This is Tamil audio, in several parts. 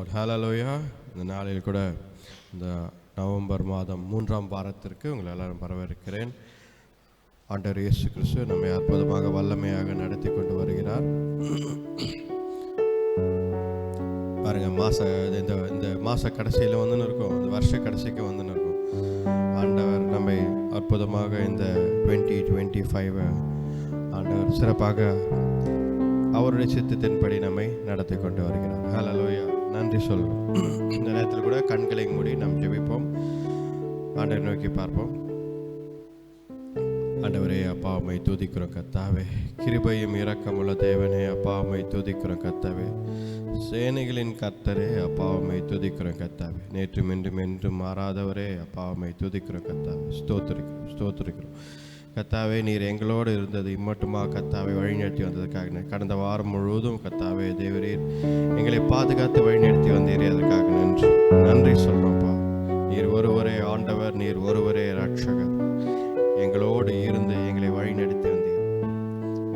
ஹல்லேலூயா. இந்த நாளில் கூட இந்த நவம்பர் மாதம் 3ஆம் வாரத்திற்கு உங்களை எல்லாரும் வரவேற்கிறேன். ஆண்டவர் இயேசு கிறிஸ்து நம்மை அற்புதமாக வல்லமையாக நடத்தி கொண்டு வருகிறார். பாருங்க, இந்த மாத கடைசியில் வந்துன்னு இருக்கும், இந்த வருஷ கடைசிக்கு வந்துன்னு இருக்கும். ஆண்டவர் நம்மை அற்புதமாக இந்த 2025 ஆண்டவர் சிறப்பாக அவருடைய சித்தத்தின்படி நம்மை நடத்தி கொண்டு வருகிறார். ஹல்லேலூயா. நன்றி சொல்கிறோம். இந்த நேரத்தில் கூட கண்களை மூடி நாம் ஜெபிப்போம், ஆண்டவரை நோக்கி பார்ப்போம். ஆண்டவரே, அப்பா உம்மை துதிக்கிறோம் கர்த்தாவே. கிருபையும் இரக்கமுள்ள தேவனே, அப்பா உம்மை துதிக்கிறோம் கர்த்தாவே. சேனைகளின் கர்த்தரே, அப்பா உம்மை துதிக்கிறோம் கர்த்தாவே. நேற்றும் இன்றும் என்றும் மாறாதவரே, அப்பா உம்மை துதிக்கிறோம் கர்த்தாவே. ஸ்தோத்திரிக்கிறோம் கர்த்தாவே. நீர் எங்களோடு இருந்தது இம்மட்டுமா கர்த்தாவை வழிநடத்தி வந்ததுக்காக கடந்த வாரம் முழுவதும் கர்த்தாவே தேவரீர் எங்களை பாதுகாத்து வழிநடத்தி வந்தீரே, அதற்காக நன்றி சொல்கிறோம்ப்பா. நீர் ஒருவரே ஆண்டவர், நீர் ஒருவரே ரட்சகர். எங்களோடு இருந்து எங்களை வழிநடத்தி வந்தீர்.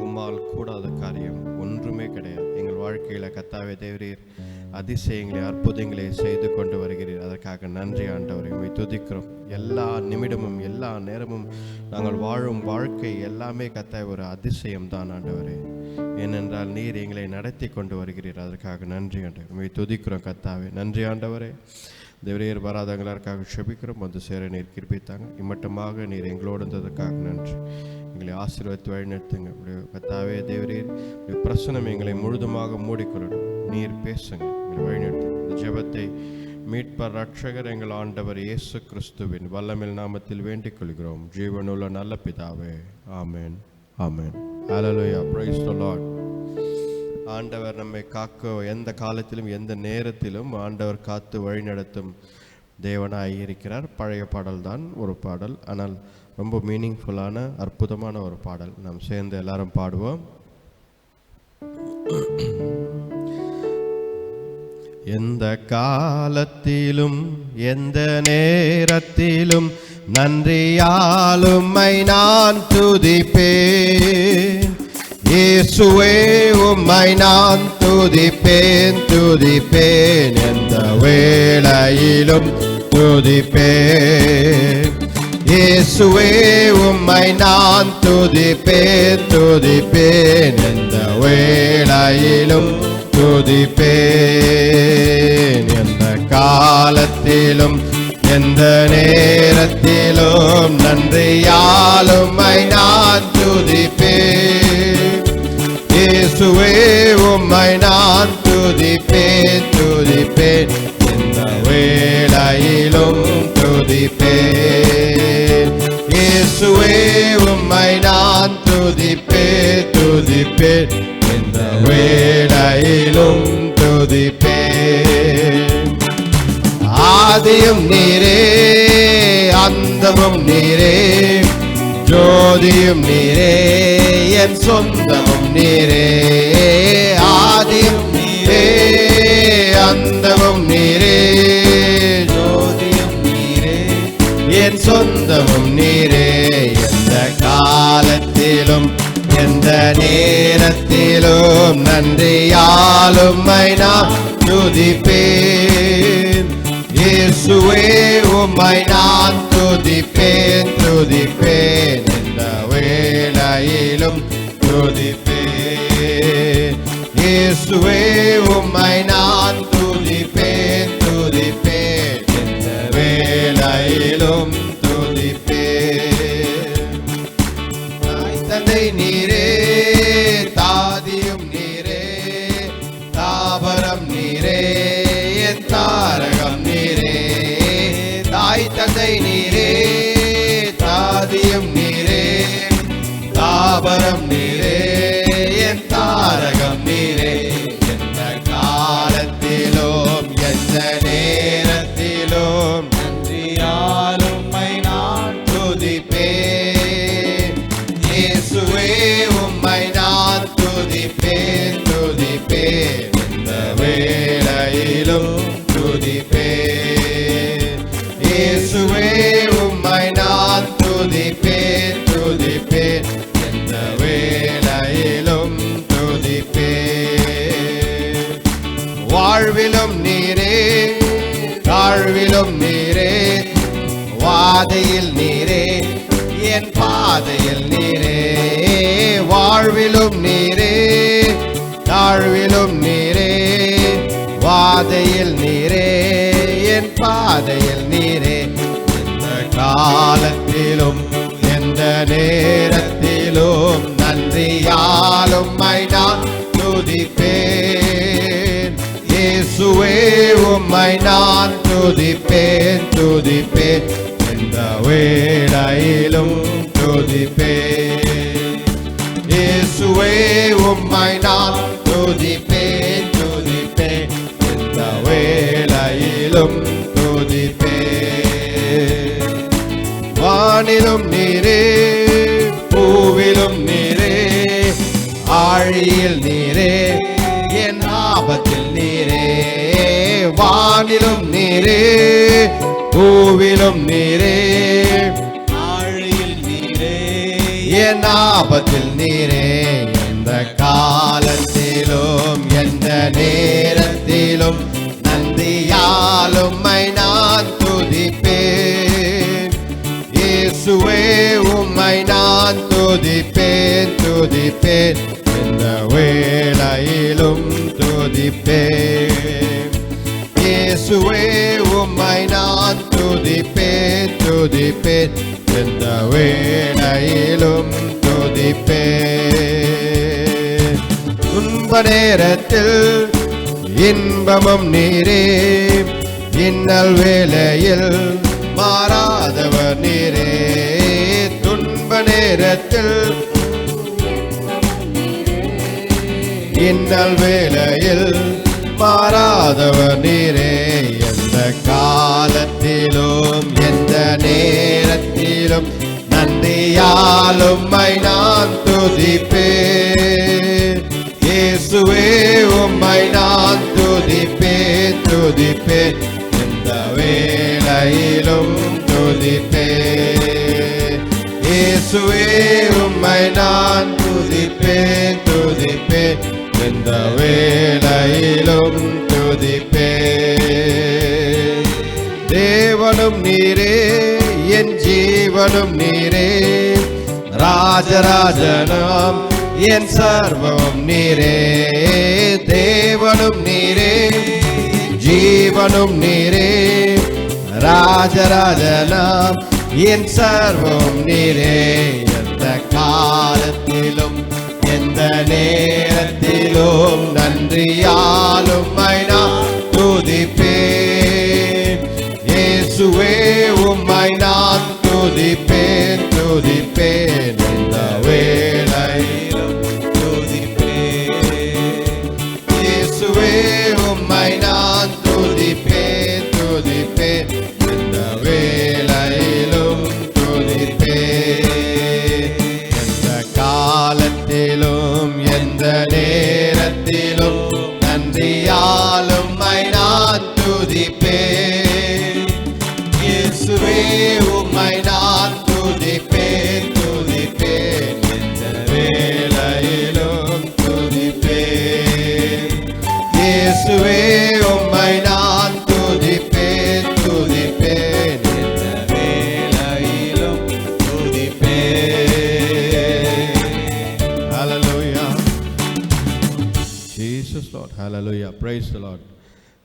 உம்மால் கூடாத காரியம் ஒன்றுமே கிடையாது. எங்கள் வாழ்க்கையில் கர்த்தாவே தேவரீர் அதிசயங்களை அற்புதங்களை செய்து கொண்டு வருகிறீர். அதற்காக நன்றி ஆண்டவரை. உம்மை துதிக்கிறோம். எல்லா நிமிடமும் எல்லா நேரமும் நாங்கள் வாழும் வாழ்க்கை எல்லாமே கர்த்தாவே ஒரு அதிசயம் தான் ஆண்டவரே. ஏனென்றால் நீர் எங்களை நடத்தி கொண்டு வருகிறீர். அதற்காக நன்றி ஆண்டவர். உம்மை துதிக்கிறோம் கர்த்தாவே. நன்றி ஆண்டவரே. தேவரீர் வராதவங்களுக்காக செபிக்கிறோம். வந்து சேர நீர் கிருபித்தாங்க. இம்மட்டமாக நீர் எங்களோடு இருந்ததற்காக நன்றி. எங்களை ஆசீர்வதித்து வழிநடத்துங்க. கர்த்தாவே தேவரீர் பிரசனம் எங்களை முழுதுமாக மூடிக்கொள்ளணும். நீர் பேசுங்க, எங்களை வழிநடத்து. இந்த ஜெபத்தை மீட்பர் ரட்சகர் எங்கள் ஆண்டவர் இயேசு கிறிஸ்துவின் வல்லமில் நாமத்தில் வேண்டிக் கொள்கிறோம், ஜீவனுள்ள நல்ல பிதாவே. ஆமென், ஆமென். ஹல்லேலூயா. Praise the Lord. ஆண்டவர் நம்மை காக்க எந்த காலத்திலும் எந்த நேரத்திலும் ஆண்டவர் காத்து வழிநடத்தும் தேவனாய் இருக்கிறார். பழைய பாடல் தான் ஒரு பாடல், ஆனால் ரொம்ப மீனிங்ஃபுல்லான அற்புதமான ஒரு பாடல். நாம் சேர்ந்து எல்லாரும் பாடுவோம். எந்த காலத்திலும் எந்த நேரத்திலும் நன்றியால் உம்மை நான் துதிப்பேன். இயேசுவே உம்மை நான் துதிப்பேன். எந்த வேளையிலும் துதிப்பேன். இயேசுவே உம்மை நான் துதிப்பேன். எந்த வேளையிலும் துதிப்பேன். எந்த காலத்திலும் எந்த நேரத்திலும் நன்றியால் உம்மை நான் துதிப்பேன். இயேசுவே உம்மை நான் துதிப்பேன். எந்த வேளையிலும் துதிப்பேன். இயேசுவே உம்மை நான் துதிப்பேன். எந்த வேளையிலும் துதிப்பேன். ஆதியும் நீரே, அந்தமும் நீரே, ஜோதியும் நீரே, என் சொந்தமும் நீரே. ஆதியும் நீரே, அந்தமும் நீரே, ஜோதியும் நீரே, என் சொந்தமும் நீரே. எந்த காலத்திலும் எந்த நேரத்திலும் நன்றியால் உம்மை நான் துதிப்பேன். இயேசுவே உம்மை நான் துதிப்பேன். எந்த வேளையிலும் துதிப்பேன். இயேசுவே உம்மை நான் துதிப்பேன். எந்த வேளையிலும் துதிப்பேன். தாய் தந்தை நீரே, தாதியும் நீரே, தாபரம் நீரே, என் தாரகம் நீரே. தாய் தந்தை நீரே, தாதியும் நீரே, தாபரம் நீரே, என் தாரகம் நீரே. எந்த காலத்திலும் எந்த நேரத்திலும் நன்றியால் உம்மை நான் துதிப்பேன். இயேசுவே உம்மை நான் துதிப்பேன். எந்த வேளையிலும் துதிப்பேன். இயேசுவே உம்மை நான் துதிப்பேன். எந்த வேளையிலும் வாழ்விலும் நீரே, தாழ்விலும் நீரே, வாதையில் நீரே, என் பாதையில் நீரே. வாழ்விலும் நீரே, தாழ்விலும் நீரே, வாதையில் நீரே, என் பாதையில் நீரே. எந்த காலத்திலும் எந்த நேரத்திலும் நன்றியால் உம்மை நான் துதிப்பேன். இயேசுவே உம்மை நான் துதிப்பேன், துதிப்பேன், எந்த வேளையிலும் துதிப்பேன். இயேசுவே உம்மை நான் துதிப்பேன், துதிப்பேன், எந்த வேளையிலும் துதிப்பேன். வானிலும் நீரே, பூவிலும் நீரே, ஆழியில் நீரே, என் ஆபத்தில் நீரே. வானிலும் நீரே, பூவிலும் நீரே, ஆழியில் நீரே, என் ஆபத்தில் நீரே. எந்த காலத்திலும் எந்த நேரத்திலும் நன்றியால் உம்மை நான் துதிப்பேன். இயேசுவே உம்மை நான் துதிப்பேன், துதிப்பேன், எந்த வேளையிலும் துதிப்பேன். இயேசுவே உம்மை நான் துதிப்பேன், துதிப்பேன், எந்த வேளையிலும் துதிப்பேன். துன்ப நேரத்தில் இன்பமும் நீரே, இன்னல் வேளையில் மாறாதவர் நீரே. துன்ப நேரத்தில் இன்னல் வேளையில் மாறாதவர் நீரே. எந்த காலத்திலும் எந்த நேரத்திலும் நன்றியால் உம்மை நான் துதிப்பேன். இயேசுவே உம்மை நான் துதிப்பேன், துதிப்பேன், எந்த வேளையிலும் துதிப்பேன். இயேசுவே உம்மை நான் துதிப்பேன், துதிப்பேன், எந்த வேளையிலும் துதிப்பேன். தேவனும் நீரே, என் ஜீவனும் நீரே, ராஜராஜனாம் என் சர்வம் நீரே. தேவனும் நீரே, ஜீவனும் நீரே, ராஜராஜனாம் என் சர்வம் நீரே. எந்த காலத்திலும் எந்த நேரத்திலும் நன்றியால் உம்மை நான் துதிப்பேன். இயேசுவே உம்மை நான் துதிப்பேன், துதிப்பேன், எந்த வேளையிலும் துதிப்பேன். இயேசுவே உம்மை நான் துதிப்பேன், துதிப்பேன், எந்த வேளையிலும் துதிப்பேன். எந்த காலத்திலும் எந்த நேரத்திலும் நன்றியால் உம்மை நான் துதிப்பேன். இயேசுவே உம்மை நான் துதிப்பேன், துதிப்பேன், எந்த வேளையிலும் துதிப்பேன். இயேசுவே உம்மை நான் துதிப்பேன், துதிப்பேன், எந்த வேளையிலும் துதிப்பேன். Hallelujah. Jesus Lord. Hallelujah. Praise the Lord.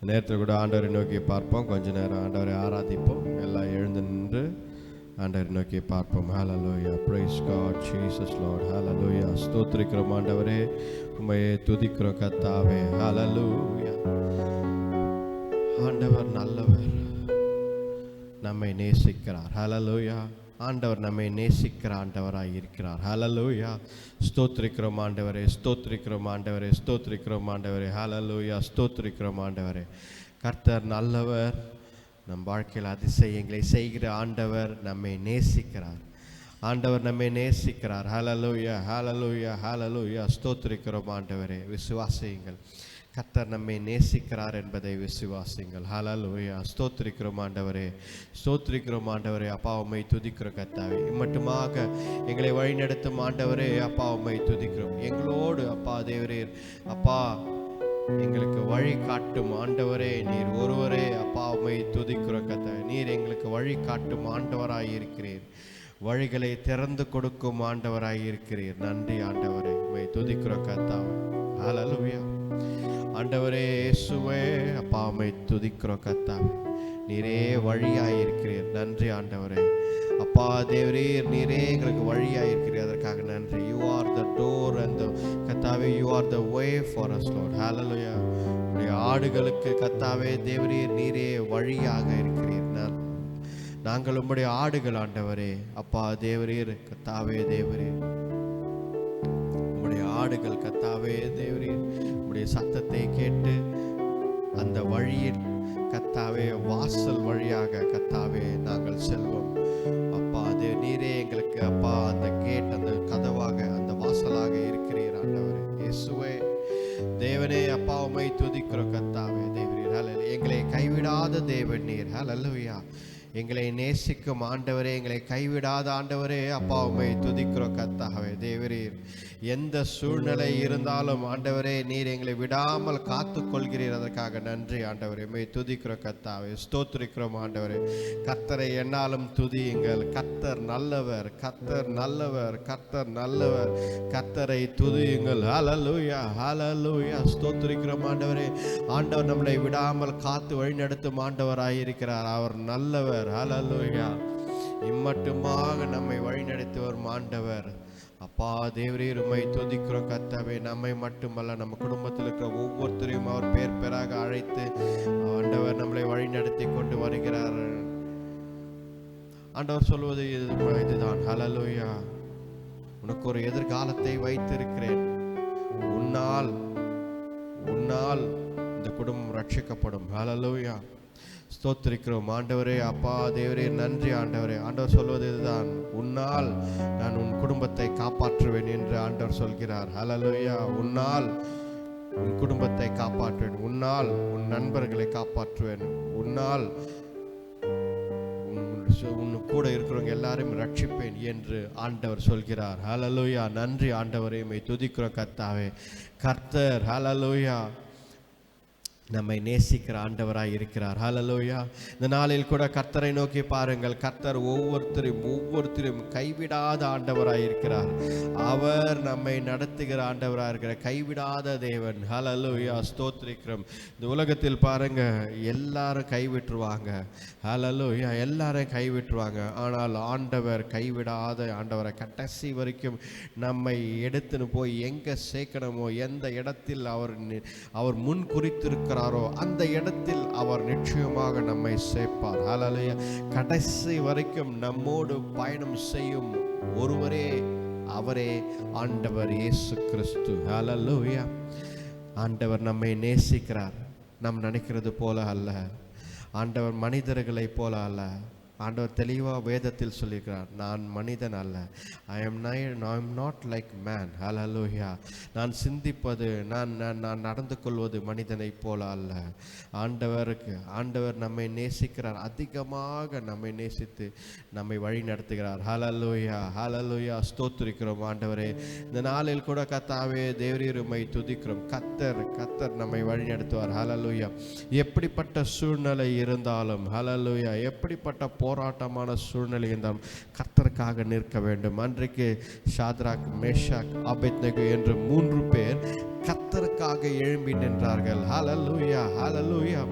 நேரத்தில் கூட ஆண்டவரை நோக்கி பார்ப்போம். கொஞ்ச நேரம் ஆண்டவரை ஆராதிப்போம். எல்லாம் எழுந்து நின்று ஆண்டவரை நோக்கி பார்ப்போம். Hallelujah. Praise God. Jesus Lord. Hallelujah. ஸ்தோத்திரிக்கிறோம் ஆண்டவரே, உம்மையே துதிக்கிறோம் கர்த்தாவே. Hallelujah. ஆண்டவர் நல்லவர், நம்மை நேசிக்கிறார். Hallelujah. ஆண்டவர் நம்மை நேசிக்கிற ஆண்டவராய் இருக்கிறார். ஹல்லேலூயா. ஸ்தோத்திரிக்கிறோம் ஆண்டவரே, ஸ்தோத்திரிக்கிறோம் ஆண்டவரே, ஸ்தோத்திரிக்கிறோம் ஆண்டவரே. ஹல்லேலூயா. ஸ்தோத்திரிக்கிறோம் ஆண்டவரே. கர்த்தர் நல்லவர், நம் வாழ்க்கையில் அதிசயங்களை செய்கிற ஆண்டவர் நம்மை நேசிக்கிறார். ஆண்டவர் நம்மை நேசிக்கிறார். ஹல்லேலூயா, ஹல்லேலூயா, ஹல்லேலூயா. ஸ்தோத்திரிக்கிறோம் ஆண்டவரே. விசுவாசியுங்கள், கர்த்தர் நம்மை நேசிக்கிறார் என்பதை விசுவாசிங்கள். ஹல்லேலூயா. ஸ்தோத்திரிக்கிறோம் ஆண்டவரே, ஸ்தோத்திரிக்கிறோம் ஆண்டவரே. அப்பா உம்மை துதிக்கிறோம் கர்த்தாவே. இம்மட்டுமாக எங்களை வழிநடத்தும் ஆண்டவரே, அப்பா உம்மை துதிக்கிறோம். எங்களோடு அப்பா தேவரீர் அப்பா எங்களுக்கு வழி காட்டும் ஆண்டவரே நீர் ஒருவரே அப்பா. உம்மை துதிக்கிறோம் கர்த்தாவே. நீர் எங்களுக்கு வழி காட்டும் ஆண்டவராய் இருக்கிறீர். வழிகளை திறந்து கொடுக்கும் ஆண்டவராய் இருக்கிறீர். நன்றி ஆண்டவரே, உம்மை துதிக்கிறோம் கர்த்தாவே. ஹல்லேலூயா. ஆண்டவரே இயேசுவே அப்பா, உம்மை துதிக்கிறோம் கர்த்தாவே. நீரே வழியாயிருக்கிறீர். நன்றி ஆண்டவரே. அப்பா தேவரீர், நீரே எங்களுக்கு வழியாயிருக்கிறீர். அதற்காக நன்றி. You are the door and கர்த்தாவே, you are the way for us Lord. ஹல்லேலூயா. உடைய ஆடுகளுக்கு கர்த்தாவே தேவரீர், நீரே வழியாக இருக்கிறீர். நாங்கள் உம்முடைய ஆடுகள் ஆண்டவரே. அப்பா தேவரீர், கர்த்தாவே தேவரீர், உம்முடைய ஆடுகள் கர்த்தாவே தேவரீர், உம்முடைய சத்தத்தை கேட்டு அந்த வழியில் கர்த்தாவே வாசல் வழியாக கர்த்தாவே நாங்கள் செல்வோம். அப்பா நீரே எங்களுக்கு அப்பா அந்த கேட், அந்த கதவாக, அந்த வாசலாக இருக்கிறீர் ஆண்டவரே. இயேசுவே தேவனே அப்பா, உம்மை துதிக்கிறோம் கர்த்தாவே தேவரீர். ஹல்லேலூயா. எங்களை கைவிடாத தேவன் நீர். ஹல்லேலூயா. எங்களை நேசிக்கும் ஆண்டவரே, எங்களை கைவிடாத ஆண்டவரே அப்பா, உம்மை துதிக்கிறோம் கர்த்தாவே தேவரீர். எந்த சூழ்நிலை இருந்தாலும் ஆண்டவரே நீர் எங்களை விடாமல் காத்து கொள்கிறீர். அதற்காக நன்றி ஆண்டவரே, உம்மை துதிக்கிறோம் கர்த்தாவே. ஸ்தோத்திரிக்கிறோம் ஆண்டவரே. கர்த்தரை என்னாலும் துதியுங்கள். கர்த்தர் நல்லவர், கர்த்தர் நல்லவர், கர்த்தர் நல்லவர். கர்த்தரை துதியுங்கள். ஹல்லேலூயா, ஹல்லேலூயா. ஸ்தோத்திரிக்கிறோம் ஆண்டவரே. ஆண்டவர் நம்மளை விடாமல் காத்து வழிநடத்தும் ஆண்டவராயிருக்கிறார். அவர் நல்லவர். ஹல்லேலூயா. இம்மட்டுமாக நம்மை வழிநடத்தி வரும் ஆண்டவர். அப்பா தேவரீர், உம்மை துதிக்கிறோம் கர்த்தாவே. நம்மை மட்டுமல்ல, நம்ம குடும்பத்தில் இருக்கிற ஒவ்வொருத்தரையும் அவர் பேர் பேராக அழைத்து ஆண்டவர் நம்மளை வழி நடத்தி கொண்டு வருகிறார். ஆண்டவர் சொல்வது இதுதான். ஹல்லேலூயா. உனக்கு ஒரு எதிர்காலத்தை வைத்திருக்கிறேன். உன்னால் இந்த குடும்பம் ரட்சிக்கப்படும். ஹல்லேலூயா. ஸ்தோத்திரிக்கிறோம் ஆண்டவரே. அப்பா தேவரே நன்றி ஆண்டவரே. ஆண்டவர் சொல்வது இதுதான். உன்னால் நான் உன் குடும்பத்தை காப்பாற்றுவேன் என்று ஆண்டவர் சொல்கிறார். ஹல்லேலூயா. உன்னால் உன் குடும்பத்தை காப்பாற்றுவேன். உன்னால் உன் நண்பர்களை காப்பாற்றுவேன். உன்னால் உன் கூட இருக்கிறவங்க எல்லாரையும் ரட்சிப்பேன் என்று ஆண்டவர் சொல்கிறார். ஹல்லேலூயா. நன்றி ஆண்டவரே, உம்மை துதிக்கிறோம் கர்த்தாவே. கர்த்தர் ஹல்லேலூயா நம்மை நேசிக்கிற ஆண்டவராய் இருக்கிறார். ஹல்லேலூயா. இந்த நாளில் கூட கர்த்தரை நோக்கி பாருங்கள். கர்த்தர் ஒவ்வொருத்தரையும் கைவிடாத ஆண்டவராய் இருக்கிறார். அவர் நம்மை நடத்துகிற ஆண்டவராக இருக்கிற கைவிடாத தேவன். ஹல்லேலூயா. ஸ்தோத்திரிக்கிறோம். இந்த உலகத்தில் பாருங்க, எல்லாரும் கைவிட்டுருவாங்க. ஹல்லேலூயா. எல்லாரும் கைவிட்டுருவாங்க. ஆனால் ஆண்டவர் கைவிடாத ஆண்டவரை கடைசி வரைக்கும் நம்மை எடுத்துன்னு போய் எங்கே சேர்க்கணுமோ, எந்த இடத்தில் அவர் முன் குறித்திருக்கிறார் அந்த இடத்தில் அவர் நிச்சயமாக நம்மை சேர்ப்பார். ஹல்லேலூயா. கடைசி வரைக்கும் நம்மோடு பயணம் செய்யும் ஒருவரே, அவரே ஆண்டவர் இயேசு கிறிஸ்து. ஹல்லேலூயா. ஆண்டவர் நம்மை நேசிக்கிறார். நாம் நினைக்கிறது போல அல்ல. ஆண்டவர் மனிதர்களை போல அல்ல. ஆண்டவர் தெளிவாக வேதத்தில் சொல்லியிருக்கிறார், நான் மனிதன் அல்ல. I am not like man. ஹல்லேலூயா. நான் சிந்திப்பது, நான் நடந்து கொள்வது மனிதனை போல அல்ல. ஆண்டவர் நம்மை நேசிக்கிறார். அதிகமாக நம்மை நேசித்து நம்மை வழி நடத்துகிறார். ஹல்லேலூயா, ஹல்லேலூயா. ஸ்தோத்திரிக்கிறோம் ஆண்டவரே. இந்த நாளில் கூட கர்த்தாவே தேவரீர், உம்மை துதிக்கிறோம். கர்த்தர் நம்மை வழி நடத்துவார். ஹல்லேலூயா. எப்படிப்பட்ட சூழ்நிலை இருந்தாலும், ஹல்லேலூயா, எப்படிப்பட்ட போராட்டமான சூழ்நிலை இருந்தாலும் கர்த்தருக்காக நிற்க வேண்டும். அன்றைக்கு ஷாத்ராக், மேஷாக், ஆபேத்நேகோ என்று 3 பேர் கர்த்தருக்காக எழும்பி நின்றார்கள். ஹல்லேலூயா, ஹல்லேலூயா.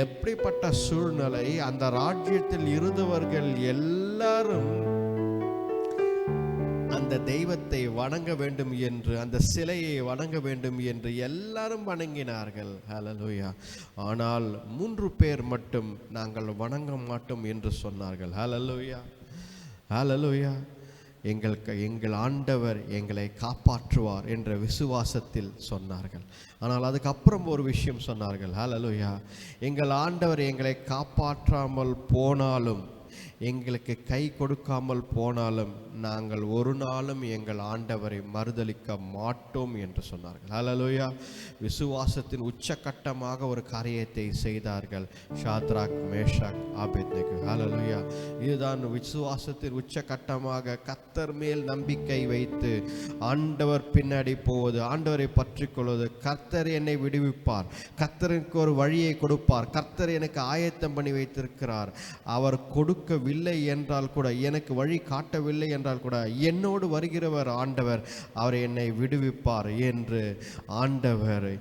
எப்படிப்பட்ட சூழ்நிலை, அந்த ராஜ்யத்தில் இருந்தவர்கள் எல்லாரும் அந்த தெய்வத்தை வணங்க வேண்டும் என்று, அந்த சிலையை வணங்க வேண்டும் என்று எல்லாரும் வணங்கினார்கள். ஹல்லேலூயா. ஆனால் 3 பேர் மட்டும் நாங்கள் வணங்க மாட்டோம் என்று சொன்னார்கள். ஹல்லேலூயா, ஹல்லேலூயா. எங்கள் ஆண்டவர் எங்களை காப்பாற்றுவார் என்ற விசுவாசத்தில் சொன்னார்கள். ஆனால் அதுக்கப்புறம் ஒரு விஷயம் சொன்னார்கள். ஹல்லேலூயா. எங்கள் ஆண்டவர் எங்களை காப்பாற்றாமல் போனாலும் எங்களுக்கு கை கொடுக்காமல் போனாலும் நாங்கள் ஒரு நாளும் எங்கள் ஆண்டவரை மறுதலிக்க மாட்டோம் என்று சொன்னார்கள். ஹல்லேலூயா. விசுவாசத்தின் உச்சகட்டமாக ஒரு காரியத்தை செய்தார்கள் ஷாத்ராக், மேஷாக், ஆபேத்நேகோ. ஹல்லேலூயா. இதுதான் விசுவாசத்தின் உச்சகட்டமாக கர்த்தர் மேல் நம்பிக்கை வைத்து ஆண்டவர் பின்னாடி போவது, ஆண்டவரை பற்றி கொள்வது. கர்த்தர் என்னை விடுவிப்பார், கர்த்தருக்கு ஒரு வழியை கொடுப்பார், கர்த்தர் எனக்கு ஆயத்தம் பண்ணி வைத்திருக்கிறார். அவர் கொடுக்கவில்லை என்றால் கூட, எனக்கு வழி காட்டவில்லை என்றால் கூட, என்னோடு வருகிறவர் ஆண்டவர், அவர் என்னை விடுவிப்பார் என்று ஆண்டவரை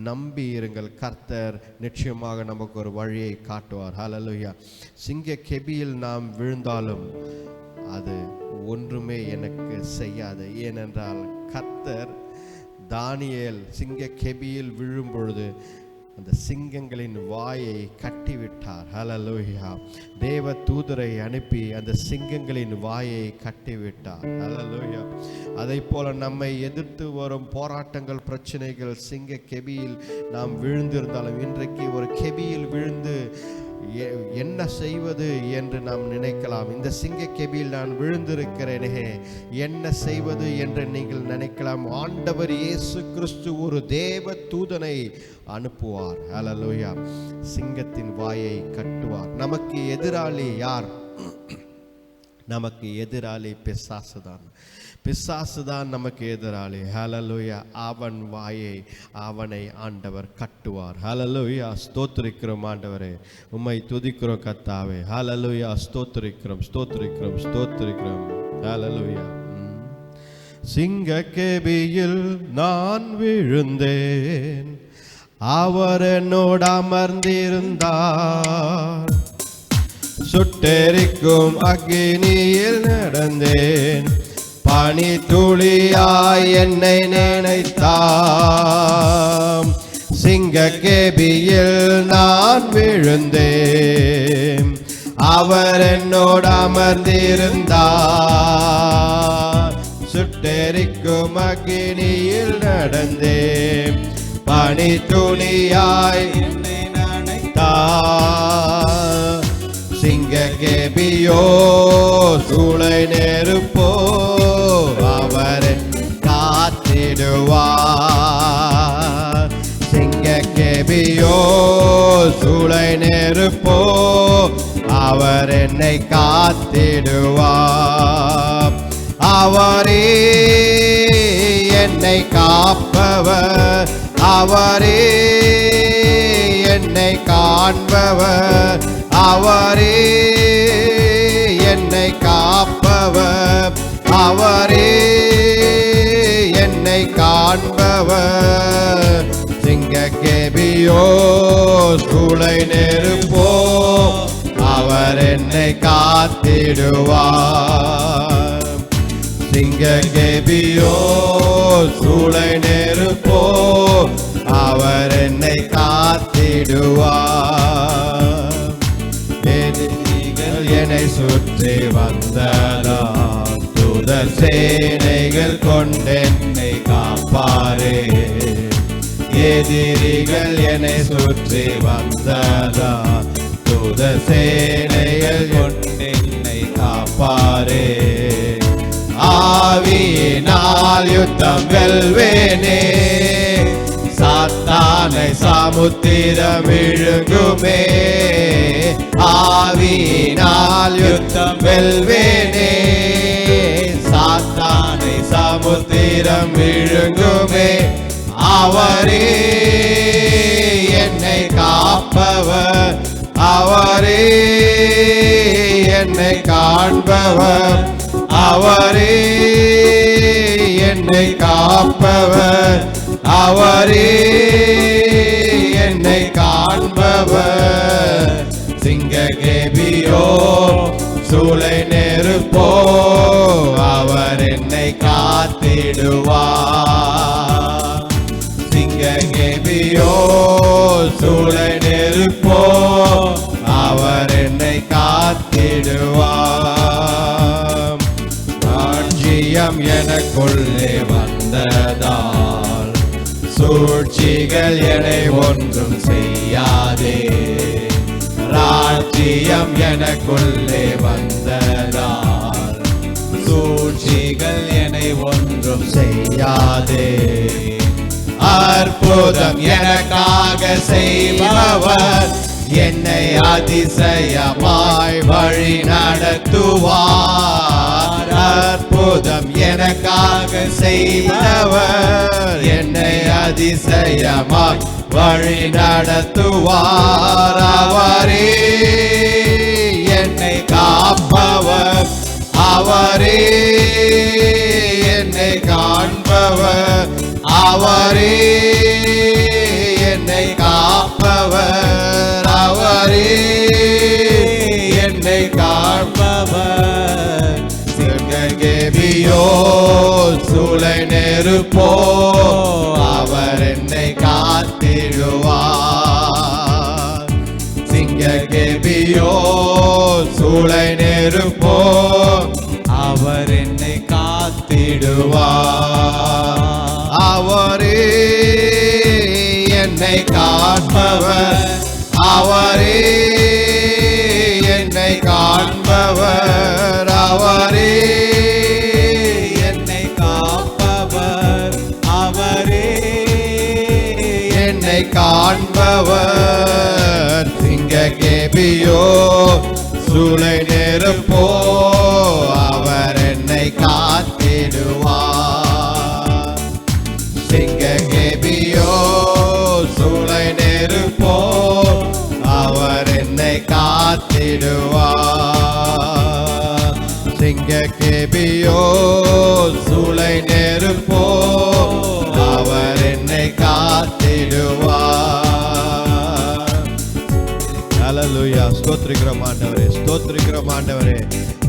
நம்பி இருங்கள். கர்த்தர் நிச்சயமாக நமக்கு ஒரு வழியை காட்டுவார். ஹல்லேலூயா. சிங்க கெபியில் நாம் விழுந்தாலும் அது ஒன்றுமே எனக்கு செய்யாது. ஏனென்றால் கர்த்தர் தானியேல் சிங்க கெபியில் விழும் பொழுது அந்த சிங்கங்களின் வாயை கட்டிவிட்டார். ஹல்லேலூயா. தேவ தூதரை அனுப்பி அந்த சிங்கங்களின் வாயை கட்டிவிட்டார். ஹல்லேலூயா. அதை போல நம்மை எதிர்த்து வரும் போராட்டங்கள், பிரச்சனைகள், சிங்க கெபியில் நாம் விழுந்திருந்தாலும், இன்றைக்கு ஒரு கெபியில் விழுந்து என்ன செய்வது என்று நாம் நினைக்கலாம். இந்த சிங்க கெபியில் நான் விழுந்திருக்கிறேனே, என்ன செய்வது என்று நீங்கள் நினைக்கலாம். ஆண்டவர் இயேசு கிறிஸ்து ஒரு தேவ தூதனை அனுப்புவார். ஹல்லேலூயா. சிங்கத்தின் வாயை கட்டுவார். நமக்கு எதிராளி யார்? நமக்கு எதிராளி பிசாசுதான். பிசாசுதான் நமக்கு எதிராளி. ஹல்லேலூயா. அவன் வாயை அவனை ஆண்டவர் கட்டுவார். ஹல்லேலூயா. ஸ்தோத்திரிக்கிறோம் ஆண்டவரே, உம்மை துதிக்கிறோம் கர்த்தாவே. ஹல்லேலூயா. ஸ்தோத்திரிக்கிறோம், ஸ்தோத்திரிக்கிறோம், ஸ்தோத்திரிக்கிறோம். ஹல்லேலூயா. சிங்க கெபியில் நான் விழுந்தேன், அவர் என்னோடு அமர்ந்திருந்தார். சுட்டெரிக்கும் அக்கினியில் நடந்தேன், பனி துளியாய் என்னை நினைத்தாம். சிங்க கெபியில் நான் விழுந்தேன், அவர் என்னோடு அமர்ந்திருந்தார். சுட்டெரிக்கும் அக்கினியில் நடந்தேன், பனி துளியாய் என்னை நினைத்தார். சிங்க கெபியோ சூளை நெருப்போ, அவர் காத்திடுவார். சிங்க கெபியோ சூளை நெருப்போ, அவர் என்னை காத்திடுவார். அவரே என்னை காப்பவர், அவரே என்னை காண்பவர், அவரே என்னை காப்பவர், அவரே என்னை காண்பவர். சிங்க கெபியோ சூளை நெருப்போ, அவர் என்னை காத்திடுவார். சிங்க கெபியோ சூளை நெருப்போ, அவர் என்னை காத்திடுவார். எதிரிகள் என்னை சுற்றி வந்ததால், தூதர் சேனைகள் கொண்டென்னை காப்பாரே. எதிரிகள் என்னை சுற்றி வந்ததால், தூதர் சேனைகள் கொண்டென்னை காப்பாரே. ஆவியினால் யுத்தம் வெல்வேனே, சாத்தானை சமுத்திரம் விழுங்குமே. ஆவியினால் யுத்தம் வெல்வேனே, சாத்தானை சமுத்திரம் விழுங்குமே. அவரே என்னை காப்பவர், அவரே என்னை காண்பவர், அவரே என்னை காப்பவர், அவரே என்னை காண்பவர். சிங்க கெபியோ சூளை நெருப்போ, அவர் என்னை காத்திடுவார். சிங்க கெபியோ சூளை நெருப்போ, அவர் என்னை காத்திடுவார். ராஜ்யம் எனக்குள்ளே வந்ததால், சூழ்ச்சிகள் என்னை ஒன்றும் செய்யாதே. ராஜ்யம் ராஜ்யம் எனக்குள்ளே வந்ததால் சூழ்ச்சிகள் என்னை ஒன்றும் செய்யாதே. அற்புதம் எனக்காக செய்பவர் என்னை அதிசயமாய் வழி நடத்துவார். அற்புதம் எனக்காக செய்பவர் என்னை அதிசயமாய் வழி நடத்துவார். அவரே என்னை காப்பவர், அவரே என்னை காண்பவர், அவரே என்னை காப்பவர், அவரே என்னை காப்பவர். சிங்ககேபியோ சூளை நெருப்போ அவர் என்னை காத்திடுவார். சிங்ககேபியோ சூளை நெருப்போ அவர் என்னை காத்திடுவார். அவரே என்னை காண்பவர், அவரே என்னை காண்பவர், அவரே என்னை காப்பவர், அவரே என்னை காண்பவர். சிங்ககேபியோ சூளை நெருப்போ அவர் என்னை காத்திடுவார். சிங்ககேபியோ சூளை நெருப்போ அவர் என்னை காத்திடுவார். சிங்ககேபியோ சூளை நெருப்போ அவர் என்னை காத்திடுவார். ஹல்லேலூயா. ஸ்தோத்திரிக்கிறோம் ஆண்டவரே, ஸ்தோத்திரிக்கிறோம் ஆண்டவரே.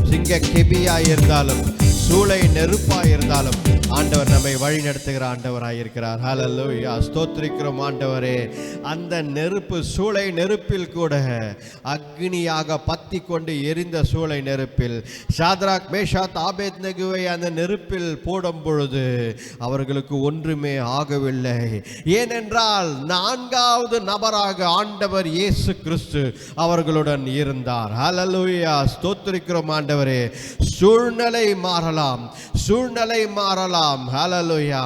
சிங்ககேபியாய் இருந்தாலும் சூளை நெருப்பாய் இருந்தாலும் ஆண்டவர் நம்மை வழி நடத்துகிற ஆண்டவராய் இருக்கிறார். ஹல்லேலூயா. ஸ்தோத்திரிக்கிறோம் ஆண்டவரே. அந்த நெருப்பு, சூளை நெருப்பில் கூட அக்னியாக பத்தி கொண்டு எரிந்த சூளை நெருப்பில் சாத்ராக் மேஷாக் ஆபேத்நேகோவை அந்த நெருப்பில் போடும் பொழுது அவர்களுக்கு ஒன்றுமே ஆகவில்லை. ஏனென்றால் நான்காவது நபராக ஆண்டவர் இயேசு கிறிஸ்து அவர்களுடன் இருந்தார். ஹல்லேலூயா. ஸ்தோத்திரிக்கிறோம் ஆண்டவரே. சூழ்நிலை மாறலாம், சூழ்நிலை மாறலாம். ஹல்லேலூயா.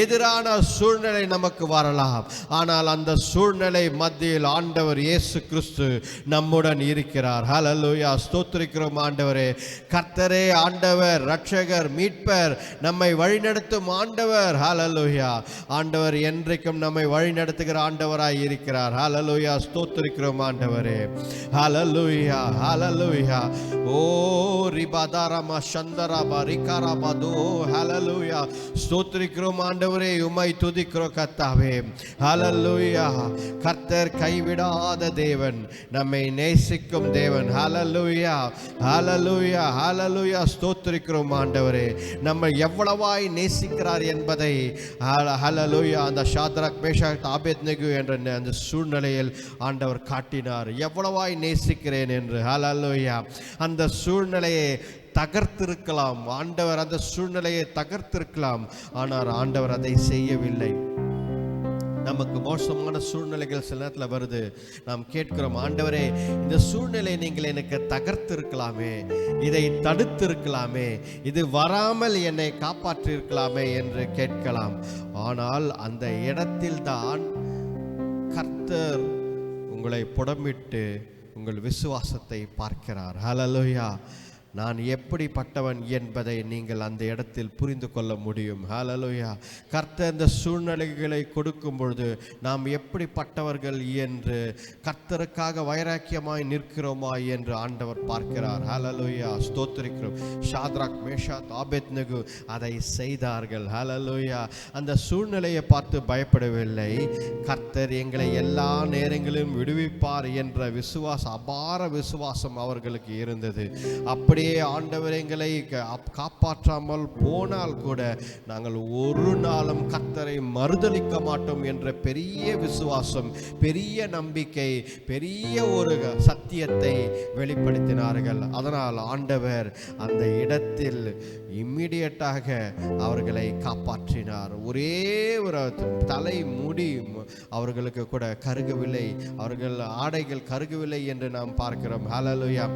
எதிரான சூழ்நிலை நமக்கு வரலாம், ஆனால் அந்த சூழ்நிலை மத்தியில் ஆண்டவர் இயேசு கிறிஸ்து நம்முடன் இருக்கிறார். ஹல்லேலூயா. ஸ்தோத்திரிக்கிறோம் ஆண்டவரே. கர்த்தரே ஆண்டவர், இரட்சகர், மீட்பர், நம்மை வழிநடத்தும் ஆண்டவர். ஹல்லேலூயா. ஆண்டவர் என்றைக்கும் நம்மை வழிநடத்துகிற ஆண்டவராய் இருக்கிறார். ஹல்லேலூயா. ஸ்தோத்திரிக்கிறோம் ஆண்டவரே. ஹல்லேலூயா. ஹல்லேலூயா. ஓ ரிபாதாரமா சந்தராபா ரிகாராபாதோ. ஹல்லேலூயா. ஸ்தோத்திரிக்கிறோம் ஆண்டவரே. உம்மை துதிக்கிறோம் கர்த்தாவே. ஹல்லேலூயா. கர்த்தர் கைவிடாத தேவன், நம்மை நேசிக்கும் தேவன். ஹல்லேலூயா. ஹல்லேலூயா. ஹல்லேலூயா. ஸ்தோத்திரிக்கிறோம் ஆண்டவரே. நம்ம எவ்வளவாய் நேசிக்கிறார் என்பதை ஹல்லேலூயா அந்த சாத்ராக் மேஷாக் ஆபேத்நேகோ என்ற அந்த சூழ்நிலையில் ஆண்டவர் காட்டினார். எவ்வளவாய் நேசிக்கிறேன் என்று. ஹல்லேலூயா. அந்த சூழ்நிலையை தகர்த்திருக்கலாம், ஆண்டவர் அந்த சூழ்நிலையை தகர்த்திருக்கலாம், ஆனால் ஆண்டவர் அதை செய்யவில்லை. நமக்கு மோசமான சூழ்நிலைகள் சில நேரத்தில் வருது. நாம் கேட்கிறோம், ஆண்டவரே இந்த சூழ்நிலை நீங்கள் எனக்கு தகர்த்திருக்கலாமே, இதை தடுத்திருக்கலாமே, இது வராமல் என்னை காப்பாற்றிருக்கலாமே என்று கேட்கலாம். ஆனால் அந்த இடத்தில் தான் கர்த்தர் உங்களை புடமிட்டு உங்கள் விசுவாசத்தை பார்க்கிறார். ஹல்லேலூயா. நான் எப்படிப்பட்டவன் என்பதை நீங்கள் அந்த இடத்தில் புரிந்து கொள்ள முடியும். ஹல்லேலூயா. கர்த்தர் இந்த சூழ்நிலைகளை கொடுக்கும் பொழுது நாம் எப்படிப்பட்டவர்கள் என்று, கர்த்தருக்காக வைராக்கியமாய் நிற்கிறோமா என்று ஆண்டவர் பார்க்கிறார். ஹல்லேலூயா. ஸ்தோத்திரிக்கிறோம். சாத்ராக் மேஷாக் ஆபேத்நேகோ அதை செய்தார்கள். ஹல்லேலூயா. அந்த சூழ்நிலையை பார்த்து பயப்படவில்லை. கர்த்தர் எங்களை எல்லா நேரங்களிலும் விடுவிப்பார் என்ற விசுவாசம், அபார விசுவாசம் அவர்களுக்கு இருந்தது. அப்படி ஆண்டவர் எங்களை காப்பாற்றாமல் போனால் கூட நாங்கள் ஒரு நாளும் கர்த்தரை மறுதலிக்க மாட்டோம் என்ற பெரிய விசுவாசம், பெரிய நம்பிக்கை, பெரிய ஒரு சத்தியத்தை வெளிப்படுத்தினார்கள். அதனால் ஆண்டவர் அந்த இடத்தில் இம்மிடியட்டாக அவர்களை காப்பாற்றினார். ஒரே ஒரு தலை முடி அவர்களுக்கு கூட கருகவில்லை, அவர்கள் ஆடைகள் கருகவில்லை என்று நாம் பார்க்கிறோம். ஹல்லேலூயா.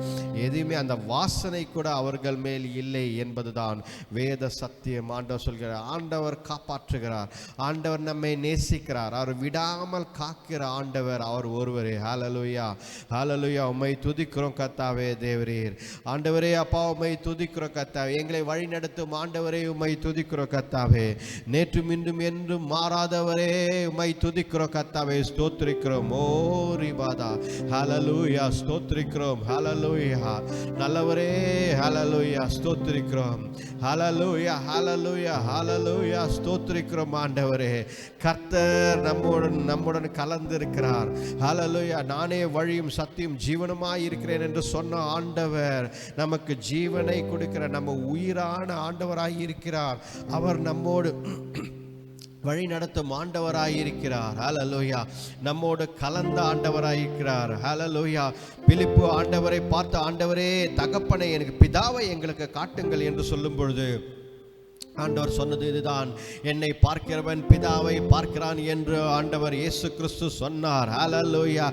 எதுவுமே அந்த வாசனை கூட அவர்கள் மேல் இல்லை என்பதுதான் வேத சத்தியம். ஆண்டவர் சொல்கிறார், ஆண்டவர் காப்பாற்றுகிறார், ஆண்டவர் நம்மை நேசிக்கிறார், அவர் விடாமல் காக்கிற ஆண்டவர் அவர் ஒருவரே. ஹல்லேலூயா, ஹல்லேலூயா. உம்மை துதிக்கிறோம் கர்த்தாவே தேவரீர். ஆண்டவரே அப்பா உம்மை துதிக்கிறோம் கர்த்தாவே. எங்களை வழி நடத்தும் ஆண்டவரே உம்மை துதிக்கிறோம் கர்த்தாவே. நேற்றும் இன்றும் என்றும் மாறாதவரே உம்மை துதிக்கிறோம் கர்த்தாவே. ஸ்தோத்திரிக்கிறோம். ஓ ரிபாதா. ஹல்லேலூயா. ஸ்தோத்திரிக்கிறோம். ஹல்லேலூயா. நல்லவரே. ஹல்லேலூயா. ஸ்தோத்திரிக்கிறோம். ஹல்லேலூயா, ஹல்லேலூயா, ஹல்லேலூயா. ஸ்தோத்திரிக்கிறோம் ஆண்டவரே. கர்த்தர் நம்முடன் கலந்திருக்கிறார். ஹல்லேலூயா. நானே வழியும் சத்தியம் ஜீவனுமாய் இருக்கிறேன் என்று சொன்ன ஆண்டவர் நமக்கு ஜீவனை கொடுக்கிற நம்ம உயிரான ஆண்டவராய் இருக்கிறார். அவர் நம்மோடு வழி நடத்தும் ஆண்டவராயிருக்கிறார். ஹல்லேலூயா. நம்மோடு கலந்த ஆண்டவராயிருக்கிறார். ஹல்லேலூயா. பிலிப்பு ஆண்டவரை பார்த்து, ஆண்டவரே தகப்பனை எனக்கு பிதாவை எங்களுக்கு காட்டுங்கள் என்று சொல்லும் பொழுது ஆண்டவர் சொன்னது இதுதான், என்னை பார்க்கிறவன் பிதாவை பார்க்கிறான் என்று ஆண்டவர் இயேசு கிறிஸ்து சொன்னார். ஹல்லேலூயா.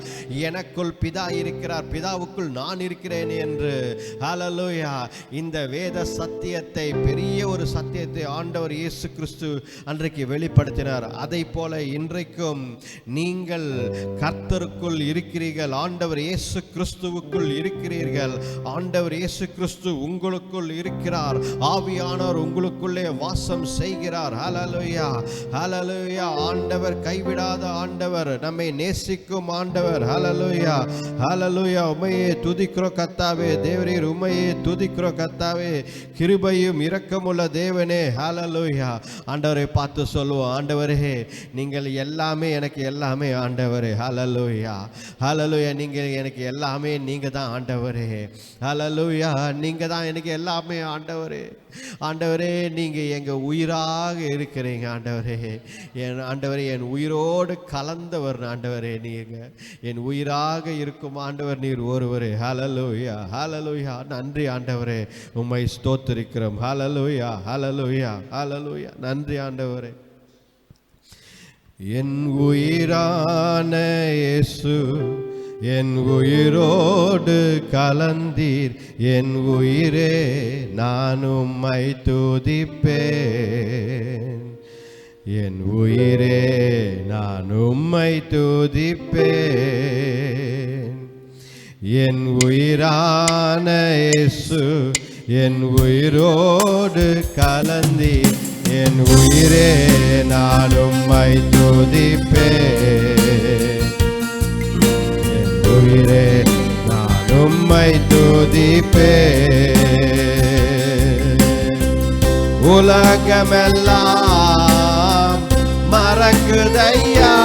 எனக்குள் பிதா இருக்கிறார், பிதாவுக்குள் நான் இருக்கிறேன் என்று. ஹல்லேலூயா. இந்த வேத சத்தியத்தை, பெரிய ஒரு சத்தியத்தை ஆண்டவர் இயேசு கிறிஸ்து அன்றைக்கு வெளிப்படுத்தினார். அதை போல இன்றைக்கும் நீங்கள் கர்த்தருக்குள் இருக்கிறீர்கள், ஆண்டவர் இயேசு கிறிஸ்துவுக்குள் இருக்கிறீர்கள். ஆண்டவர் இயேசு கிறிஸ்து உங்களுக்குள் இருக்கிறார். ஆவியானவர் உங்களுக்குள்ளே வாசம் செய்கிறார். ஹல்லேலூயா, ஹல்லேலூயா. ஆண்டவர் கைவிடாத ஆண்டவர், நம்மை நேசிக்கும் ஆண்டவர். ஹல்லேலூயா, ஹல்லேலூயா. உம்மையே துதிக்கிறோம் கர்த்தாவே தேவரீர். உம்மையே துதிக்கிறோம் கர்த்தாவே. கிருபையும் இரக்கமுள்ள தேவனே. ஹல்லேலூயா. ஆண்டவரை பார்த்து சொல்லுவோம், ஆண்டவரே நீங்கள் எல்லாமே எனக்கு எல்லாமே ஆண்டவரே. ஹல்லேலூயா, ஹல்லேலூயா. நீங்கள் எனக்கு எல்லாமே, நீங்க தான் ஆண்டவரே. ஹல்லேலூயா. நீங்க தான் எனக்கு எல்லாமே ஆண்டவரே. ஆண்டவரே நீங்க எங்க உயிராக இருக்கிறீங்க ஆண்டவரே. ஆண்டவரே என் உயிரோடு கலந்தவர் ஆண்டவரே. நீங்க என் உயிராக இருக்கும் ஆண்டவர் நீர் ஒருவரே. ஹல்லேலூயா, ஹல்லேலூயா. நன்றி ஆண்டவரே, உம்மை ஸ்தோத்திரிக்கிறோம். ஹல்லேலூயா, ஹல்லேலூயா, ஹல்லேலூயா. நன்றி ஆண்டவரே. என் உயிரான இயேசு என் உயிரோடு கலந்தீர். என் உயிரே நான் உம்மை துதிப்பேன். என் உயிரே நான் உம்மை துதிப்பேன். என் உயிரான இயேசு என் உயிரோடு கலந்தீர். என் உயிரே நான் உம்மை துதிப்பேன். உயிரே நான் உம்மை துதிப்பேன். உலகமெல்லாம் மறக்குதையா,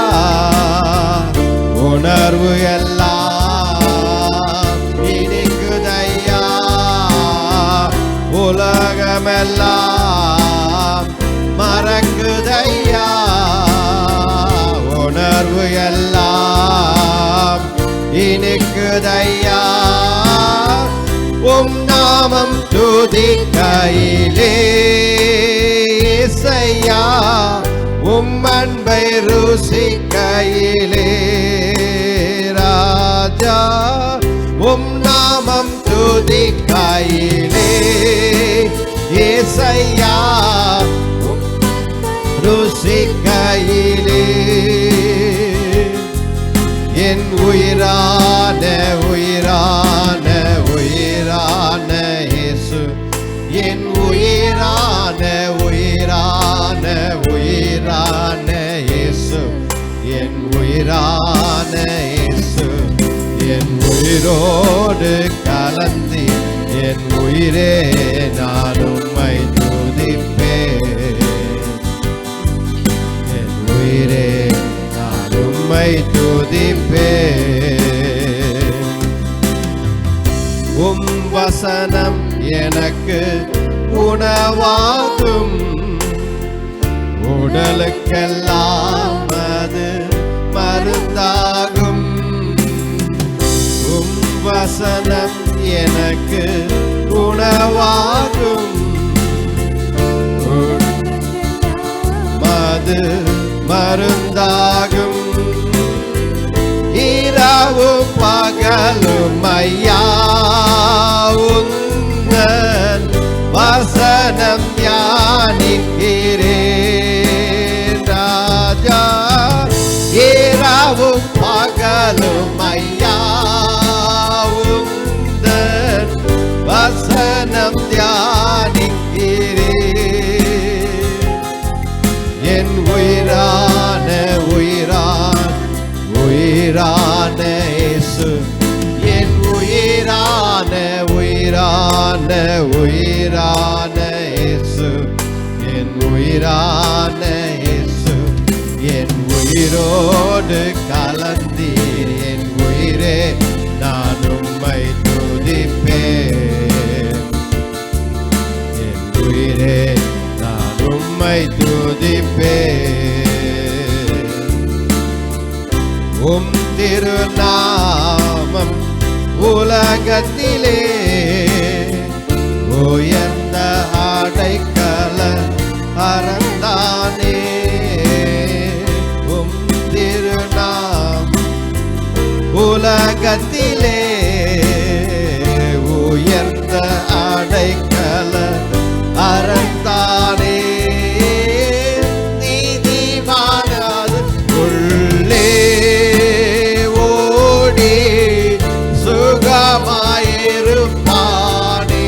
உணர்வு எல்லாம் இனிக்குதையா. உலகமெல்லாம் மறக்குதையா, உணர்வு எல்லாம் இனிக்குதையா. உம் நாமம் துதிக்கையிலே இசையா, உம் அன்பை ருசிக்கையிலே ராஜா. உம் நாமம் துதிக்கையிலே இசையா, ருசிக்கையிலே. என் உயிரான உயிரான உயிரான இயேசு. என் உயிரான உயிரான உயிரான இயேசு. என் உயிரான இயேசு. என் உயிரோடு கலந்து என் உயிரே நான் உம்மை துதிப்பேன். என் உயிரே நான் உம்மை துதிப்பேன். உம் வசனம் எனக்கு உணவாகும், உடலுக்கெல்லாம் அது மருந்தாகும். உம் வசனம் எனக்கு உணவாகும், அது மருந்தாகும். இரவும் பகலும் ஐயா உந்தன் வசனம் தியானிக்கிறேன் ராஜா. இரவும் பகலும் ஐயா உந்தன் வசனம் தியானிக்கிறேன். என் உயிரான உயிரான இயேசு, என் உயிரான இயேசு, என் உயிரான இயேசு, என் உயிரோடு கலந்தீர். என் உயிரே நான் உம்மை துதிப்பேன். என் உயிரே நான் உம்மை துதிப்பேன். உம் திருநாமம் உலகத்திலே உயர்ந்த அடைக்கல அறந்தானே. உம் திருநாமம் உலகத்திலே உயர்ந்த அடைக்கல அறந்தானே. நீதிமானது உள்ளே ஓடி சுகமாயிருப்பானே.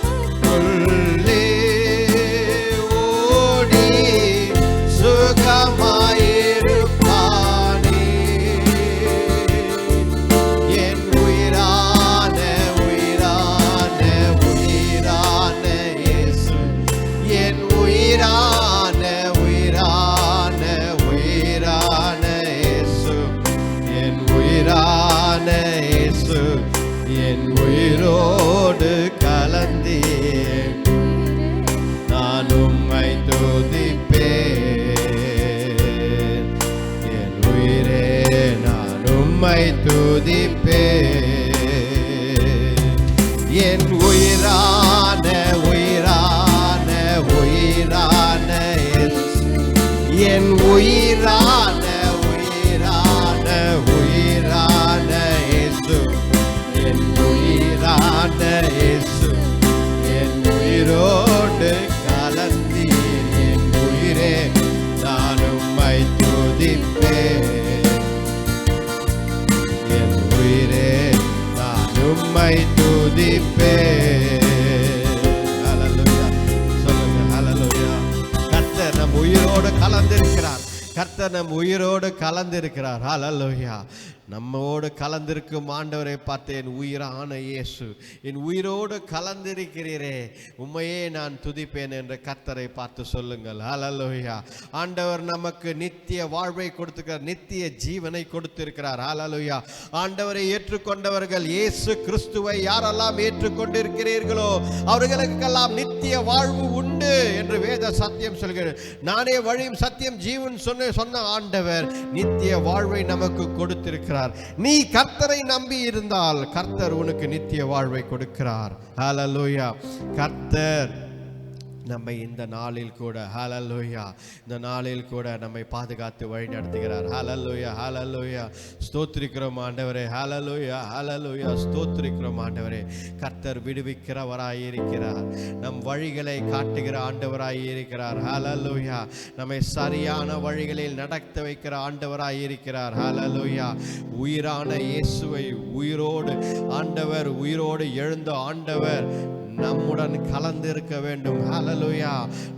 நீதிமானதுள்ளே ஓடி சுகமாயிருப்பானே. என் உயிரான இயேசு, என் உயிரான இயேசு, என் உயிரான இயேசு, என் உயிரோடு கலந்தீர். நான் உம்மை துதிப்பேன். என் உயிரே நான் உம்மை துதிப்பேன். என் உயிரான இயேசு, என் உயிரான இயேசு, என் உயிரான இயேசு, என் உயிரோடு கலந்தீர். என் உயிரே நான் உம்மை துதிப்பேன். என் உயிரே நான் உம்மை துதிப்பேன். ஹல்லேலூயா. சொல்லுங்க ஹல்லேலூயா. கர்த்தர் நம் உயிரோடு கலந்திருக்கிறார். கர்த்தர் நம் உயிரோடு கலந்திருக்கிறார். ஹல்லேலூயா. நம்மோடு கலந்திருக்கும் ஆண்டவரை பார்த்து, என் உயிரான இயேசு, என் உயிரோடு கலந்திருக்கிறீரே, உம்மையே நான் துதிப்பேன் என்று கர்த்தரை பார்த்து சொல்லுங்கள். ஹல்லேலூயா. ஆண்டவர் நமக்கு நித்திய வாழ்வை கொடுத்திருக்கிறார், நித்திய ஜீவனை கொடுத்திருக்கிறார். ஹல்லேலூயா. ஆண்டவரை ஏற்றுக்கொண்டவர்கள், இயேசு கிறிஸ்துவை யாரெல்லாம் ஏற்றுக்கொண்டிருக்கிறீர்களோ அவர்களுக்கெல்லாம் நித்திய வாழ்வு உண்டு என்று வேத சத்தியம் சொல்கிறது. நானே வழியும் சத்தியம் ஜீவன் சொன்ன ஆண்டவர் நித்திய வாழ்வை நமக்கு கொடுத்திருக்கிறார். நீ கர்த்தரை நம்பி இருந்தால் கர்த்தர் உனக்கு நித்திய வாழ்வை கொடுக்கிறார். ஹல்லேலூயா. கர்த்தர் நம்மை இந்த நாளில் கூட ஹல்லேலூயா, இந்த நாளில் கூட நம்மை பாதுகாத்து வழி நடத்துகிறார். ஹல்லேலூயா. ஹல்லேலூயா. ஸ்தோத்திரிக்கிறோம் ஆண்டவரே. ஹல்லேலூயா. ஹல்லேலூயா. ஸ்தோத்திரிக்கிறோம் ஆண்டவரே. கர்த்தர் விடுவிக்கிறவராய் இருக்கிறார். நம் வழிகளை காட்டுகிற ஆண்டவராய் இருக்கிறார். ஹல்லேலூயா. நம்மை சரியான வழிகளில் நடத்த வைக்கிற ஆண்டவராய் இருக்கிறார். ஹல்லேலூயா. உயிரான இயேசுவை உயிரோடு ஆண்டவர், உயிரோடு எழுந்த ஆண்டவர் நம்முடன் கலந்திருக்க வேண்டும். ஹல்லேலூயா.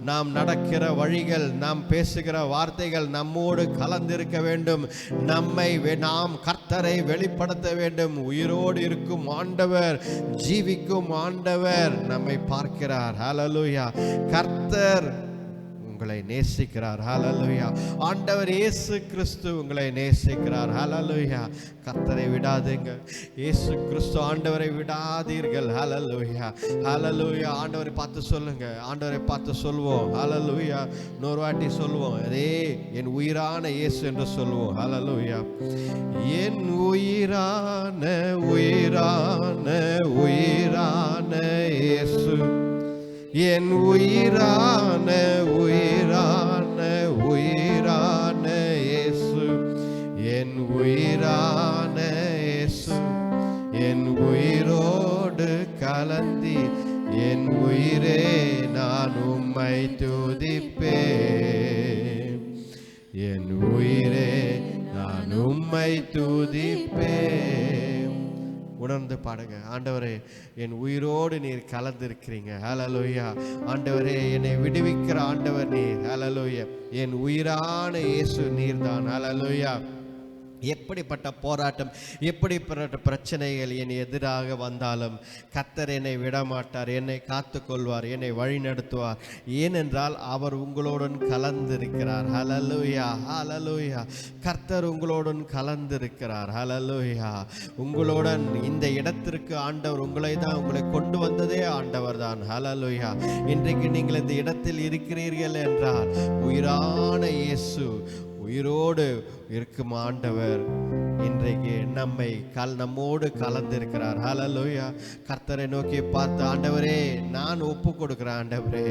நாம் நடக்கிற வழிகள், நாம் பேசுகிற வார்த்தைகள் நம்மோடு கலந்திருக்க வேண்டும். நாம் கர்த்தரை வெளிப்படுத்த வேண்டும். உயிரோடு இருக்கும் ஆண்டவர், ஜீவிக்கும் ஆண்டவர் நம்மை பார்க்கிறார். ஹல்லேலூயா. கர்த்தர் உங்களை நேசிக்கிறார். ஹல்லேலூயா. ஆண்டவர் இயேசு கிறிஸ்து உங்களை நேசிக்கிறார். ஹல்லேலூயா. கர்த்தரை விடாதீங்க. இயேசு கிறிஸ்து ஆண்டவரை விடாதீர்கள். ஹல்லேலூயா. ஹல்லேலூயா. ஆண்டவரை பார்த்து சொல்லுங்க. ஆண்டவரை பார்த்து சொல்வோம். ஹல்லேலூயா. இன்னொரு வாட்டி சொல்வோம். அதே என் உயிரான இயேசு என்று சொல்வோம். ஹல்லேலூயா. என் உயிரான இயேசு, என் உயிரான உயிரான உயிரான இயேசு, என் உயிரான இயேசு, என் உயிரோடு கலந்தி என் உயிரே நான் உம்மை துதிப்பேன், என் உயிரே நான் உம்மை துதிப்பேன். உணர்ந்து பாடுங்க. ஆண்டவரே, என் உயிரோடு நீர் கலந்திருக்கிறீங்க. ஹல்லேலூயா. ஆண்டவரே, என்னை விடுவிக்கிற ஆண்டவர் நீர். ஹல்லேலூயா. என் உயிரான இயேசு நீர்தான். ஹல்லேலூயா. எப்படிப்பட்ட போராட்டம், எப்படிப்பட்ட பிரச்சனைகள் என் எதிராக வந்தாலும் கர்த்தர் என்னை விடமாட்டார், என்னை காத்து கொள்வார், என்னை வழி நடத்துவார். ஏனென்றால் அவர் உங்களுடன் கலந்திருக்கிறார். ஹல்லேலூயா, ஹல்லேலூயா. கர்த்தர் உங்களுடன் கலந்திருக்கிறார். ஹல்லேலூயா. உங்களுடன் இந்த இடத்திற்கு ஆண்டவர் உங்களை கொண்டு வந்ததே ஆண்டவர் தான். ஹல்லேலூயா. இன்றைக்கு நீங்கள் இந்த இடத்தில் இருக்கிறீர்கள் என்றால் உயிரான இயேசு, உயிரோடு இருக்கும் ஆண்டவர் இன்றைக்கு நம்மோடு கலந்திருக்கிறார். ஹல்லேலூயா. கர்த்தரை நோக்கி பார்த்து, ஆண்டவரே நான் ஒப்பு கொடுக்கிறேன் ஆண்டவரே.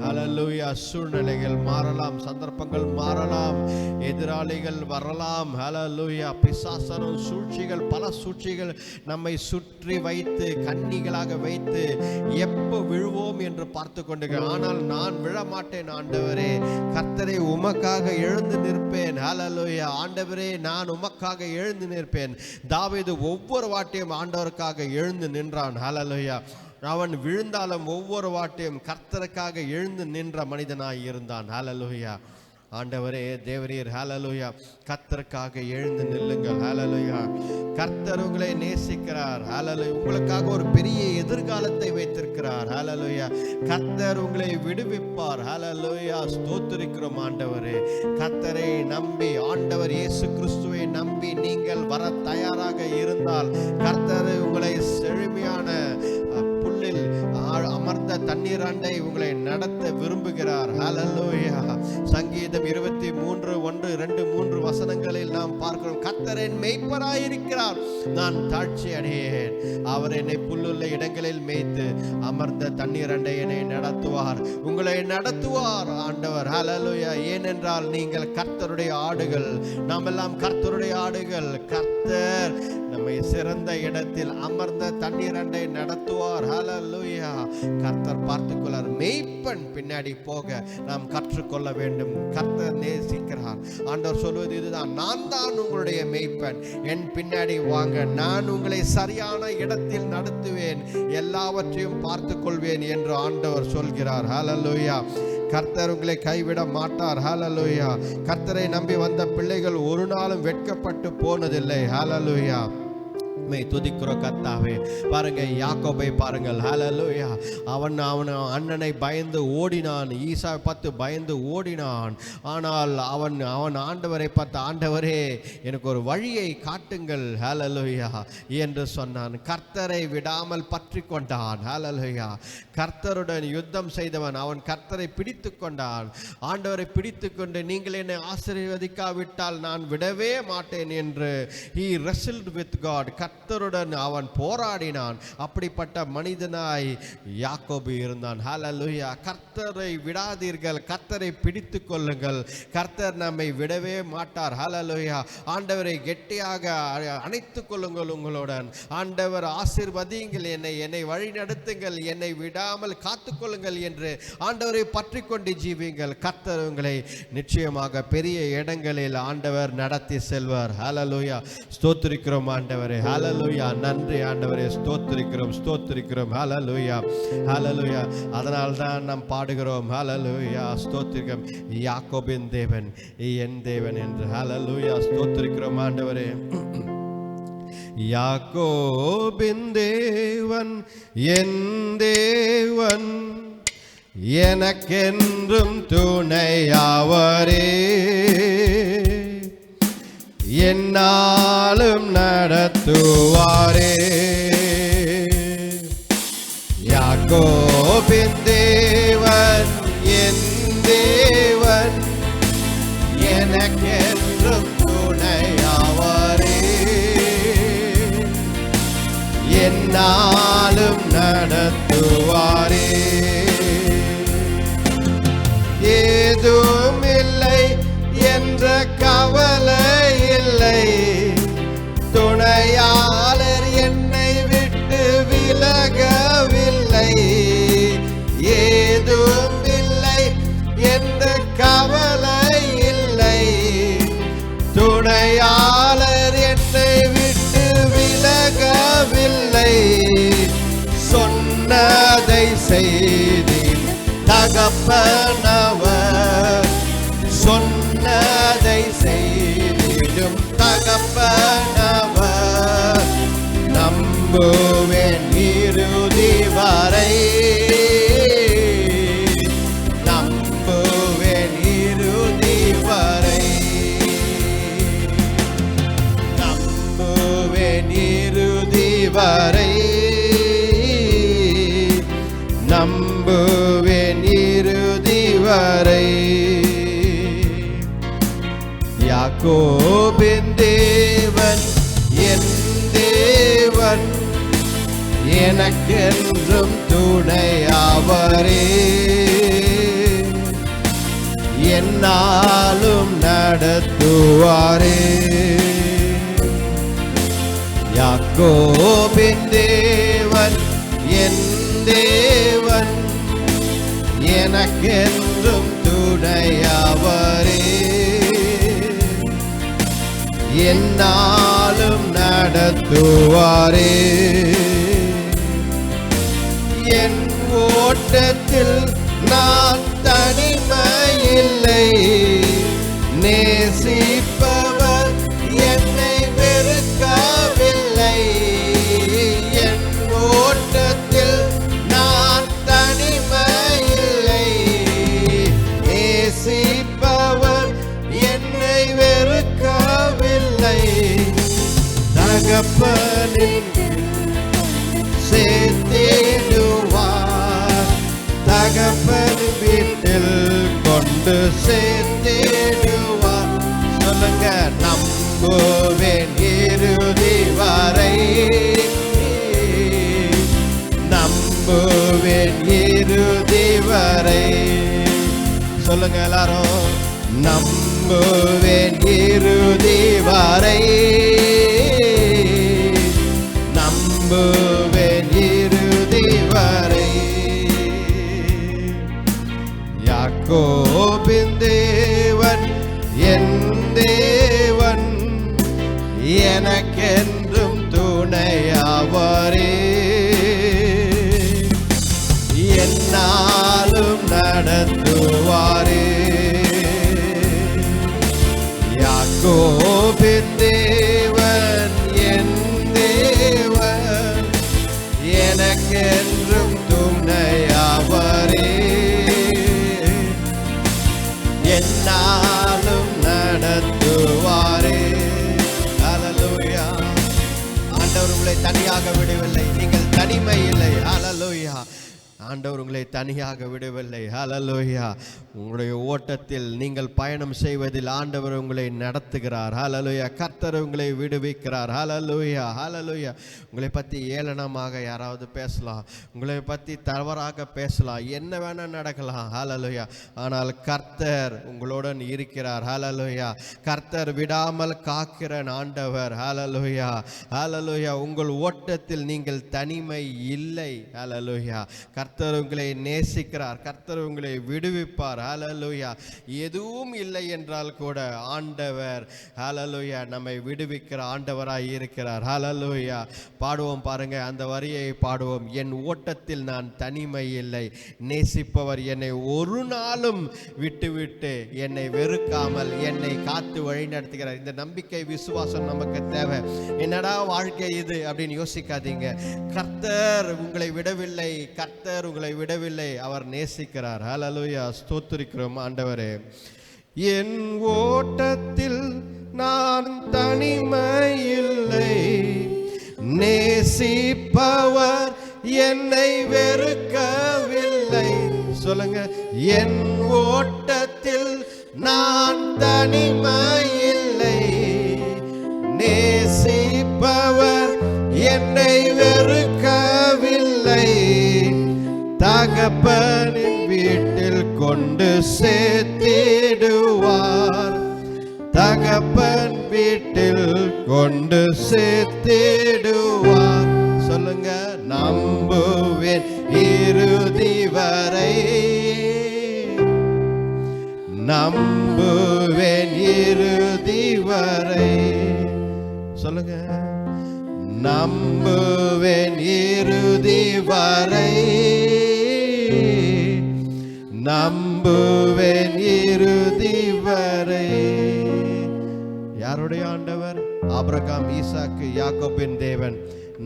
ஹல்லேலூயா. சூழ்நிலைகள் மாறலாம், சந்தர்ப்பங்கள் மாறலாம், எதிராளிகள் வரலாம். ஹல்லேலூயா. பிசாசனும் சூழ்ச்சிகள், பல சூழ்ச்சிகள் நம்மை சுற்றி வைத்து கண்ணிகளாக வைத்து எப்போ விழுவோம் என்று பார்த்து கொண்டிருக்கிறேன். ஆனால் நான் விழமாட்டேன் ஆண்டவரே. கர்த்தரை உமக்காக எழுந்து நிற்பேன். ஹல்லேலூயா. ஆண்டவரே, நான் உமக்காக எழுந்து நிற்பேன். தாவீது ஒவ்வொரு வாட்டியும் ஆண்டவருக்காக எழுந்து நின்றான். ஹல்லேலூயா. அவன் விழுந்தாலும் ஒவ்வொரு வாட்டியும் கர்த்தருக்காக எழுந்து நின்ற மனிதனாய் இருந்தான். ஹல்லேலூயா. ஆண்டவரே, தேவரீர், ஹல்லேலூயா, கர்த்தருக்காக எழுந்து நில்லுங்கள். ஹல்லேலூயா. கர்த்தர் உங்களை நேசிக்கிறார். ஹல்லேலூயா. உங்களுக்காக ஒரு பெரிய எதிர்காலத்தை வைத்திருக்கிறார். ஹல்லேலூயா. கர்த்தர் உங்களை விடுவிப்பார். ஹல்லேலூயா. ஸ்தோத்திரிக்கிறோம் ஆண்டவரே. கர்த்தரை நம்பி, ஆண்டவர் இயேசு கிறிஸ்துவை நம்பி நீங்கள் வர தயாராக இருந்தால் கர்த்தர் உங்களை செழுமையான புல்லில் அமர்ந்த தண்ணீர் அண்டை உங்களை நடத்த விரும்புகிறார். ஹல்லேலூயா. சங்கீதம் 23:1-2-3 வசனங்களில் நாம் பார்க்கிறோம், கர்த்தர் என் மேய்ப்பராயிருக்கிறார், நான் தாழ்ச்சி அடையேன். அவர் என்னை புல்லுள்ள இடங்களில் மேய்த்து அமர்ந்த தண்ணீர் அண்டை என்னை நடத்துவார். உங்களை நடத்துவார் ஆண்டவர். ஹல்லேலூயா. ஏனென்றால் நீங்கள் கர்த்தருடைய ஆடுகள். நாம் எல்லாம் கர்த்தருடைய ஆடுகள். கர்த்தர் நம்மை சிறந்த இடத்தில் அமர்ந்த தண்ணீர் அண்டை நடத்துவார். ஹல்லேலூயா. கர்த்தர் பார்த்துக்கொள்ளார். மேய்ப்பன் பின்னாடி போக நாம் கற்றுக்கொள்ள வேண்டும். கர்த்தர் நேசிக்கிறார். ஆண்டவர் சொல்வது இதுதான், நான் தான் உங்களுடைய மேய்ப்பன், என் பின்னாடி வாங்க, நான் உங்களை சரியான இடத்தில் நடத்துவேன், எல்லாவற்றையும் பார்த்து கொள்வேன் என்று ஆண்டவர் சொல்கிறார். ஹல்லேலூயா. கர்த்தர் உங்களை கைவிட மாட்டார். ஹல்லேலூயா. கர்த்தரை நம்பி வந்த பிள்ளைகள் ஒரு நாளும் வெட்கப்பட்டு போனதில்லை. ஹல்லேலூயா. துதிக்கிறோம் கர்த்தாவே. பாருங்க, யாக்கோபை பாருங்கள். ஹல்லேலூயா. அவன் அண்ணனை பயந்து ஓடினான். ஈசாவை பார்த்து பயந்து ஓடினான். ஆனால் அவன் ஆண்டவரை பார்த்து, ஆண்டவரே எனக்கு ஒரு வழியை காட்டுங்கள் ஹல்லேலூயா என்று சொன்னான். கர்த்தரை விடாமல் பற்றி கொண்டான். ஹல்லேலூயா. கர்த்தருடன் யுத்தம் செய்தவன் அவன் கர்த்தரை பிடித்து கொண்டான். ஆண்டவரை பிடித்து கொண்டு, நீங்கள் என்னை ஆசீர்வதிக்காவிட்டால் நான் விடவே மாட்டேன் என்று he wrestled with God. கர்த்தருடன் அவன் போராடினான். அப்படிப்பட்ட மனிதனாய் யாக்கோபு இருந்தான். ஹல்லேலூயா. கர்த்தரை விடாதீர்கள், கர்த்தரை பிடித்து கொள்ளுங்கள். கர்த்தர் நம்மை விடவே மாட்டார். ஹல்லேலூயா. ஆண்டவரை கெட்டியாக அணைத்துக் கொள்ளுங்கள் உங்களுடன். ஆண்டவர் ஆசீர்வதியுங்கள், என்னை வழி நடத்துங்கள், என்னை விடாமல் காத்துக்கொள்ளுங்கள் என்று ஆண்டவரை பற்றி கொண்டு ஜீவிங்கள். கர்த்தர் உங்களை நிச்சயமாக பெரிய இடங்களில் ஆண்டவர் நடத்தி செல்வார். ஹல்லேலூயா. ஸ்தோத்திரிக்கிறோம் ஆண்டவரே. ஹல்லேலூயா. நன்றி ஆண்டவரே. ஸ்தோத்திரிக்கிறோம், ஸ்தோத்திரிக்கிறோம். ஹல்லேலூயா, ஹல்லேலூயா. அதனால் தான் நாம் பாடுகிறோம். ஹல்லேலூயா. ஸ்தோத்திரிக்கிறோம், யாக்கோபின் தேவன் என் தேவன் என்று. ஹல்லேலூயா. ஸ்தோத்திரிக்கிறோம் ஆண்டவரே. யாக்கோபின் தேவன் என் தேவன், எனக்கென்றும் துணையாவரே, என்னாலும் நடத்துவாரே. யாக்கோபின் தேவன் என் தேவன், எனக்கென்றும் துணையாவரே, என்னாலும் நடத்துவாரே. என்ற கவலை இல்லை. துணையாளர் என்னை விட்டு விலகவில்லை. ஏதும் இல்லை என்ற கவலை இல்லை. துணையாளர் என்னை விட்டு விலகவில்லை. சொன்னதை செய்தேன் தகப்பனவர். சொன்னதை செய்திடும் தகப்பனவர். நம்புவேன் இறுதி வரை. நம்புவேன் இறுதி வரை. நம்புவேன் இறுதி வரை. நம்புவேன் இறுதி வரை. யாக்கோபின் தேவன் என் தேவன். எனக்கென்றும் துணையாவரே. என்னாலும் நடத்துவாரே. யாக்கோபின் தேவன் என் தேவன். எனக்கென்றும் துணையாவரே. என்னாலும் நடத்துவாரே. என் ஓட்டத்தில் நான் தனிமையில்லை. நேசிப்பவர் என்னை வெறுக்கவில்லை. என் ஓட்டத்தில் நான் தனிமையில்லை. நேசிப்பவர் என்னை வெறுக்கவில்லை. தகப்பனின் சேர்த்திடுவார். தகப்பன் வீட்டில் கொண்டு சேர்த்திடுவார். சொல்லுங்க, நம்புவேன் இறுதி வரை. நம்புவேன் இறுதி வரை. சொல்லுங்க எல்லாரும், நம்புவேன் இறுதி வரை. நம்புவேன் இறுதி வரை. யாக்கோபின் தேவன் என் தேவன். எனக்கென்றும் துணையாவரே. என்னாலும் நடத்துவாரே. யாக்கோபின் தேவன் என் தேவன். எனக்கென்றும் துணையாவரே. என்னாலும் நடத்துவாரே. ஹல்லேலூயா. ஆண்டவர் உங்களை தனியாக விடவில்லை. நீங்கள் தனிமை இல்லை. ஹல்லேலூயா. ஆண்டவர் உங்களை தனியாக விடவில்லை. ஹல்லேலூயா. உங்களுடைய ஓட்டத்தில் நீங்கள் பயணம் செய்வதில் ஆண்டவர் உங்களை நடத்துகிறார். ஹல்லேலூயா. கர்த்தர் உங்களை விடுவிக்கிறார். ஹல்லேலூயா. ஹல்லேலூயா. உங்களை பற்றி ஏளனமாக யாராவது பேசலாம், உங்களை பற்றி தவறாக பேசலாம், என்ன வேணால் நடக்கலாம். ஹல்லேலூயா. ஆனால் கர்த்தர் உங்களுடன் இருக்கிறார். ஹல்லேலூயா. கர்த்தர் விடாமல் காக்கிற ஆண்டவர். ஹல்லேலூயா. ஹல்லேலூயா. உங்கள் ஓட்டத்தில் நீங்கள் தனிமை இல்லை. ஹல்லேலூயா. கர்த்தர் உங்களை நேசிக்கிறார். கர்த்தர் உங்களை விடுவிப்பார். ஹல்லேலூயா. எதுவும் இல்லை என்றால் கூட ஆண்டவர் ஹல்லேலூயா நம்மை விடுவிக்கிற ஆண்டவராய் இருக்கிறார். ஹல்லேலூயா. பாடுவோம் பாருங்க, அந்த வரியை பாடுவோம். என் ஓட்டத்தில் நான் தனிமை இல்லை. நேசிப்பவர் என்னை ஒரு நாளும் விட்டு என்னை வெறுக்காமல் என்னை காத்து வழி நடத்துகிறார். இந்த நம்பிக்கை விசுவாசம் நமக்கு தேவை. என்னடா வாழ்க்கை இது அப்படின்னு யோசிக்காதீங்க. கர்த்தர் உங்களை விடவில்லை. கர்த்தர் உங்களை விடவில்லை. அவர் நேசிக்கிறார். ஹல்லேலூயா. ஸ்தோத்திரிக்கிறோம் ஆண்டவரே. என் ஓட்டத்தில் நான் தனிமையில்லை. நேசிப்பவர் என்னை வெறுக்கவில்லை. சொல்லுங்க, என் ஓட்டத்தில் நான் தனிமையில்லை. நேசிப்பவர் என்னை வெறுக்கவில்லை. தகப்பனின் வீட்டில் கொண்டு சேர்த்திடுவார். வீட்டில் கொண்டு சேர்த்திடுவார். சொல்லுங்க, நம்புவேன் இறுதி வரை, நம்புவேன் இறுதி வரை. சொல்லுங்க, நம்புவேன் இறுதி வரை, நம்புவேன் இறுதி வரை. யாருடைய ஆண்டவர்? ஆபிரகாம், ஈசாக்கு, யாக்கோபின் தேவன்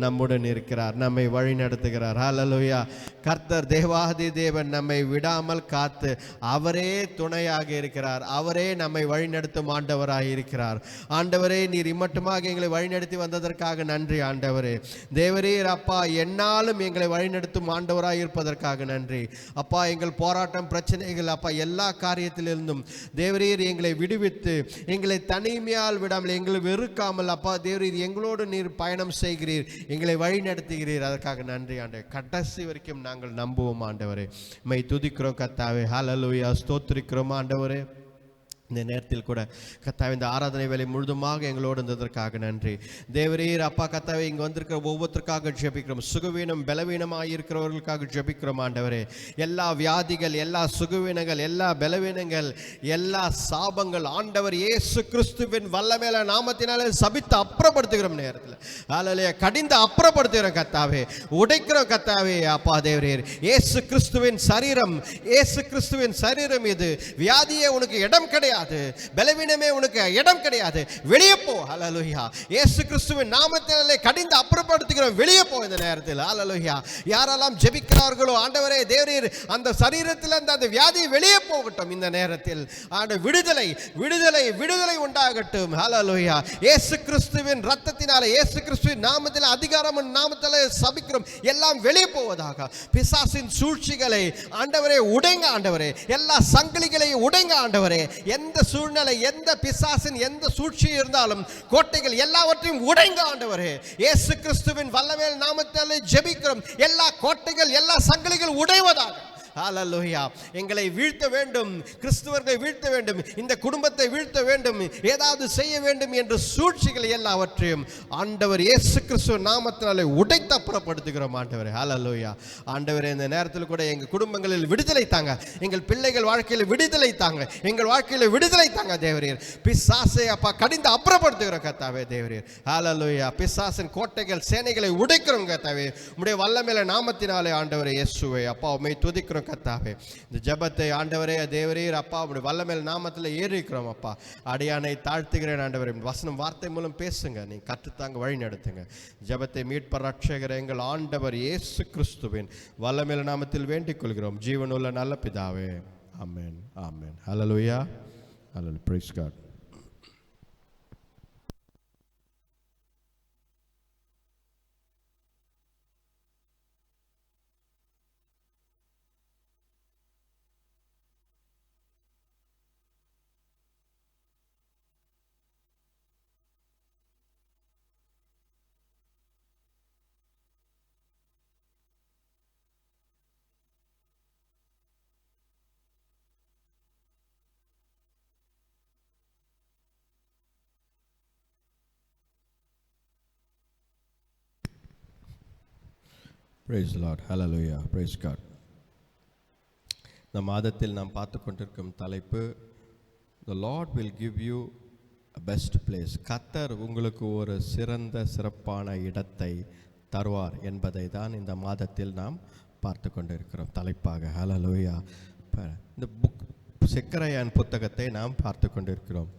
நம்முடன் இருக்கிறார், நம்மை வழி நடத்துகிறார். ஹல்லேலூயா. கர்த்தர் தேவாதி தேவன் நம்மை விடாமல் காத்து அவரே துணையாக இருக்கிறார். அவரே நம்மை வழிநடத்தும் ஆண்டவராக இருக்கிறார். ஆண்டவரே, நீர் இம்மட்டுமாக எங்களை வழிநடத்தி வந்ததற்காக நன்றி. ஆண்டவரே தேவரீர் அப்பா, என்னாலும் எங்களை வழிநடத்தும் ஆண்டவராக இருப்பதற்காக நன்றி. அப்பா, எங்கள் போராட்டம், பிரச்சனைகள் அப்பா எல்லா காரியத்திலிருந்தும் தேவரீர் எங்களை விடுவித்து எங்களை தனிமையால் விடாமல், எங்களை வெறுக்காமல் அப்பா தேவரீர் எங்களோடு நீர் பயணம் செய்கிறீர், எங்களை வழி நடத்துகிறீர். அதற்காக நன்றி ஆண்டவரே. கடைசி வரைக்கும் நாங்கள் நம்புவோம் ஆண்டவரே. மை துதிக்கிறோம் கர்த்தாவே. ஹல்லேலூயா. ஸ்தோத்திரிக்கிறோம் ஆண்டவரே. இந்த நேரத்தில் கூட கர்த்தாவே, இந்த ஆராதனை வேலை முழுதுமாக எங்களோடு இருந்ததற்காக நன்றி. தேவரீர் அப்பா கர்த்தாவே, இங்கே வந்திருக்கிற ஒவ்வொருத்தருக்காக ஜெபிக்கிறோம். சுகவீனம் பலவீனமாக இருக்கிறவர்களுக்காக ஜெபிக்கிறோம் ஆண்டவரே. எல்லா வியாதிகள், எல்லா சுகவீனங்கள், எல்லா பலவீனங்கள், எல்லா சாபங்கள் ஆண்டவர் இயேசு கிறிஸ்துவின் வல்லமையான நாமத்தினாலே சபித்து அப்புறப்படுத்துகிறோம். நேரத்தில் ஹல்லேலூயா கடிந்து அப்புறப்படுத்துகிறோம் கர்த்தாவே, உடைக்கிறோம் கர்த்தாவே. அப்பா தேவரீர் இயேசு கிறிஸ்துவின் சரீரம், இயேசு கிறிஸ்துவின் சரீரம் இது. வியாதியே உனக்கு இடம் கிடையாது, பலவீனமே உனக்கு இடம் கிடையாது. வெளியே போ. ஹல்லேலூயா. இயேசு கிறிஸ்துவின் நாமத்தினாலே கடிந்து அப்புறப்படுத்துகிறோம். வெளியே போ இந்த நேரத்தில். ஹல்லேலூயா. யாரெல்லாம் ஜெபிக்கிறார்களோ ஆண்டவரே தேவரீர் அந்த சரீரத்தில் அந்த வியாதி வெளியே போகட்டும் இந்த நேரத்தில். ஆண்ட விடுதலை விடுதலை விடுதலை உண்டாகட்டும். ஹல்லேலூயா. இயேசு கிறிஸ்துவின் இரத்தத்தினாலே, இயேசு கிறிஸ்துவின் நாமத்தில், அதிகாரம் நாமத்திலே சபிக்கிறோம். எல்லாம் வெளியே போவதாக. பிசாசின் சூழ்ச்சிகளை ஆண்டவரே உடைங்க ஆண்டவரே. எல்லா சங்கிலிகளையும் உடைங்க ஆண்டவரே. எந்த சூழ்நிலை, எந்த பிசாசின் எந்த சூழ்ச்சி இருந்தாலும் கோட்டைகள் எல்லாவற்றையும் உடைங்க ஆண்டவரே. இயேசு கிறிஸ்துவின் வல்லமையான நாமத்தாலே ஜெபிக்கிறோம். எல்லா கோட்டைகள், எல்லா சங்கிலிகள் உடைவதாக. ஹல்லேலூயா. எங்களை வீழ்த்த வேண்டும், கிறிஸ்துவர்களை வீழ்த்த வேண்டும், இந்த குடும்பத்தை வீழ்த்த வேண்டும், ஏதாவது செய்ய வேண்டும் என்ற சூழ்ச்சிகள் எல்லாவற்றையும் ஆண்டவர் இயேசு கிறிஸ்துவ நாமத்தினாலே உடைத்து அப்புறப்படுத்துகிறோம் ஆண்டவரே. ஹல்லேலூயா. ஆண்டவரே, இந்த நேரத்தில் கூட எங்கள் குடும்பங்களில் விடுதலை தாங்க, எங்கள் பிள்ளைகள் வாழ்க்கையில் விடுதலை தாங்க, எங்கள் வாழ்க்கையில் விடுதலை தாங்க தேவரீர். பிசாசை அப்பா கடிந்து அப்புறப்படுத்துகிறோம் கர்த்தாவே தேவரீர். ஹல்லேலூயா. பிசாசின் கோட்டைகள், சேனைகளை உடைக்கிறோம் கர்த்தாவே. உம்முடைய வல்லமையான நாமத்தினாலே ஆண்டவரே இயேசுவே அப்பா உம்மை துதிக்கிறோம் கர்த்தாவே. இந்த ஜெபத்தை ஆண்டவரே தேவரீர் அப்பா உம்முடைய வல்லமையான நாமத்தில் ஏறிக்கிறோம் அப்பா. அடியானை தாழ்த்துகிறேன் ஆண்டவரே. வசனம் வார்த்தை மூலம் பேசுங்க, நீ கற்றுத்தாங்க, வழி நடத்துங்க. ஜெபத்தை மீட்பர் ரட்சகர் எங்கள் ஆண்டவர் இயேசு கிறிஸ்துவின் வல்லமையான நாமத்தில் வேண்டிக் கொள்கிறோம் ஜீவனுள்ள நல்ல பிதாவே. ஆமென். ஆமென். ஹல்லேலூயா. ஹல்லேலூயா. Praise God. Praise the Lord. Hallelujah. Praise God. இந்த மாதத்தில் நாம் பார்த்து கொண்டிருக்கும் தலைப்பு The Lord will give you a best place. கர்த்தர் உங்களுக்கு ஒரு சிறப்பான இடத்தை தருவார் என்பதை தான் இந்த மாதத்தில் நாம் பார்த்து கொண்டிருக்கிறோம் தலைப்பாக. ஹல்லேலூயா. இந்த செக்கரையான் புத்தகத்தை நாம் பார்த்து கொண்டிருக்கிறோம்.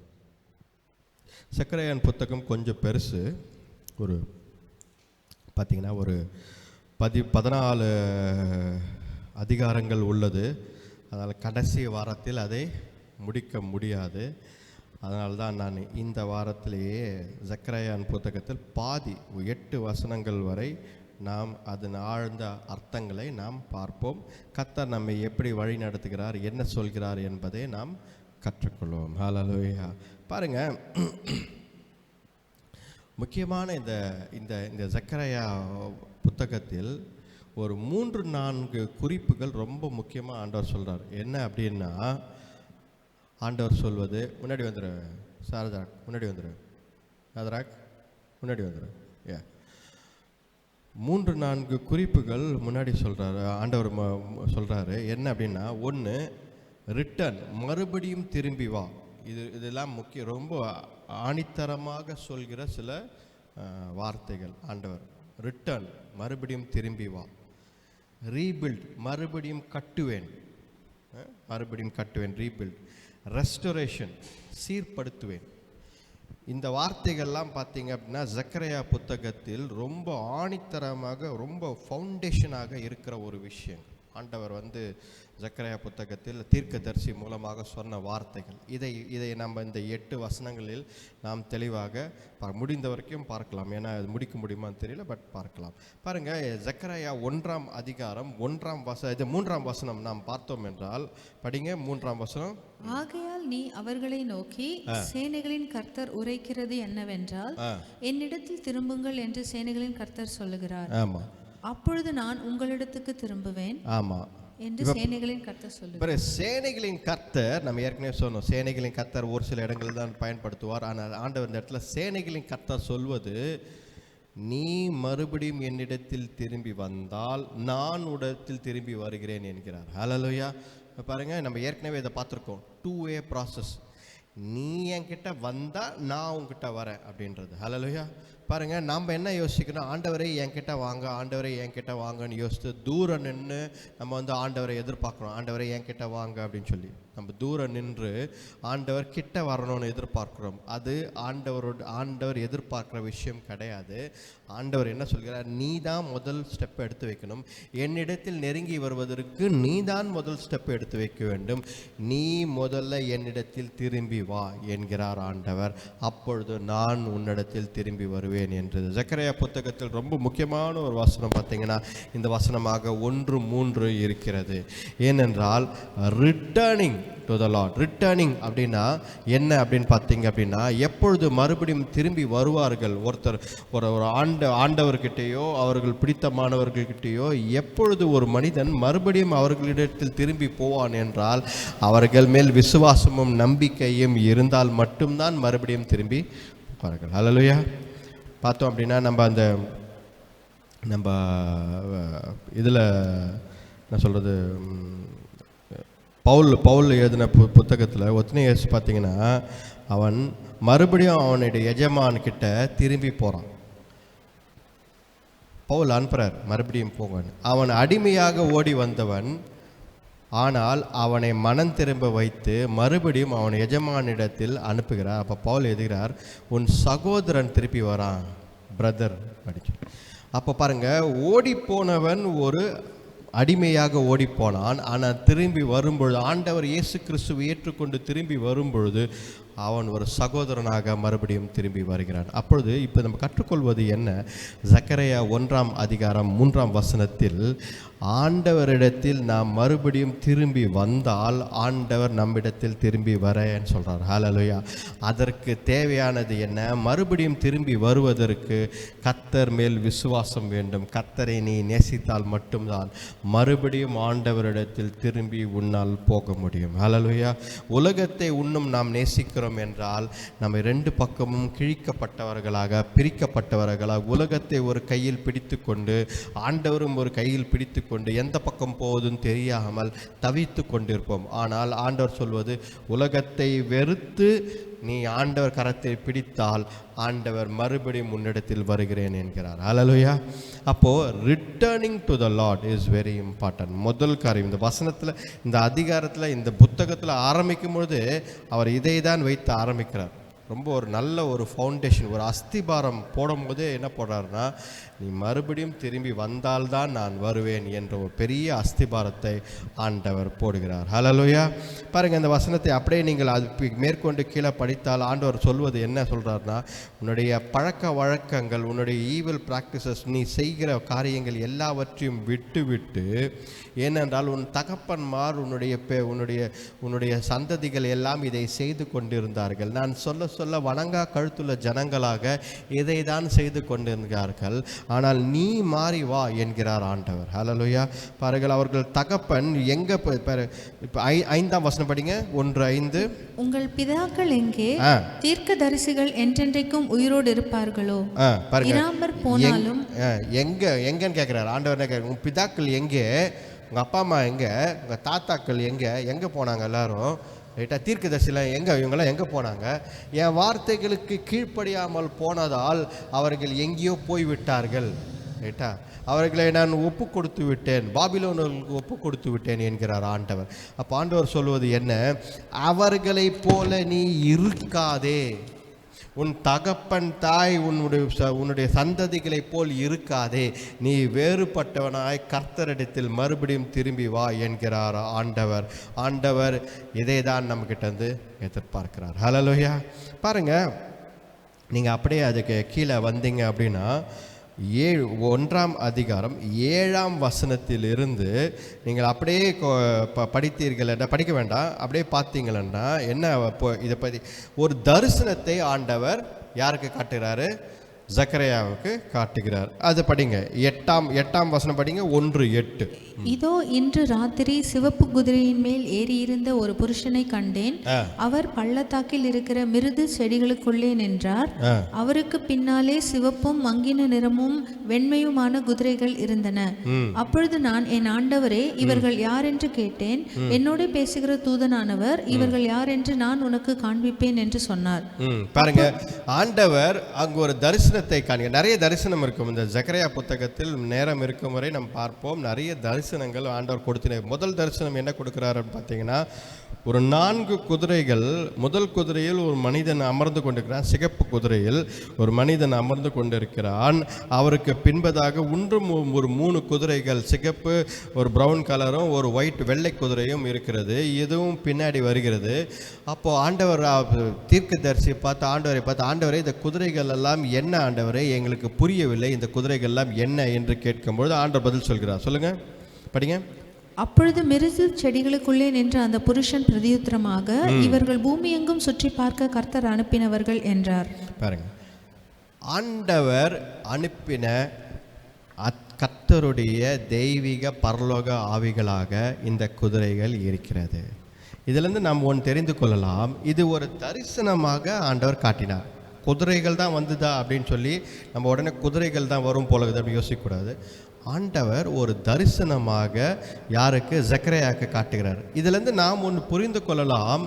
செக்கரையான் புத்தகம் கொஞ்சம் பெருசு. ஒரு பார்த்திங்கன்னா ஒரு 14 அதிகாரங்கள் உள்ளது. அதனால் கடைசி வாரத்தில் அதை முடிக்க முடியாது. அதனால தான் நான் இந்த வாரத்திலேயே செக்கரையான் புத்தகத்தில் பாதி 8 வசனங்கள் வரை நாம் அதன் ஆழ்ந்த அர்த்தங்களை நாம் பார்ப்போம். கர்த்தர் நம்மை எப்படி வழி நடத்துகிறார், என்ன சொல்கிறார் என்பதை நாம் கற்றுக்கொள்வோம். ஹல்லேலூயா. பாருங்கள், முக்கியமான இந்த செக்கரையா புத்தகத்தில் ஒரு 3-4 குறிப்புகள் ரொம்ப முக்கியமாக ஆண்டவர் சொல்கிறார். என்ன அப்படின்னா, ஆண்டவர் சொல்வது, முன்னாடி வந்துடு சாரதா, முன்னாடி வந்துடு, அதராக் முன்னாடி வந்துடும். 3-4 குறிப்புகள் முன்னாடி சொல்கிறாரு ஆண்டவர். சொல்கிறாரு என்ன அப்படின்னா, ஒன்று ரிட்டர்ன், மறுபடியும் திரும்பி வா. இதெல்லாம் முக்கியம், ரொம்ப ஆணித்தரமாக சொல்கிற சில வார்த்தைகள் ஆண்டவர். ரிட்டர்ன், மறுபடியும் திரும்பி வா. ரீபில்ட், மறுபடியும் கட்டுவேன், மறுபடியும் கட்டுவேன். ரீபில்ட். ரெஸ்டோரேஷன், சீர்படுத்துவேன். இந்த வார்த்தைகள்லாம் பார்த்தீங்க அப்படின்னா ஜக்கரியா புத்தகத்தில் ரொம்ப ஆணித்தரமாக, ரொம்ப ஃபவுண்டேஷனாக இருக்கிற ஒரு விஷயம். ஆண்டவர் ஜக்கரியா புத்தகத்தில் தீர்க்கதரிசி மூலமாக சொன்ன வார்த்தைகள். இதை நம்ம இந்த 8 வசனங்களில் நாம் தெளிவாக முடிந்த வரைக்கும் பார்க்கலாம். ஏன்னா அது முடிக்க முடியுமான்னு தெரியல, பட் பார்க்கலாம். பாருங்க, ஜக்கரியா 1ஆம் அதிகாரம் 3ஆம் வசனம் நாம் பார்த்தோம் என்றால், படிங்க 3ஆம் வசனம். ஆகையால் நீ அவர்களை நோக்கி, சேனைகளின் கர்த்தர் உரைக்கிறது என்னவென்றால், என்னிடத்தில் திரும்புங்கள் என்று சேனைகளின் கர்த்தர் சொல்லுகிறார். ஆமா, அப்பொழுது நான் உங்களிடத்துக்கு திரும்புவேன். ஆமா என்று சேனைகளின் கர்த்தர் சொல்லுகிறார். சேனைகளின் கர்த்தர், நம்ம ஏற்கனவே சொன்னோம், சேனைகளின் கர்த்தர் ஒரு சில இடங்களில் தான் பயன்படுத்துவார். ஆனால் ஆண்டவர் இந்த இடத்துல சேனைகளின் கர்த்தர் சொல்வது, நீ மறுபடியும் என்னிடத்தில் திரும்பி வந்தால் நான் உடத்தில் திரும்பி வருகிறேன் என்கிறார். ஹல்லேலூயா. பாருங்க, நம்ம ஏற்கனவே இதை பார்த்துருக்கோம். 2-way process. நீ என்கிட்ட வந்தா நான் உங்ககிட்ட வரேன் அப்படின்றது. ஹல்லேலூயா. பாருங்க, நாம் என்ன யோசிக்கணும், ஆண்டவரை என்கிட்ட வாங்க, ஆண்டவரை என்கிட்ட வாங்கன்னு யோசித்து தூரம் நின்று நம்ம ஆண்டவரை எதிர்பார்க்குறோம். ஆண்டவரை என்கிட்ட வாங்க அப்படின்னு சொல்லி நம்ம தூரம் நின்று ஆண்டவர் கிட்ட வரணும்னு எதிர்பார்க்குறோம். அது ஆண்டவர் எதிர்பார்க்குற விஷயம் கிடையாது. ஆண்டவர் என்ன சொல்கிறார், நீ தான் முதல் ஸ்டெப் எடுத்து வைக்கணும். என்னிடத்தில் நெருங்கி வருவதற்கு நீ தான் முதல் ஸ்டெப் எடுத்து வைக்க வேண்டும். நீ முதல்ல என்னிடத்தில் திரும்பி வா என்கிறார் ஆண்டவர். அப்பொழுது நான் உன்னிடத்தில் திரும்பி வருவேன் என்றது. ஜக்கரியா புத்தகத்தில் ரொம்ப முக்கியமான ஒரு வசனம் பார்த்தீங்கன்னா இந்த வசனமாக 1:3 இருக்கிறது. ஏனென்றால் returning to the Lord. Returning அப்படின்னா என்ன அப்படின்னு பார்த்தீங்க அப்படின்னா, எப்பொழுது மறுபடியும் திரும்பி வருவார்கள். ஒரு ஆண்டவர்கிட்டேயோ அவர்கள் பிடித்தமானவர்கள்கிட்டேயோ எப்பொழுது ஒரு மனிதன் மறுபடியும் அவர்களிடத்தில் திரும்பி போவான் என்றால், அவர்கள் மேல் விசுவாசமும் நம்பிக்கையும் இருந்தால் மட்டும்தான் மறுபடியும் திரும்பி போவார்கள். ஹல்லேலூயா. பார்த்தோம் அப்படின்னா நம்ம இதில் என்ன சொல்கிறது, பவுல் எழுதின புத்தகத்தில் ஒத்னியேஸ் பார்த்தீங்கன்னா, அவன் மறுபடியும் அவனுடைய எஜமான்கிட்ட திரும்பி போகிறான். பவுல் அனுப்புறார், மறுபடியும் போங்கன்னு. அவன் அடிமையாக ஓடி வந்தவன், ஆனால் அவனை மனம் திரும்ப வைத்து மறுபடியும் அவன் எஜமானிடத்தில் அனுப்புகிறார். அப்போ பவுல் எழுதுகிறார், உன் சகோதரன் திருப்பி வரான் பிரதர் படிச்சு. அப்போ பாருங்க, ஓடி போனவன் ஒரு அடிமையாக ஓடி போனான். ஆனால் திரும்பி வரும்பொழுது, ஆண்டவர் இயேசு கிறிஸ்துவை ஏற்றுக்கொண்டு திரும்பி வரும்பொழுது அவன் ஒரு சகோதரனாக மறுபடியும் திரும்பி வருகிறான். அப்பொழுது இப்போ நம்ம கற்றுக்கொள்வது என்ன, ஜக்கரியா 1ஆம் அதிகாரம் 3ஆம் வசனத்தில் ஆண்டவரிடத்தில் நாம் மறுபடியும் திரும்பி வந்தால் ஆண்டவர் நம்மிடத்தில் திரும்பி வரேன்னு சொல்கிறார். ஹல்லேலூயா. அதற்கு தேவையானது என்ன, மறுபடியும் திரும்பி வருவதற்கு கர்த்தர் மேல் விசுவாசம் வேண்டும். கர்த்தரை நீ நேசித்தால் மட்டும்தான் மறுபடியும் ஆண்டவரிடத்தில் திரும்பி உன்னால் போக முடியும். ஹல்லேலூயா. உலகத்தை இன்னும் நாம் நேசிக்கிறோம் என்றால் நம்ம 2 பக்கமும் கிழிக்கப்பட்டவர்களாக, பிரிக்கப்பட்டவர்களாக, உலகத்தை ஒரு கையில் பிடித்து கொண்டு ஆண்டவரும் ஒரு கையில் பிடித்து கொண்டு எந்த பக்கம் போவதும் தெரியாமல் தவித்து கொண்டிருப்போம். ஆனால் ஆண்டவர் சொல்வது, உலகத்தை வெறுத்து நீ ஆண்டவர் கரத்தை பிடித்தால் ஆண்டவர் மறுபடியும் முன்னிடத்தில் வருகிறேன் என்கிறார். ஹல்லேலூயா. அப்போது returning to the Lord is very important. முதல் காரியம் இந்த வசனத்தில், இந்த அதிகாரத்தில், இந்த புத்தகத்தில் ஆரம்பிக்கும் பொழுது அவர் இதை தான் வைத்து ஆரம்பிக்கிறார். ரொம்ப ஒரு நல்ல ஒரு ஃபவுண்டேஷன், ஒரு அஸ்திபாரம் போடும்போதே என்ன போடுறாருன்னா, நீ மறுபடியும் திரும்பி வந்தால்தான் நான் வருவேன் என்ற ஒரு பெரிய அஸ்திபாரத்தை ஆண்டவர் போடுகிறார். ஹல்லேலூயா. பாருங்கள், இந்த வசனத்தை அப்படியே நீங்கள் அது மேற்கொண்டு கீழே படித்தால் ஆண்டவர் சொல்வது என்ன சொல்கிறாருன்னா, உன்னுடைய பழக்க வழக்கங்கள், உன்னுடைய ஈவில் ப்ராக்டிசஸ், நீ செய்கிற காரியங்கள் எல்லாவற்றையும் விட்டு, ஏனென்றால் உன் தகப்பன்மார் உன்னுடைய சந்ததிகள் எல்லாம் இதை செய்து கொண்டிருந்தார்கள். நான் சொல்ல சொல்ல வணங்கா கழுத்துள்ள ஜனங்களாக இதை தான் செய்து கொண்டிருக்கிறார்கள். ஆனால் நீ மாறி வா என்கிறார் ஆண்டவர். ஹல்லேலூயா. பாருங்கள், அவர்கள் தகப்பன் எங்கே இப்போ 5ஆம் வசனம் படிங்க, 1:5. உங்கள் பிதாக்கள் எங்கே? தீர்க்கதரிசிகள் என்றென்றைக்கும் உயிரோடு இருப்பார்களோ? பாருங்க, போனாலும் எங்கன்னு கேட்குறாரு ஆண்டவர். உங்கள் பிதாக்கள் எங்கே? உங்கள் அப்பா அம்மா எங்கே? உங்கள் தாத்தாக்கள் எங்கே போனாங்க எல்லாரும்? ரைட்டா, தீர்க்கதரிசிலாம் எங்கே? இவங்கெல்லாம் எங்கே போனாங்க? என் வார்த்தைகளுக்கு கீழ்ப்படியாமல் போனதால் அவர்கள் எங்கேயோ போய்விட்டார்கள். ரைட்டா, அவர்களை நான் ஒப்பு கொடுத்து விட்டேன், பாபிலோனுக்கு ஒப்பு கொடுத்து விட்டேன் என்கிறார் ஆண்டவர். அப்போ ஆண்டவர் சொல்வது என்ன? அவர்களைப் போல நீ இருக்காதே. உன் தகப்பன் தாய் உன்னுடைய சந்ததிகளைப் போல் இருக்காதே. நீ வேறுபட்டவனாய் கர்த்தரிடத்தில் மறுபடியும் திரும்பி வா என்கிறார் ஆண்டவர். ஆண்டவர் இதை தான் நம்மக்கிட்ட இருந்து எதிர்பார்க்கிறார். ஹல்லேலூயா. பாருங்க, நீங்கள் அப்படியே அதுக்கு கீழே வந்தீங்க அப்படின்னா 1ஆம் அதிகாரம் 7ஆம் வசனத்திலிருந்து நீங்கள் அப்படியே படித்தீர்கள், படிக்க வேண்டாம், அப்படியே பார்த்தீங்களன்னா என்ன, இதை பற்றி ஒரு தரிசனத்தை ஆண்டவர் யாருக்கு காட்டுகிறாரு? ஜக்கரியாவுக்கு காட்டுகிறார். அது படிங்க, 8ஆம் வசனம் படிங்க, 1:8. இதோ இன்று ராத்திரி சிவப்பு குதிரையின் மேல் ஏறியிருந்த ஒரு புருஷனை கண்டேன். அவர் பள்ளத்தாக்கில் இருக்கிற மிருது செடிகளுக்குள்ளே நின்றார். அவருக்கு பின்னாலே சிவப்பும் மங்கின நிறமும் வெண்மையுமான குதிரைகள் இருந்தன. அப்பொழுது நான், என் ஆண்டவரே, இவர்கள் யார் என்று கேட்டேன். என்னோட பேசுகிற தூதனானவர், இவர்கள் யார் என்று நான் உனக்கு காண்பிப்பேன் என்று சொன்னார். பாருங்க, ஆண்டவர் அங்கு ஒரு தரிசனத்தை காண்க. நிறைய தரிசனம் இருக்கும் இந்த ஜக்கரியா புத்தகத்தில். நேரம் இருக்கும் வரை நம்ம பார்ப்போம். நிறைய தரிசனங்கள் ஆண்டவர் கொடுத்தினார். முதல் தரிசனம் என்ன கொடுக்கிறாருன்னு பார்த்தீங்கன்னா, ஒரு 4 குதிரைகள். முதல் குதிரையில் ஒரு மனிதன் அமர்ந்து கொண்டிருக்கிறான். சிகப்பு குதிரையில் ஒரு மனிதன் அமர்ந்து கொண்டிருக்கிறான். அவருக்கு பின்பதாக ஒரு 3 குதிரைகள், சிகப்பு, ஒரு ப்ரௌன் கலரும் ஒரு ஒயிட் வெள்ளை குதிரையும் இருக்கிறது. இதுவும் பின்னாடி வருகிறது. அப்போது ஆண்டவர் தீர்க்கதரிசி பார்த்து ஆண்டவரை பார்த்து, ஆண்டவரே, இந்த குதிரைகள் எல்லாம் என்ன ஆண்டவரே? எங்களுக்கு புரியவில்லை, இந்த குதிரைகள் எல்லாம் என்ன என்று கேட்கும்பொழுது ஆண்டவர் பதில் சொல்கிறார். சொல்லுங்க, படிங்க. அப்பொழுது மிருது செடிகளுக்குள்ளே நின்ற அந்த புருஷன் பிரதியுத்தரமாக, இவர்கள் பூமி எங்கும் சுற்றி பார்க்க கர்த்தர் அனுப்பினவர்கள் என்றார். பாருங்க, ஆண்டவர் அனுப்பின கர்த்தருடைய தெய்வீக பரலோக ஆவிகளாக இந்த குதிரைகள் இருக்கிறது. இதிலிருந்து நாம் ஒன்று தெரிந்து கொள்ளலாம். இது ஒரு தரிசனமாக ஆண்டவர் காட்டினார். குதிரைகள் தான் வந்துதா அப்படின்னு சொல்லி நம்ம உடனே குதிரைகள் தான் வரும் போலகுது அப்படி யோசிக்கக்கூடாது. ஆண்டவர் ஒரு தரிசனமாக யாருக்கு? ஜக்கரியாவுக்கு காட்டுகிறார். இதிலிருந்து நாம் ஒன்று புரிந்து கொள்ளலாம்.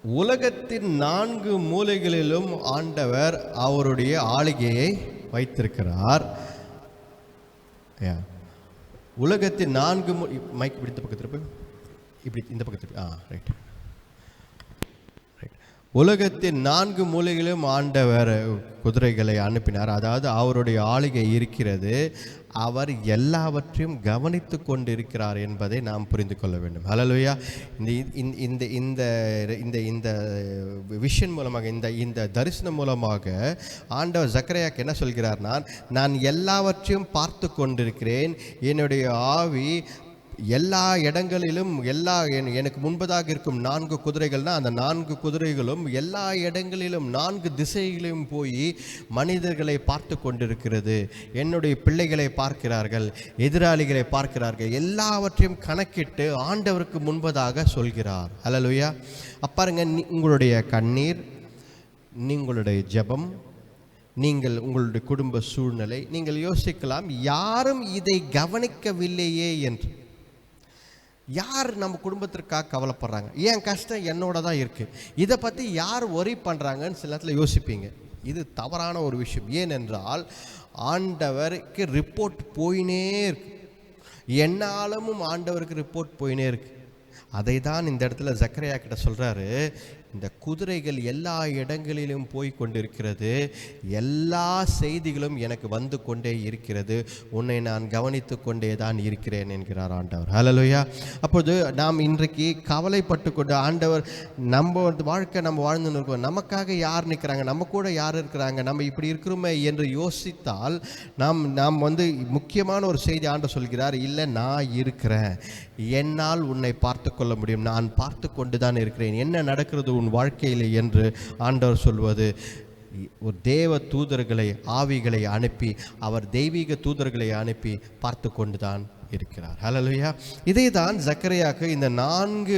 உலகத்தின் 4 மூலைகளிலும் ஆண்டவர் அவருடைய ஆளுகையை வைத்திருக்கிறார். உலகத்தின் 4 மைக் இப்படி இந்த பக்கத்தில் இப்படி இந்த பக்கத்தில் ரைட். உலகத்தின் 4 மூலைகளிலும் ஆண்டவர் குதிரைகளை அனுப்பினார். அதாவது அவருடைய ஆளுகை இருக்கிறது. அவர் எல்லாவற்றையும் கவனித்து கொண்டிருக்கிறார் என்பதை நாம் புரிந்து கொள்ள வேண்டும். ஹல்லேலூயா. இந்த விஷன் மூலமாக, இந்த தரிசனம் மூலமாக ஆண்டவர் ஜக்கரியாக்கு என்ன சொல்கிறார்? நான் எல்லாவற்றையும் பார்த்து கொண்டிருக்கிறேன். என்னுடைய ஆவி எல்லா இடங்களிலும், எனக்கு முன்பதாக இருக்கும் 4 குதிரைகள்னால் அந்த 4 குதிரைகளும் எல்லா இடங்களிலும் 4 திசைகளிலும் போய் மனிதர்களை பார்த்து கொண்டிருக்கிறது. என்னுடைய பிள்ளைகளை பார்க்கிறார்கள், எதிராளிகளை பார்க்கிறார்கள். எல்லாவற்றையும் கணக்கிட்டு ஆண்டவருக்கு முன்பதாக சொல்கிறார். ஹல்லேலூயா. அப்பாருங்க, உங்களுடைய கண்ணீர், உங்களுடைய ஜெபம், உங்களுடைய குடும்ப சூழ்நிலை, நீங்கள் யோசிக்கலாம், யாரும் இதை கவனிக்கவில்லையே என்று. யார் நம்ம குடும்பத்திற்காக கவலைப்படுறாங்க? ஏன் கஷ்டம் என்னோட தான் இருக்குது, இதை பற்றி யார் ஒரி பண்ணுறாங்கன்னு சில நேரத்தில் யோசிப்பீங்க. இது தவறான ஒரு விஷயம். ஏனென்றால் ஆண்டவருக்கு ரிப்போர்ட் போயினே இருக்கு. என்னாலும் ஆண்டவருக்கு ரிப்போர்ட் போயினே இருக்கு. அதை தான் இந்த இடத்துல ஜக்கரியா கிட்ட சொல்கிறாரு. இந்த குதிரைகள் எல்லா இடங்களிலும் போய் கொண்டிருக்கிறது. எல்லா செய்திகளும் எனக்கு வந்து கொண்டே இருக்கிறது. உன்னை நான் கவனித்து கொண்டே தான் இருக்கிறேன் என்கிறார் ஆண்டவர். ஹல்லேலூயா. அப்போது நாம் இன்றைக்கு கவலைப்பட்டு கொண்டு, ஆண்டவர் நம்ம வாழ்க்கை நம்ம வாழ்ந்துன்னு இருக்கோம், நமக்காக யார் நிற்கிறாங்க, நம்ம கூட யார் இருக்கிறாங்க, நம்ம இப்படி இருக்கிறோமே என்று யோசித்தால் நாம் முக்கியமான ஒரு செய்தி ஆண்டவர் சொல்கிறார். இல்லை, நான் இருக்கிறேன், என்னால் உன்னை பார்த்து கொள்ள முடியும். நான் பார்த்து கொண்டு தான் இருக்கிறேன், என்ன நடக்கிறது உன் வாழ்க்கையில் என்று ஆண்டவர் சொல்வது. ஒரு தேவ தூதர்களை, ஆவிகளை அனுப்பி, அவர் தெய்வீக தூதர்களை அனுப்பி பார்த்து கொண்டு தான் இருக்கிறார். ஹல்லேலூயா. இதை தான் சக்கரியாக்கு இந்த 4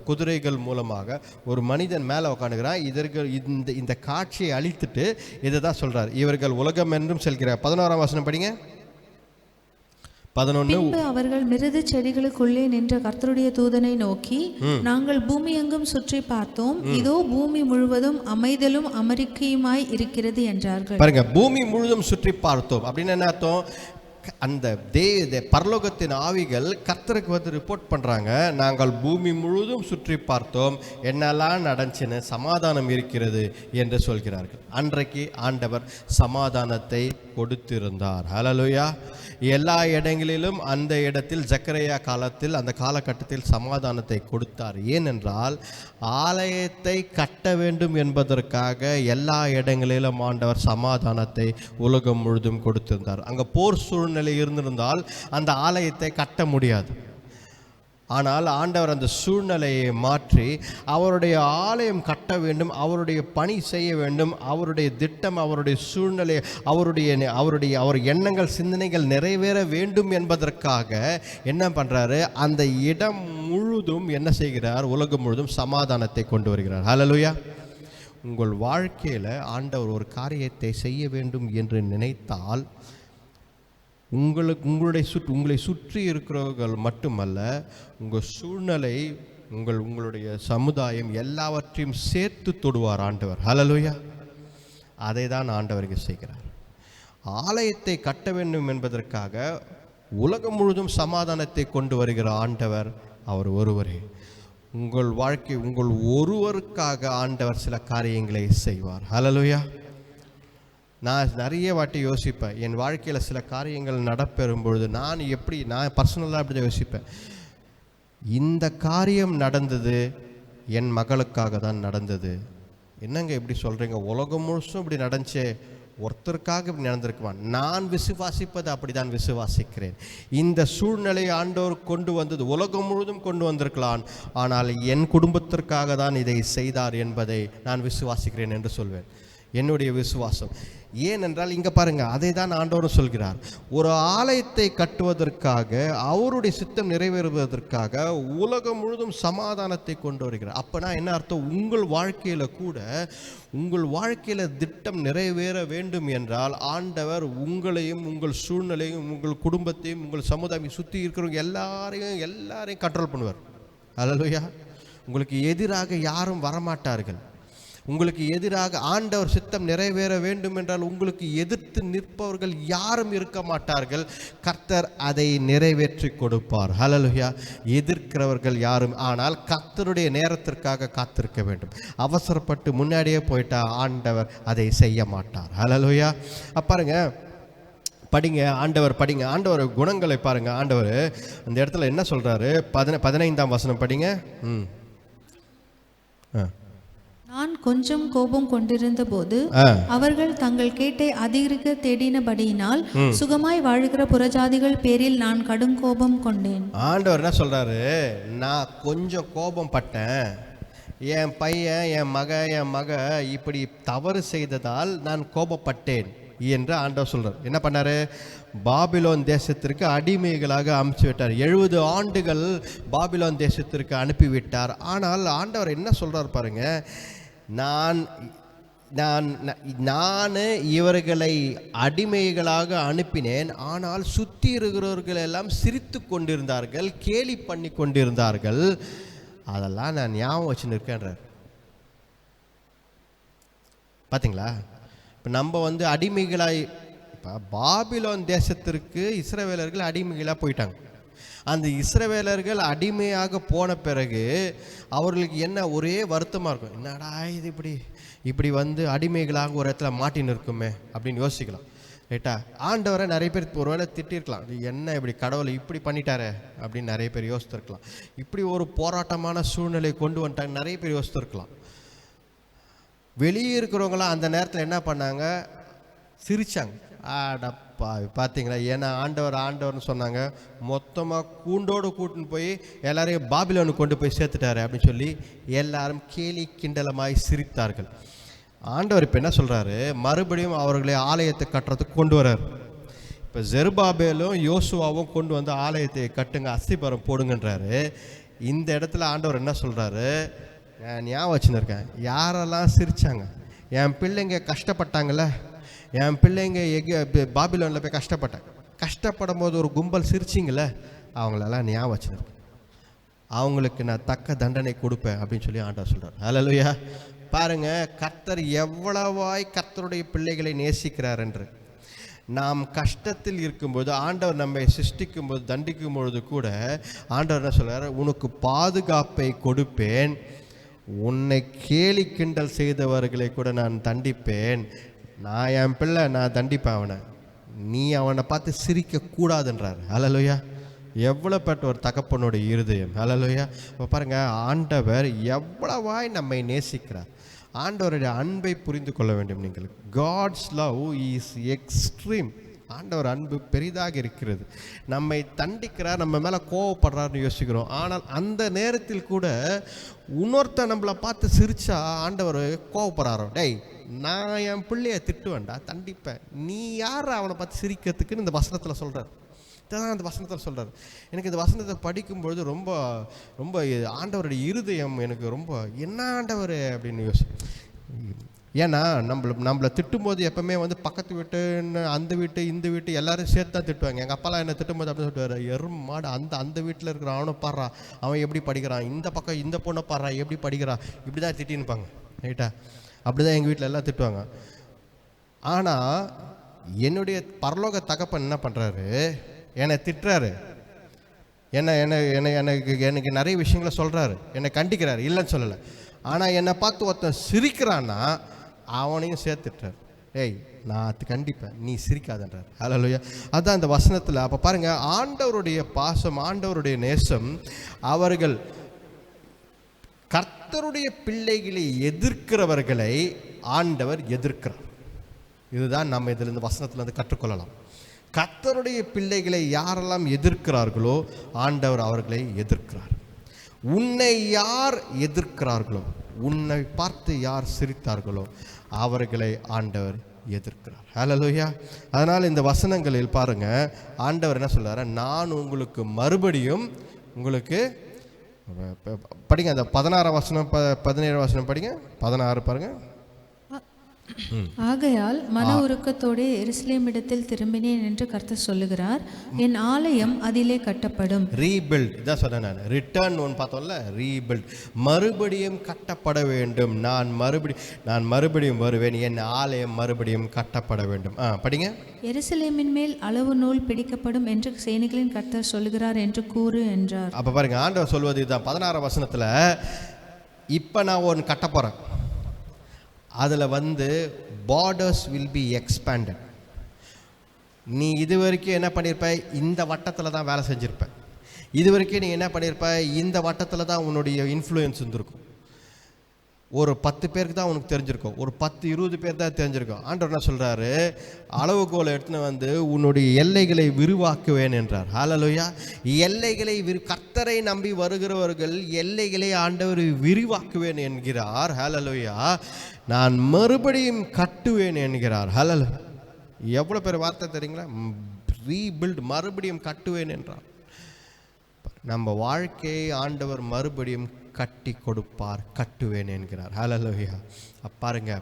குதிரைகள் மூலமாக ஒரு மனிதன் மேலே உட்காந்துக்கிறான். இதற்கு இந்த காட்சியை அழித்துட்டு இதை தான் சொல்றார், இவர்கள் உலகம் என்றும் செல்கிறார். 11ஆம் வசனம் படிங்க. 11. பின்பு அவர்கள் மிருது செடிகளுக்குள்ளே நின்ற கர்த்தருடைய தூதனை நோக்கி, நாங்கள் பூமி எங்கும் சுற்றி பார்த்தோம், இதோ பூமி முழுவதும் அமைதலும் அமெரிக்கையுமாய் இருக்கிறது என்றார்கள். பாருங்க, பூமி முழுவதும் சுற்றி பார்த்தோம் அப்படின்னு என்ன அர்த்தம்? அந்த பரலோகத்தின் ஆவிகள் கர்த்தருக்கு வந்து ரிப்போர்ட் பண்ணுறாங்க, நாங்கள் பூமி முழுவதும் சுற்றி பார்த்தோம், என்னெல்லாம் நடந்துச்சுன்னு, சமாதானம் இருக்கிறது என்று சொல்கிறார்கள். அன்றைக்கு ஆண்டவர் சமாதானத்தை கொடுத்திருந்தார். ஹல்லேலூயா. எல்லா இடங்களிலும் அந்த இடத்தில் சக்கரையா காலத்தில், அந்த காலகட்டத்தில் சமாதானத்தை கொடுத்தார். ஏனென்றால் ஆலயத்தை கட்ட வேண்டும் என்பதற்காக எல்லா இடங்களிலும் ஆண்டவர் சமாதானத்தை உலகம் முழுதும் கொடுத்திருந்தார். அங்கே போர் சூழ்நிலை இருந்திருந்தால் அந்த ஆலயத்தை கட்ட முடியாது. ஆனால் ஆண்டவர் அந்த சூழ்நிலையை மாற்றி அவருடைய ஆலயம் கட்ட வேண்டும், அவருடைய பணி செய்ய வேண்டும், அவருடைய திட்டம், அவருடைய சூழ்நிலை, அவர் எண்ணங்கள், சிந்தனைகள் நிறைவேற வேண்டும் என்பதற்காக என்ன பண்ணுறாரு? அந்த இடம் முழுதும் என்ன செய்கிறார்? உலகம் முழுதும் சமாதானத்தை கொண்டு வருகிறார். ஹல்லேலூயா. உங்கள் வாழ்க்கையில் ஆண்டவர் ஒரு காரியத்தை செய்ய வேண்டும் என்று நினைத்தால் உங்களை சுற்றி இருக்கிறவர்கள் மட்டுமல்ல, உங்கள் சூழ்நிலை, உங்களுடைய சமுதாயம் எல்லாவற்றையும் சேர்த்து தொடுவார் ஆண்டவர். ஹல்லேலூயா. அதை தான் ஆண்டவருக்கு செய்கிறார். ஆலயத்தை கட்ட வேண்டும் என்பதற்காக உலகம் முழுதும் சமாதானத்தை கொண்டு வருகிற ஆண்டவர் அவர் ஒருவரே. உங்கள் வாழ்க்கை, உங்கள் ஒருவருக்காக ஆண்டவர் சில காரியங்களை செய்வார். ஹல்லேலூயா. நான் நிறைய வாட்டி யோசிப்பேன், என் வாழ்க்கையில் சில காரியங்கள் நடப்பெறும் பொழுது நான் பர்சனலாக அப்படி தான் யோசிப்பேன், இந்த காரியம் நடந்தது என் மகளுக்காக தான் நடந்தது. என்னங்க இப்படி சொல்கிறீங்க? உலகம் முழுசும் இப்படி நடந்துச்சே, ஒருத்தருக்காக இப்படி நடந்திருக்குமா? நான் விசுவாசிப்பது அப்படி தான் விசுவாசிக்கிறேன். இந்த சூழ்நிலை ஆண்டவர் கொண்டு வந்தது உலகம் முழுதும் கொண்டு வந்திருக்கலாம், ஆனால் என் குடும்பத்திற்காக தான் இதை செய்தார் என்பதை நான் விசுவாசிக்கிறேன் என்று சொல்வேன். என்னுடைய விசுவாசம். ஏனென்றால் இங்கே பாருங்கள், அதை தான் ஆண்டவரும் சொல்கிறார். ஒரு ஆலயத்தை கட்டுவதற்காக, அவருடைய சித்தம் நிறைவேறுவதற்காக உலகம் முழுதும் சமாதானத்தை கொண்டு வருகிறார். அப்போனா என்ன அர்த்தம்? உங்கள் வாழ்க்கையில் கூட, உங்கள் வாழ்க்கையில் திட்டம் நிறைவேற வேண்டும் என்றால் ஆண்டவர் உங்களையும், உங்கள் சூழ்நிலையும், உங்கள் குடும்பத்தையும், உங்கள் சமுதாயம் சுற்றி இருக்கிறவங்க எல்லாரையும் கண்ட்ரோல் பண்ணுவார். ஹல்லேலூயா. உங்களுக்கு எதிராக யாரும் வரமாட்டார்கள். உங்களுக்கு எதிராக ஆண்டவர் சித்தம் நிறைவேற வேண்டும் என்றால் உங்களுக்கு எதிர்த்து நிற்பவர்கள் யாரும் இருக்க மாட்டார்கள். கர்த்தர் அதை நிறைவேற்றி கொடுப்பார். ஹல்லேலூயா. எதிர்க்கிறவர்கள் யாரும், ஆனால் கர்த்தருடைய நேரத்திற்காக காத்திருக்க வேண்டும். அவசரப்பட்டு முன்னாடியே போயிட்டா ஆண்டவர் அதை செய்ய மாட்டார். ஹல்லேலூயா. பாருங்க, படிங்க, ஆண்டவர் படிங்க, ஆண்டவர் குணங்களை பாருங்க. ஆண்டவர் அந்த இடத்துல என்ன சொல்றாரு? 15ஆம் வசனம் படிங்க. நான் கொஞ்சம் கோபம் கொண்டிருந்த போது அவர்கள் தங்கள் கேட்டை அதிகரிக்க தேடினபடியினால் சுகமாய் வாழ்கிற புறஜாதிகள் பேரில் நான் கடும் கோபம் கொண்டேன். ஆண்டவர் என்ன சொல்றாரு? நான் கொஞ்சம் கோபம் பட்டேன், என் பையன், என் மக இப்படி தவறு செய்ததால் நான் கோபப்பட்டேன் என்று ஆண்டவர் சொல்றார். என்ன பண்ணாரு? பாபிலோன் தேசத்திற்கு அடிமைகளாக அனுப்பிச்சு விட்டார். 70 ஆண்டுகள் பாபிலோன் தேசத்திற்கு அனுப்பிவிட்டார். ஆனால் ஆண்டவர் என்ன சொல்றார் பாருங்க, நான் இவர்களை அடிமைகளாக அனுப்பினேன், ஆனால் சுற்றி இருக்கிறவர்கள் எல்லாம் சிரித்து கொண்டிருந்தார்கள், கேலி பண்ணி கொண்டிருந்தார்கள், அதெல்லாம் நான் ஞாபகம் வச்சுன்னு இருக்கேன்றார். பார்த்தீங்களா? இப்போ நம்ம அடிமைகளாய், இப்போ பாபிலோன் தேசத்திற்கு இஸ்ரவேலர்கள் அடிமைகளாக போயிட்டாங்க. அந்த இஸ்ரவேலர்கள் அடிமையாக போன பிறகு அவர்களுக்கு என்ன ஒரே வருத்தமாக இருக்கும், என்னடா இது இப்படி அடிமைகளாக ஒரு இடத்துல மாட்டின்னு இருக்குமே அப்படின்னு யோசிக்கலாம். ரைட்டா? ஆண்டவரை நிறைய பேர் ஒருவேளை திட்டிருக்கலாம், என்ன இப்படி கடவுளை இப்படி பண்ணிட்டாரே அப்படின்னு நிறைய பேர் யோசித்திருக்கலாம். இப்படி ஒரு போராட்டமான சூழ்நிலை கொண்டு வந்துட்டாங்க நிறைய பேர் யோசித்திருக்கலாம். வெளியே இருக்கிறவங்களாம் அந்த நேரத்தில் என்ன பண்ணாங்க? சிரிச்சாங்க. ஆடப்பா பார்த்தீங்களா? ஏன்னா ஆண்டவர்னு சொன்னாங்க, மொத்தமாக கூண்டோடு கூட்டின்னு போய் எல்லாரையும் பாபிலோனுக்கு கொண்டு போய் சேர்த்துட்டாரு அப்படின்னு சொல்லி எல்லாரும் கேலி கிண்டலமாய் சிரித்தார்கள். ஆண்டவர் இப்போ என்ன சொல்கிறாரு, மறுபடியும் அவர்களை ஆலயத்தை கட்டுறதுக்கு கொண்டு வர்றார். இப்போ ஜெருபாபேலும் யோசுவாவும் கொண்டு வந்து ஆலயத்தை கட்டுங்க, அஸ்திபாரம் போடுங்கன்றாரு. இந்த இடத்துல ஆண்டவர் என்ன சொல்கிறாரு, நான் ஞாபகம் வச்சுன்னு யாரெல்லாம் சிரித்தாங்க, என் பிள்ளைங்க கஷ்டப்பட்டாங்கள்ல, என் பிள்ளைங்க பாபிலோனில் போய் கஷ்டப்படும் போது ஒரு கும்பல் சிரிச்சிங்கள, அவங்களெல்லாம் ஞாபகம் வச்சுன்னு அவங்களுக்கு நான் தக்க தண்டனை கொடுப்பேன் அப்படின்னு சொல்லி ஆண்டவர் சொல்கிறார். ஹல்லேலூயா. பாருங்க, கர்த்தர் எவ்வளவாய் கர்த்தருடைய பிள்ளைகளை நேசிக்கிறார் என்று. நாம் கஷ்டத்தில் இருக்கும்போது ஆண்டவர் நம்மை சிருஷ்டிக்கும் போது தண்டிக்கும் பொழுது கூட ஆண்டவர் என்ன சொல்றார், உனக்கு பாதுகாப்பை கொடுப்பேன், உன்னை கேலி கிண்டல் செய்தவர்களை கூட நான் தண்டிப்பேன். நான் என் பிள்ளை, நான் தண்டிப்பேன் அவனை, நீ அவனை பார்த்து சிரிக்க கூடாதுன்றார். ஹல்லேலூயா. எவ்வளோ பெற்ற ஒரு தகப்பனுடைய இருதயம். ஹல்லேலூயா. இப்போ பாருங்கள், ஆண்டவர் எவ்வளவாய் நம்மை நேசிக்கிறார். ஆண்டவருடைய அன்பை புரிந்து கொள்ள வேண்டும் நீங்கள். God's love is extreme. ஆண்டவர் அன்பு பெரிதாக இருக்கிறது. நம்மை தண்டிக்கிறார், நம்ம மேலே கோவப்படுறாருன்னு யோசிக்கிறோம். ஆனால் அந்த நேரத்தில் கூட இன்னொருத்த நம்மளை பார்த்து சிரிச்சா ஆண்டவர் கோவப்படுறாரோ, டேய் நான் என் பிள்ளைய திட்டுவேன்டா, தண்டிப்பேன், நீ யார் அவனை பார்த்து சிரிக்கிறதுக்குன்னு இந்த வசனத்தில் சொல்கிறார். இதுதான் அந்த வசனத்தில் சொல்கிறார். எனக்கு இந்த வசனத்தை படிக்கும்பொழுது ரொம்ப ரொம்ப ஆண்டவருடைய இருதயம் எனக்கு ரொம்ப என்ன ஆண்டவர் அப்படின்னு ஏன்னா நம்மளை திட்டும்போது எப்பவுமே வந்து பக்கத்து வீட்டுன்னு அந்த வீட்டு இந்த வீட்டு எல்லாரும் சேர்த்து தான் திட்டுவாங்க. எங்கள் அப்பாலாம் என்ன திட்டும்போது அப்படின்னு சொல்லிட்டு எருமாடு அந்த வீட்டில் இருக்கிற அவனை பாடுறா, அவன் எப்படி படிக்கிறான், இந்த பக்கம் இந்த பொண்ணை பாடுறா எப்படி படிக்கிறான், இப்படி தான் திட்டின்னுப்பாங்க. ரைட்டா? அப்படி தான் எங்கள் வீட்டில் எல்லாம் திட்டுவாங்க. ஆனால் என்னுடைய பரலோக தகப்பன் என்ன பண்ணுறாரு, என்னை திட்டுறாரு, எனக்கு நிறைய விஷயங்களை சொல்கிறாரு, என்னை கண்டிக்கிறாரு, இல்லைன்னு சொல்லலை. ஆனால் என்னை பார்த்து ஒருத்தன் சிரிக்கிறான்னா அவனையும் சேர்த்துட்டார். ஏய் நான் கண்டிப்பேன், நீ சிரிக்காதன்றார். ஹல்லேலூயா. அதுதான் அந்த வசனத்தில். அப்போ பாருங்கள், ஆண்டவருடைய பாசம், ஆண்டவருடைய நேசம். அவர்கள் கர்த்தருடைய பிள்ளைகளை எதிர்க்கிறவர்களை ஆண்டவர் எதிர்க்கிறார். இதுதான் நம்ம இதில் இந்த வசனத்திலிருந்து கற்றுக்கொள்ளலாம். கர்த்தருடைய பிள்ளைகளை யாரெல்லாம் எதிர்க்கிறார்களோ ஆண்டவர் அவர்களை எதிர்க்கிறார். உன்னை யார் எதிர்க்கிறார்களோ, உன்னை பார்த்து யார் சிரித்தார்களோ அவர்களை ஆண்டவர் எதிர்க்கிறார். ஹல்லேலூயா. அதனால் இந்த வசனங்களில் பாருங்க, ஆண்டவர் என்ன சொல்றாரு, நான் உங்களுக்கு மறுபடியும் உங்களுக்கு படிங்க, அந்த 16 வசனம் 17 வசனம் படிங்க. 16 பாருங்க. ஆகையால் மன உருக்கத்தோடு எருசலேமிடத்தில் திரும்பினேன் என்று கர்த்தர் சொல்லுகிறார், என் ஆலயம் அதிலே கட்டப்படும். ரீபில்ட், இதான் சொன்னேன் நான். ரிட்டர்ன் ஒன்று பார்த்தோம்ல, ரீபில்ட், மறுபடியும் கட்டப்பட வேண்டும். நான் மறுபடியும் வருவேன், என் ஆலயம் மறுபடியும் கட்டப்பட வேண்டும். படிங்க. எருசலேமின் மேல் அளவு நூல் பிடிக்கப்படும் என்று சேனைகளின் கர்த்தர் சொல்லுகிறார் என்று கூறு என்றார். அப்போ பாருங்க, ஆண்டவர் சொல்வது இதுதான். 16 வசனத்தில், இப்போ நான் ஒன்று கட்ட போகிறேன், அதில் வந்து பார்டர்ஸ் வில் பி எக்ஸ்பேண்டட். நீ இது வரைக்கும் என்ன பண்ணியிருப்ப, இந்த வட்டத்தில் தான் வேலை செஞ்சுருப்ப. இது வரைக்கும் நீ என்ன பண்ணியிருப்ப, இந்த வட்டத்தில் தான் உன்னுடைய இன்ஃப்ளூயன்ஸ் இருந்திருக்கும். ஒரு 10 பேருக்கு தான் உனக்கு தெரிஞ்சிருக்கும், ஒரு 10-20 பேர் தான் தெரிஞ்சிருக்கும். ஆண்டவர் என்ன சொல்கிறாரு, அளவுகோலை எடுத்துன்னு வந்து உன்னுடைய எல்லைகளை விரிவாக்குவேன் என்றார். ஹல்லேலூயா. எல்லைகளை கர்த்தரை நம்பி வருகிறவர்கள் எல்லைகளை ஆண்டவர் விரிவாக்குவேன் என்கிறார். ஹல்லேலூயா. நான் மறுபடியும் கட்டுவேன் என்கிறார். ஹல்லேலூயா. எவ்வளோ பேர் வார்த்தை தெரியுங்களா, ரீபில்ட், மறுபடியும் கட்டுவேன் என்றார். நம்ம வாழ்க்கையை ஆண்டவர் மறுபடியும் கட்டி கொடுப்பார், கட்டுவேன் என்கிறார். ஹல்லேலூயா. பாருங்க,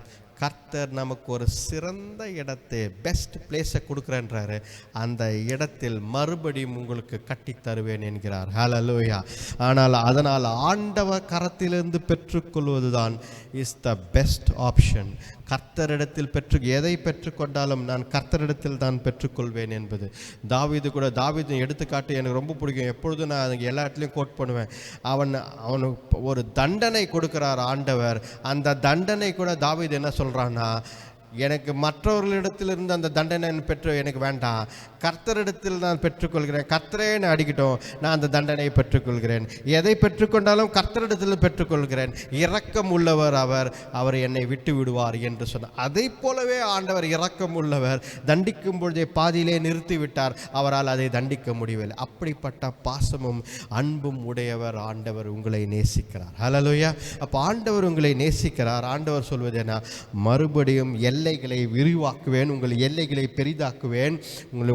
கர்த்தர் நமக்கு ஒரு சிறந்த இடத்தை, பெஸ்ட் பிளேஸை கொடுக்குறேன்றாரு. அந்த இடத்தில் மறுபடியும் உங்களுக்கு கட்டி தருவேன் என்கிறார். ஹல்லேலூயா. ஆனால் அதனால் ஆண்டவர் கரத்திலிருந்து பெற்றுக்கொள்வது தான் இஸ் த பெஸ்ட் ஆப்ஷன். கர்த்தரிடத்தில் எதை பெற்றுக்கொண்டாலும் நான் கர்த்தரிடத்தில் தான் பெற்றுக்கொள்வேன் என்பது. தாவீது எடுத்துக்காட்டு எனக்கு ரொம்ப பிடிக்கும். எப்பொழுதும் நான் அதுக்கு எல்லா இடத்துலையும் கோட் பண்ணுவேன். அவனுக்கு ஒரு தண்டனை கொடுக்கிறார் ஆண்டவர். அந்த தண்டனை கூட தாவீது என்ன சொல்கிறான்னா, எனக்கு மற்றவர்களிடத்திலிருந்து அந்த தண்டனை பெற்று எனக்கு வேண்டாம், கர்த்தரிடத்தில் நான் பெற்றுக்கொள்கிறேன். கர்த்தரே நான் அடிக்கட்டும், நான் அந்த தண்டனையை பெற்றுக்கொள்கிறேன். எதை பெற்றுக்கொண்டாலும் கர்த்தரிடத்தில் பெற்றுக்கொள்கிறேன். இரக்கம் உள்ளவர் அவர் என்னை விட்டு விடுவார் என்று சொன்னார். அதை போலவே ஆண்டவர் இரக்கம் உள்ளவர். தண்டிக்கும் பொழுதே பாதியிலே நிறுத்திவிட்டார். அவரால் அதை தண்டிக்க முடியவில்லை. அப்படிப்பட்ட பாசமும் அன்பும் உடையவர் ஆண்டவர். உங்களை நேசிக்கிறார். ஹல்லேலூயா. அப்போ ஆண்டவர் உங்களை நேசிக்கிறார். ஆண்டவர் சொல்வது என்ன? மறுபடியும் எல்லைகளை விரிவாக்குவேன், உங்கள் எல்லைகளை பெரிதாக்குவேன்,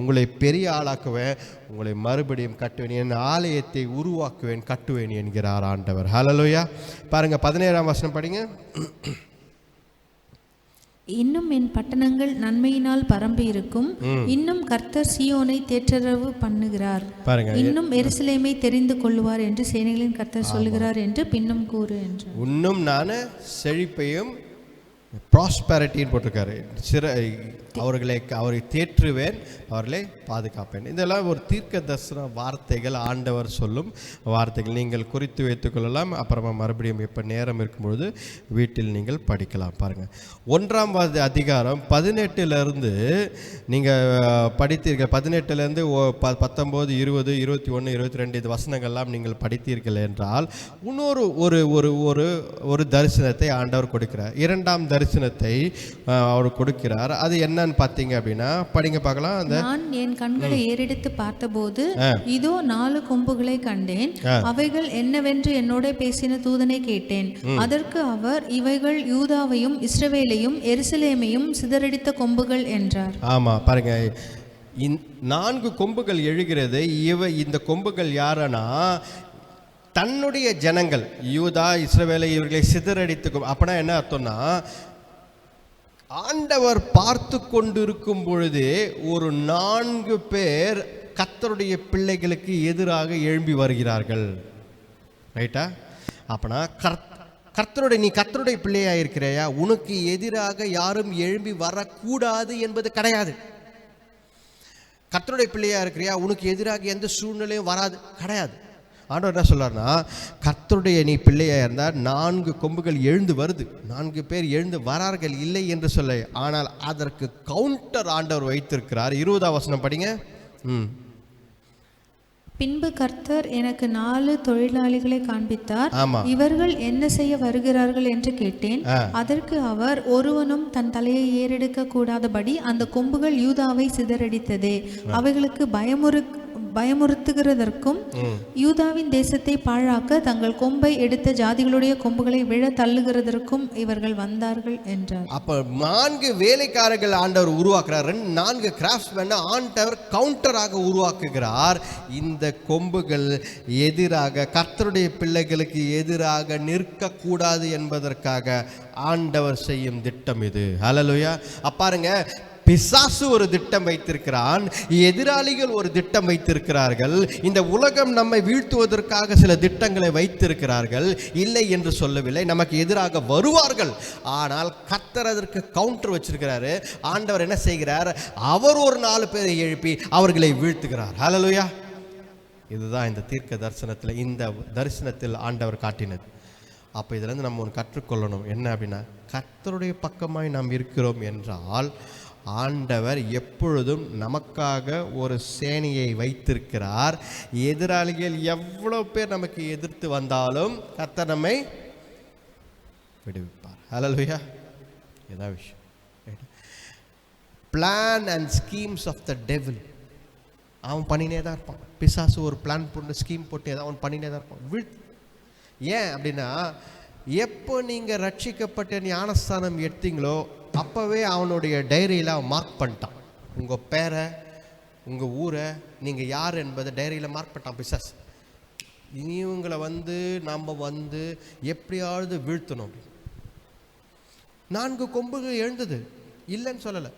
உங்களை பெரிய ஆளாக்குவேன், உங்களை மறுபடியும் கட்டுவேன், என் ஆலயத்தை உருவாக்குவேன், கட்டுவேன் என்கிறார் ஆண்டவர். ஹல்லேலூயா. பாருங்க 17ஆம் வசனம் படிங்க. இன்னும் என் பட்டணங்கள் நன்மையினால் பரம்பி இருக்கும், இன்னும் கர்த்தர் சீயோனை தேற்றரவு பண்ணுகிறார், இன்னும் எருசலேமை தெரிந்து கொள்ளுவார் என்று சேனைகளின் கர்த்தர் சொல்லுகிறார் என்று பின்னும் கூறு என்று. இன்னும் நான் செழிப்பையும் ப்ராஸ்பெரிட்டின்னு போட்டிருக்காரு. அவரை தேற்றுவேன், அவர்களை பாதுகாப்பேன். இதெல்லாம் ஒரு தீர்க்க தரிசன வார்த்தைகள், ஆண்டவர் சொல்லும் வார்த்தைகள். நீங்கள் குறித்து வைத்துக்கொள்ளலாம். அப்புறமா மறுபடியும் இப்போ நேரம் இருக்கும்பொழுது வீட்டில் நீங்கள் படிக்கலாம். பாருங்கள், 1ஆம் அதிகாரம் 18லேருந்து நீங்கள் படித்தீர்கள். 18லேருந்து 19, 20, 21, 22 இது வசனங்கள்லாம் நீங்கள் படித்தீர்கள் என்றால் இன்னொரு ஒரு தரிசனத்தை ஆண்டவர் கொடுக்கிறார். 2ஆம் தரிசனத்தை அவர் கொடுக்கிறார். அது என்னன்னு பார்த்தீங்க அப்படின்னா படிங்க பார்க்கலாம். நான் என் கண்களை ஏறெடுத்து பார்த்தபோது இதோ 4 கொம்புகளை கண்டேன். அவைகள் என்னவென்று என்னோட பேசின தூதனை கேட்டேன். அதற்கு அவர், இவைகள் யூதாவையும் இஸ்ரவேலையும் எருசலேமையும் சிதறடித்த கொம்புகள் என்றார். ஆமா, பாருங்க, 4 கொம்புகள் எழுகிறது. இந்த கொம்புகள் யாரனா தன்னுடைய ஜனங்கள், யூதா இஸ்ரவேலை இவர்களை சிதறடித்து. அப்படின்னா என்ன அர்த்தம்னா, ஆண்டவர் பார்த்து கொண்டிருக்கும் பொழுதே ஒரு 4 பேர் கர்த்தருடைய பிள்ளைகளுக்கு எதிராக எழும்பி வருகிறார்கள். ரைட்டா? அப்பனா நீ கர்த்தருடைய பிள்ளையா இருக்கிறையா, உனக்கு எதிராக யாரும் எழும்பி வரக்கூடாது என்பது கிடையாது. கர்த்தருடைய பிள்ளையா இருக்கிறியா, உனக்கு எதிராக எந்த சூழ்நிலையும் வராது, கிடையாது. ஆண்டவர் என்ன சொல்றாருன்னா, கர்த்தருடைய நீ பிள்ளையா இருந்தால் 4 கொம்புகள் எழுந்து வருது, 4 பேர் எழுந்து வரார்கள், இல்லை என்று சொல்ல. ஆனால் அதற்கு கவுண்டர் ஆண்டவர் வைத்திருக்கிறார். 20ஆம் வசனம் படிங்க. பின்பு கர்த்தர் எனக்கு 4 தொழிலாளிகளை காண்பித்தார். இவர்கள் என்ன செய்ய வருகிறார்கள் என்று கேட்டேன். அதற்கு அவர், ஒருவனும் தன் தலையை ஏறெடுக்க கூடாதபடி அந்த கொம்புகள் யூதாவை சிதறடித்ததே, அவைகளுக்கு பயமுறுத்துகிறதற்கும் யூதாவின் தேசத்தை பாழாக்க தங்கள் கொம்பை எடுத்த ஜாதிகளுடைய கொம்புகளை விழ தள்ளுகிறதற்கும் இவர்கள் வந்தார்கள் என்றார். அப்ப 4 வேலைக்காரர்கள் ஆண்டவர் உருவாக்குறார். 4 கிராஃப்ட்ஸ்மேன் ஆண்டவர் கவுண்டராக உருவாக்குகிறார். இந்த கொம்புகள் எதிராக, கர்த்தருடைய பிள்ளைகளுக்கு எதிராக நிற்கக்கூடாது என்பதற்காக ஆண்டவர் செய்யும் திட்டம் இது. ஹல்லேலூயா. பாருங்க, பிசாசு ஒரு திட்டம் வைத்திருக்கிறான், எதிராளிகள் ஒரு திட்டம் வைத்திருக்கிறார்கள். இந்த உலகம் நம்மை வீழ்த்துவதற்காக சில திட்டங்களை வைத்திருக்கிறார்கள், இல்லை என்று சொல்லவில்லை. நமக்கு எதிராக வருவார்கள். ஆனால் கர்த்தர் அதற்கு கவுண்டர் வச்சிருக்கிறாரு. ஆண்டவர் என்ன செய்கிறார்? அவர் ஒரு 4 பேரை எழுப்பி அவர்களை வீழ்த்துகிறார். ஹல்லேலூயா. இதுதான் இந்த தீர்க்க தரிசனத்தில், இந்த தரிசனத்தில் ஆண்டவர் காட்டினது. அப்போ இதிலிருந்து நம்ம ஒன்று கற்றுக்கொள்ளணும். என்ன அப்படின்னா, கர்த்தருடைய பக்கமாய் நாம் இருக்கிறோம் என்றால் ஆண்டவர் எப்பொழுதும் நமக்காக ஒரு சேனையை வைத்திருக்கிறார். எதிராளிகள் எவ்வளோ பேர் நமக்கு எதிர்த்து வந்தாலும் கர்த்தர் நம்மை விடுவிப்பார். ஹல்லேலூயா. இதான் விஷயம். Plan and schemes of the devil, அவன் பண்ணினே தான் இருப்பான். பிசாசு ஒரு பிளான் போட்டு ஸ்கீம் போட்டு ஏதாவது அவன் பண்ணினே தான் இருப்பான். ஏன் அப்படின்னா, எப்போ நீங்கள் ரட்சிக்கப்பட்ட ஞானஸ்தானம் எடுத்தீங்களோ அப்போவே அவனுடைய டைரியில் அவன் மார்க் பண்ணிட்டான். உங்கள் பேரை, உங்கள் ஊரை, நீங்கள் யார் என்பதை டைரியில் மார்க் பண்ணிட்டான் பிசாஸ். இவங்களை நாம் எப்படியாவது வீழ்த்தணும். 4 கொம்புகள் எழுந்தது, இல்லைன்னு சொல்லலை,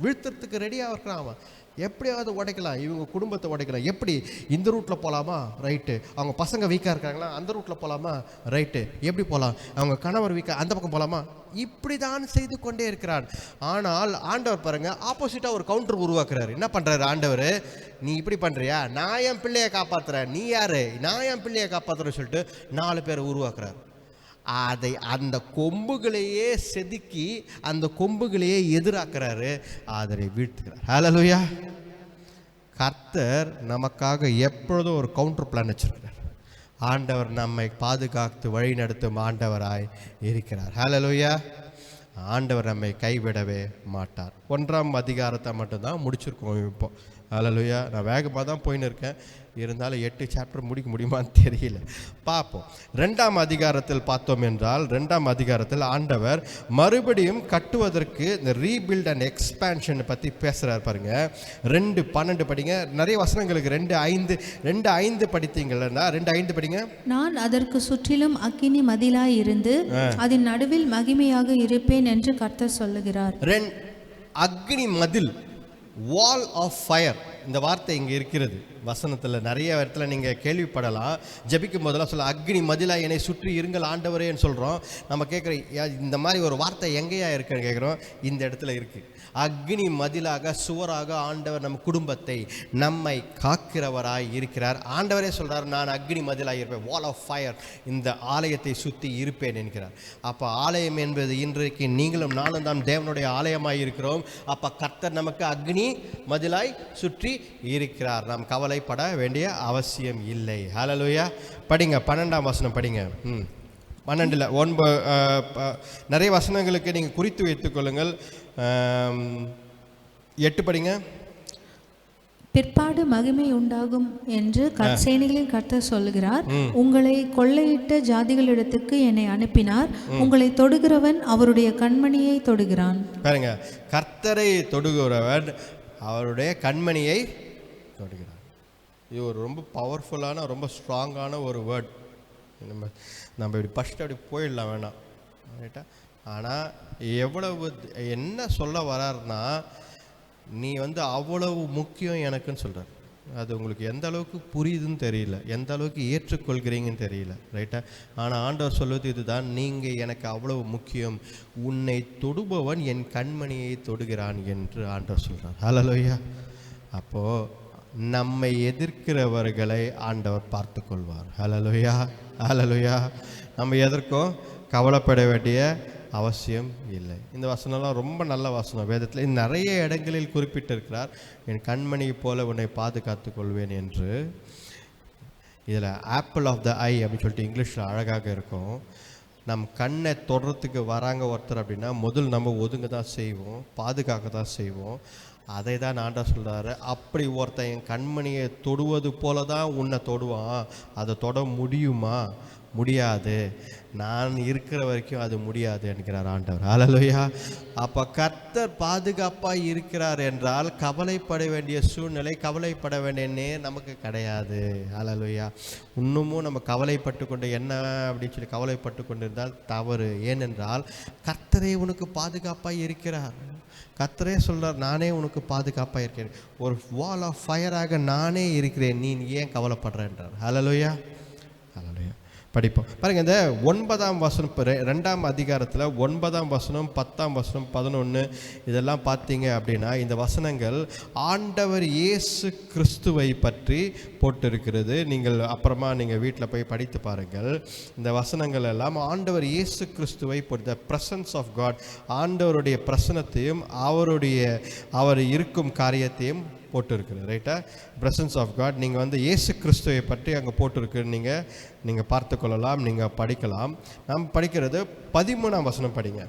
வீழ்த்துறதுக்கு ரெடியாக இருக்கிறான் அவன். எப்படியாவது உடைக்கலாம், இவங்க குடும்பத்தை உடைக்கலாம். எப்படி? இந்த ரூட்டில் போகலாமா? ரைட்டு. அவங்க பசங்க வீக்காக இருக்காங்களா? அந்த ரூட்டில் போகலாமா? ரைட்டு. எப்படி போகலாம்? அவங்க கணவர் வீக்காக, அந்த பக்கம் போகலாமா? இப்படி தான் செய்து கொண்டே இருக்கிறான். ஆனால் ஆண்டவர் பாருங்க, ஆப்போசிட்டாக ஒரு கவுண்டர் உருவாக்குறாரு. என்ன பண்ணுறாரு ஆண்டவர்? நீ இப்படி பண்ணுறியா, நான் என் பிள்ளையை காப்பாற்றுறேன், நீ யாரு, நான் என் பிள்ளையை காப்பாற்றுறேன்னு சொல்லிட்டு 4 பேரை உருவாக்குறாரு. அந்த கொம்புகளையே செதுக்கி அந்த கொம்புகளையே எதிராக்குறாரு, அதனை வீழ்த்துகிறார். ஹல்லேலூயா. கர்த்தர் நமக்காக எப்பொழுதும் ஒரு கவுண்டர் பிளான் வச்சிருக்கிறார். ஆண்டவர் நம்மை பாதுகாத்து வழி நடத்தும் ஆண்டவராய் இருக்கிறார். ஹல்லேலூயா. ஆண்டவர் நம்மை கைவிடவே மாட்டார். 1ஆம் அதிகாரத்தை மட்டும்தான் முடிச்சிருக்கோம் இப்போ. ஹல்லேலூயா. நான் வேகமாக தான் போயின்னு இருக்கேன், இருந்தாலும் 8 சாப்டர் முடிக்க முடியுமான்னு தெரியல, பார்ப்போம். 2ஆம் அதிகாரத்தில் பார்த்தோம் என்றால் 2ஆம் அதிகாரத்தில் ஆண்டவர் மறுபடியும் கட்டுவதற்கு இந்த ரீபில்ட் அண்ட் எக்ஸ்பேன்ஷன் பற்றி பேசுகிறார் பாருங்க. 2:12 படிங்க. நிறைய வசனங்களுக்கு 2:5 படித்தீங்கன்னா 2:5 படிங்க. நான் அதற்கு சுற்றிலும் அக்கினி மதிலாய் இருந்து அதன் நடுவில் மகிமையாக இருப்பேன் என்று கர்த்தர் சொல்லுகிறார். அக்னி மதில், வால் ஆஃப் ஃபயர், இந்த வார்த்தை இங்கே இருக்கிறது வசனத்தில். நிறைய இடத்துல நீங்கள் கேள்விப்படலாம். ஜெபிக்கும் போதெல்லாம் சொல்ல அக்னி மதிலாக என்னை சுற்றி இருங்கள் ஆண்டவரேன்னு சொல்கிறோம். நம்ம கேட்குறோம், இந்த மாதிரி ஒரு வார்த்தை எங்கேயா இருக்குன்னு கேட்குறோம். இந்த இடத்துல இருக்குது. அக்னி மதிலாக சுவராக ஆண்டவர் நம் குடும்பத்தை நம்மை காக்கிறவராய் இருக்கிறார். ஆண்டவரே சொல்கிறார், நான் அக்னி மதிலாக இருப்பேன், வால் ஆஃப் ஃபயர், இந்த ஆலயத்தை சுற்றி இருப்பேன் என்கிறார். அப்போ ஆலயம் என்பது இன்றைக்கு நீங்களும் நானும் தான் தேவனுடைய ஆலயமாய் இருக்கிறோம். அப்போ கர்த்தர் நமக்கு அக்னி மதிலாய் சுற்றி இருக்கிறார். நாம் கவலைப்பட வேண்டிய அவசியம் இல்லை. ஹல்லேலூயா. படிங்க 12ஆம் வசனம் படிங்க. 12 நிறைய வசனங்களுக்கு நீங்கள் குறித்து வைத்துக் கொள்ளுங்கள். 8 படிங்க. பிற்பாடு மகிமை உண்டாகும் என்று சேனைகளின் கர்த்தர் சொல்லுகிறார். உங்களை கொள்ளையிட்ட ஜாதிகளிடத்துக்கு என்னை அனுப்பினார். உங்களை தொடுகிறவன் அவருடைய கண்மணியை தொடுகிறான். பாருங்க, கர்த்தரை தொடுகிறவன் அவருடைய கண்மணியை தொடுகிறான். இது ஒரு ரொம்ப பவர்ஃபுல்லான, ரொம்ப ஸ்ட்ராங்கான ஒரு வேர்ட். நம்ம இப்படி ஃபஸ்ட்டு அப்படி போயிடலாம் வேணாம், ரைட்டா? ஆனால் எவ்வளவு என்ன சொல்ல வராருன்னா, நீ அவ்வளவு முக்கியம் எனக்குன்னு சொல்கிறார். அது உங்களுக்கு எந்த அளவுக்கு புரியுதுன்னு தெரியல, எந்த அளவுக்கு ஏற்றுக்கொள்கிறீங்கன்னு தெரியல, ரைட்டா? ஆனால் ஆண்டவர் சொல்வது இதுதான், நீங்கள் எனக்கு அவ்வளவு முக்கியம், உன்னை தொடுபவன் என் கண்மணியை தொடுகிறான் என்று ஆண்டவர் சொல்கிறார். ஹல்லேலூயா. அப்போது நம்மை எதிர்க்கிறவர்களை ஆண்டவர் பார்த்து கொள்வார். ஹல்லேலூயா. ஹல்லேலூயா. நம்ம எதற்கும் கவலைப்பட வேண்டிய அவசியம் இல்லை. இந்த வசனம்லாம் ரொம்ப நல்ல வசனம். வேதத்தில் நிறைய இடங்களில் குறிப்பிட்டிருக்கிறார், என் கண்மணியை போல உன்னை பாதுகாத்து கொள்வேன் என்று. இதில் ஆப்பிள் ஆஃப் த ஐ அப்படின்னு சொல்லிட்டு இங்கிலீஷில் அழகாக இருக்கும். நம் கண்ணை தொடுறதுக்கு வராங்க ஒருத்தர் அப்படின்னா முதல் நம்ம ஒதுங்க தான் செய்வோம், பாதுகாக்க தான் செய்வோம். அதை தான் ஆண்டவர் சொல்கிறாரு, அப்படி ஒருத்தன் என் கண்மணியை தொடுவது போல தான் உன்னை தொடுவான். அதை தொட முடியுமா? முடியாது. நான் இருக்கிற வரைக்கும் அது முடியாது என்கிறார் ஆண்டவர். ஹல்லேலூயா. அப்போ கர்த்தர் பாதுகாப்பாக இருக்கிறார் என்றால் கவலைப்பட வேண்டிய சூழ்நிலை, கவலைப்பட வேண்டிய நமக்கு கிடையாது. ஹல்லேலூயா. இன்னமும் நம்ம கவலைப்பட்டு கொண்டு என்ன அப்படின்னு சொல்லி கவலைப்பட்டு கொண்டு இருந்தால் தவறு. ஏனென்றால் கர்த்தரே உனக்கு பாதுகாப்பாக இருக்கிறார். கர்த்தரே சொல்கிறார், நானே உனக்கு பாதுகாப்பாக இருக்கிறேன், ஒரு வால் ஆஃப் ஃபயராக நானே இருக்கிறேன், நீ ஏன் கவலைப்படுற என்றார். ஹல்லேலூயா. ஹல்லேலூயா. படிப்போம் பாருங்கள். இந்த 9ஆம் வசனம் 2ஆம் அதிகாரத்தில் 9ஆம் வசனம் 10ஆம் வசனம் 11 இதெல்லாம் பார்த்தீங்க அப்படின்னா இந்த வசனங்கள் ஆண்டவர் இயேசு கிறிஸ்துவை பற்றி போட்டிருக்கிறது. நீங்கள் அப்புறமா நீங்கள் வீட்டில் போய் படித்து பாருங்கள். இந்த வசனங்கள் எல்லாம் ஆண்டவர் இயேசு கிறிஸ்துவை த பிரசன்ஸ் ஆஃப் காட், ஆண்டவருடைய பிரசனத்தையும் அவர் இருக்கும் காரியத்தையும் போட்டிருக்குது, ரைட்டா? Presence of God. நீங்கள் இயேசு கிறிஸ்துவை பற்றி அங்கே போட்டிருக்கு, நீங்கள் பார்த்து கொள்ளலாம், நீங்கள் படிக்கலாம். நாம் படிக்கிறது 13ஆம் வசனம் படிங்க.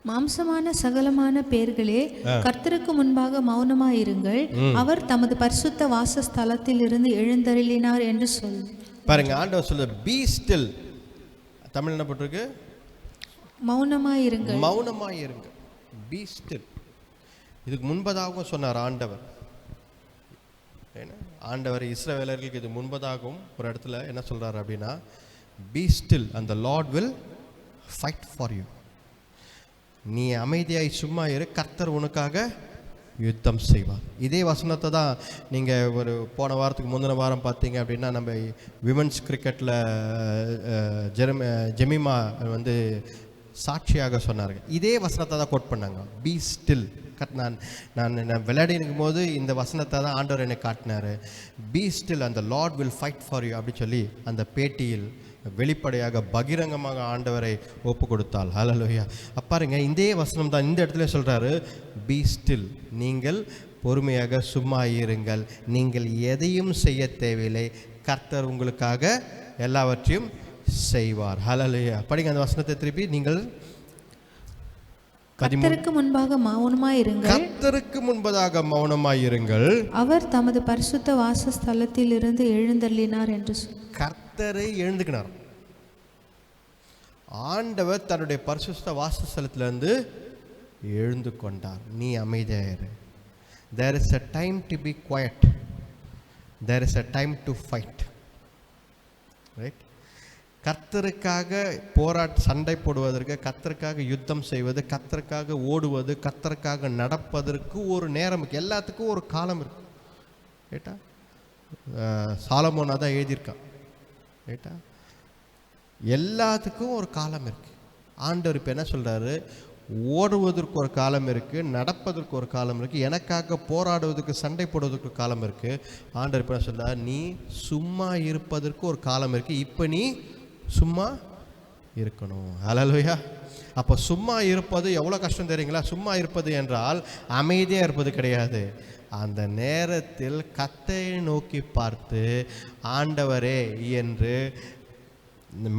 மாம்சமான சகலமான பேர்களே, கர்த்தருக்கு முன்பாக மௌனமாயிருங்கள், அவர் தமது பரிசுத்த வாசஸ்தலத்தில் இருந்து எழுந்தருளினார் என்று சொல். பாருங்க, ஆண்டவர் சொல்ல பி ஸ்டில். தமிழ் என்ன போட்டிருக்கு? மௌனமாயிருங்கள். மௌனமாயிருங்கள், பி ஸ்டில். இதுக்கு முன்பதாகவும் சொன்னார் ஆண்டவர். ஆண்டவர் இஸ்ரவேலர்களுக்கு இது முன்பதாகவும் ஒரு இடத்துல என்ன சொல்றாரு அப்படின்னா, B still and the Lord will fight for you. நீ அமைதியாய் சும்மா இரு, கர்த்தர் உனக்காக யுத்தம் செய்வார். இதே வசனத்தை தான் நீங்கள் ஒரு போன வாரத்துக்கு முந்தின வாரம் பார்த்தீங்க அப்படின்னா, நம்ம விமென்ஸ் கிரிக்கெட்டில் ஜெமிமா சாட்சியாக சொன்னார்கள். இதே வசனத்தை தான் கோட் பண்ணாங்க, பி ஸ்டில். நான் விளையாடி இருக்கும் போது இந்த வசனத்தை தான் ஆண்டவர் என்னை காட்டினார். B still and the Lord will fight for you அப்படி சொல்லி அந்த பேட்டியில் வெளிப்படையாக பகிரங்கமாக ஆண்டவரை ஒப்பு கொடுத்தாள். ஹல்லேலூயா. பாருங்க, இந்த வசனம் தான் இந்த இடத்துல சொல்றாரு, பி ஸ்டில், நீங்கள் பொறுமையாக சும்மா இருங்கள், நீங்கள் எதையும் செய்ய தேவையில்லை, கர்த்தர் உங்களுக்காக எல்லாவற்றையும் செய்வார். ஹல்லேலூயா. படிங்க அந்த வசனத்தை திருப்பி. நீங்கள் கர்த்தருக்கு முன்பாக மௌனமாயிருங்கள், கர்த்தருக்கு முன்பதாக மௌனமாயிருங்கள், அவர் தமது பரிசுத்த வாசஸ்தலத்தில் இருந்து எழுந்தள்ளினார் என்று கர்த்தரை எழுந்துக்கினார். ஆண்டவர் தன்னுடைய பரிசுத்த வாசஸ்தலத்திலிருந்து எழுந்து கொண்டார். நீ அமைதியாயிரு. There is a time to be quiet. There is a time to fight. Right? கர்த்தருக்காக சண்டை போடுவதற்கு, கர்த்தருக்காக யுத்தம் செய்வது, கர்த்தருக்காக ஓடுவது, கர்த்தருக்காக நடப்பதற்கு ஒரு நேரம் இருக்கு. எல்லாத்துக்கும் ஒரு காலம் இருக்கு. ரைட்டா? சாலமோனா தான் எழுதியிருக்கான். ரைட்டா? எல்லாத்துக்கும் ஒரு காலம் இருக்கு. ஆண்டவர் இப்போ என்ன சொல்றாரு, ஓடுவதற்கு ஒரு காலம் இருக்குது, நடப்பதற்கு ஒரு காலம் இருக்குது, எனக்காக போராடுவதற்கு சண்டை போடுவதற்கு ஒரு காலம் இருக்குது. ஆண்டவர் இப்போ என்ன சொல்கிறார், நீ சும்மா இருப்பதற்கு ஒரு காலம் இருக்குது, இப்போ நீ சும்மா இருக்கணும். ஹல்லேலூயா. அப்போ சும்மா இருப்பது எவ்வளோ கஷ்டம் தெரியுங்களா? சும்மா இருப்பது என்றால் அமைதியாக இருப்பது கிடையாது. அந்த நேரத்தில் கர்த்தரை நோக்கி பார்த்து ஆண்டவரே என்று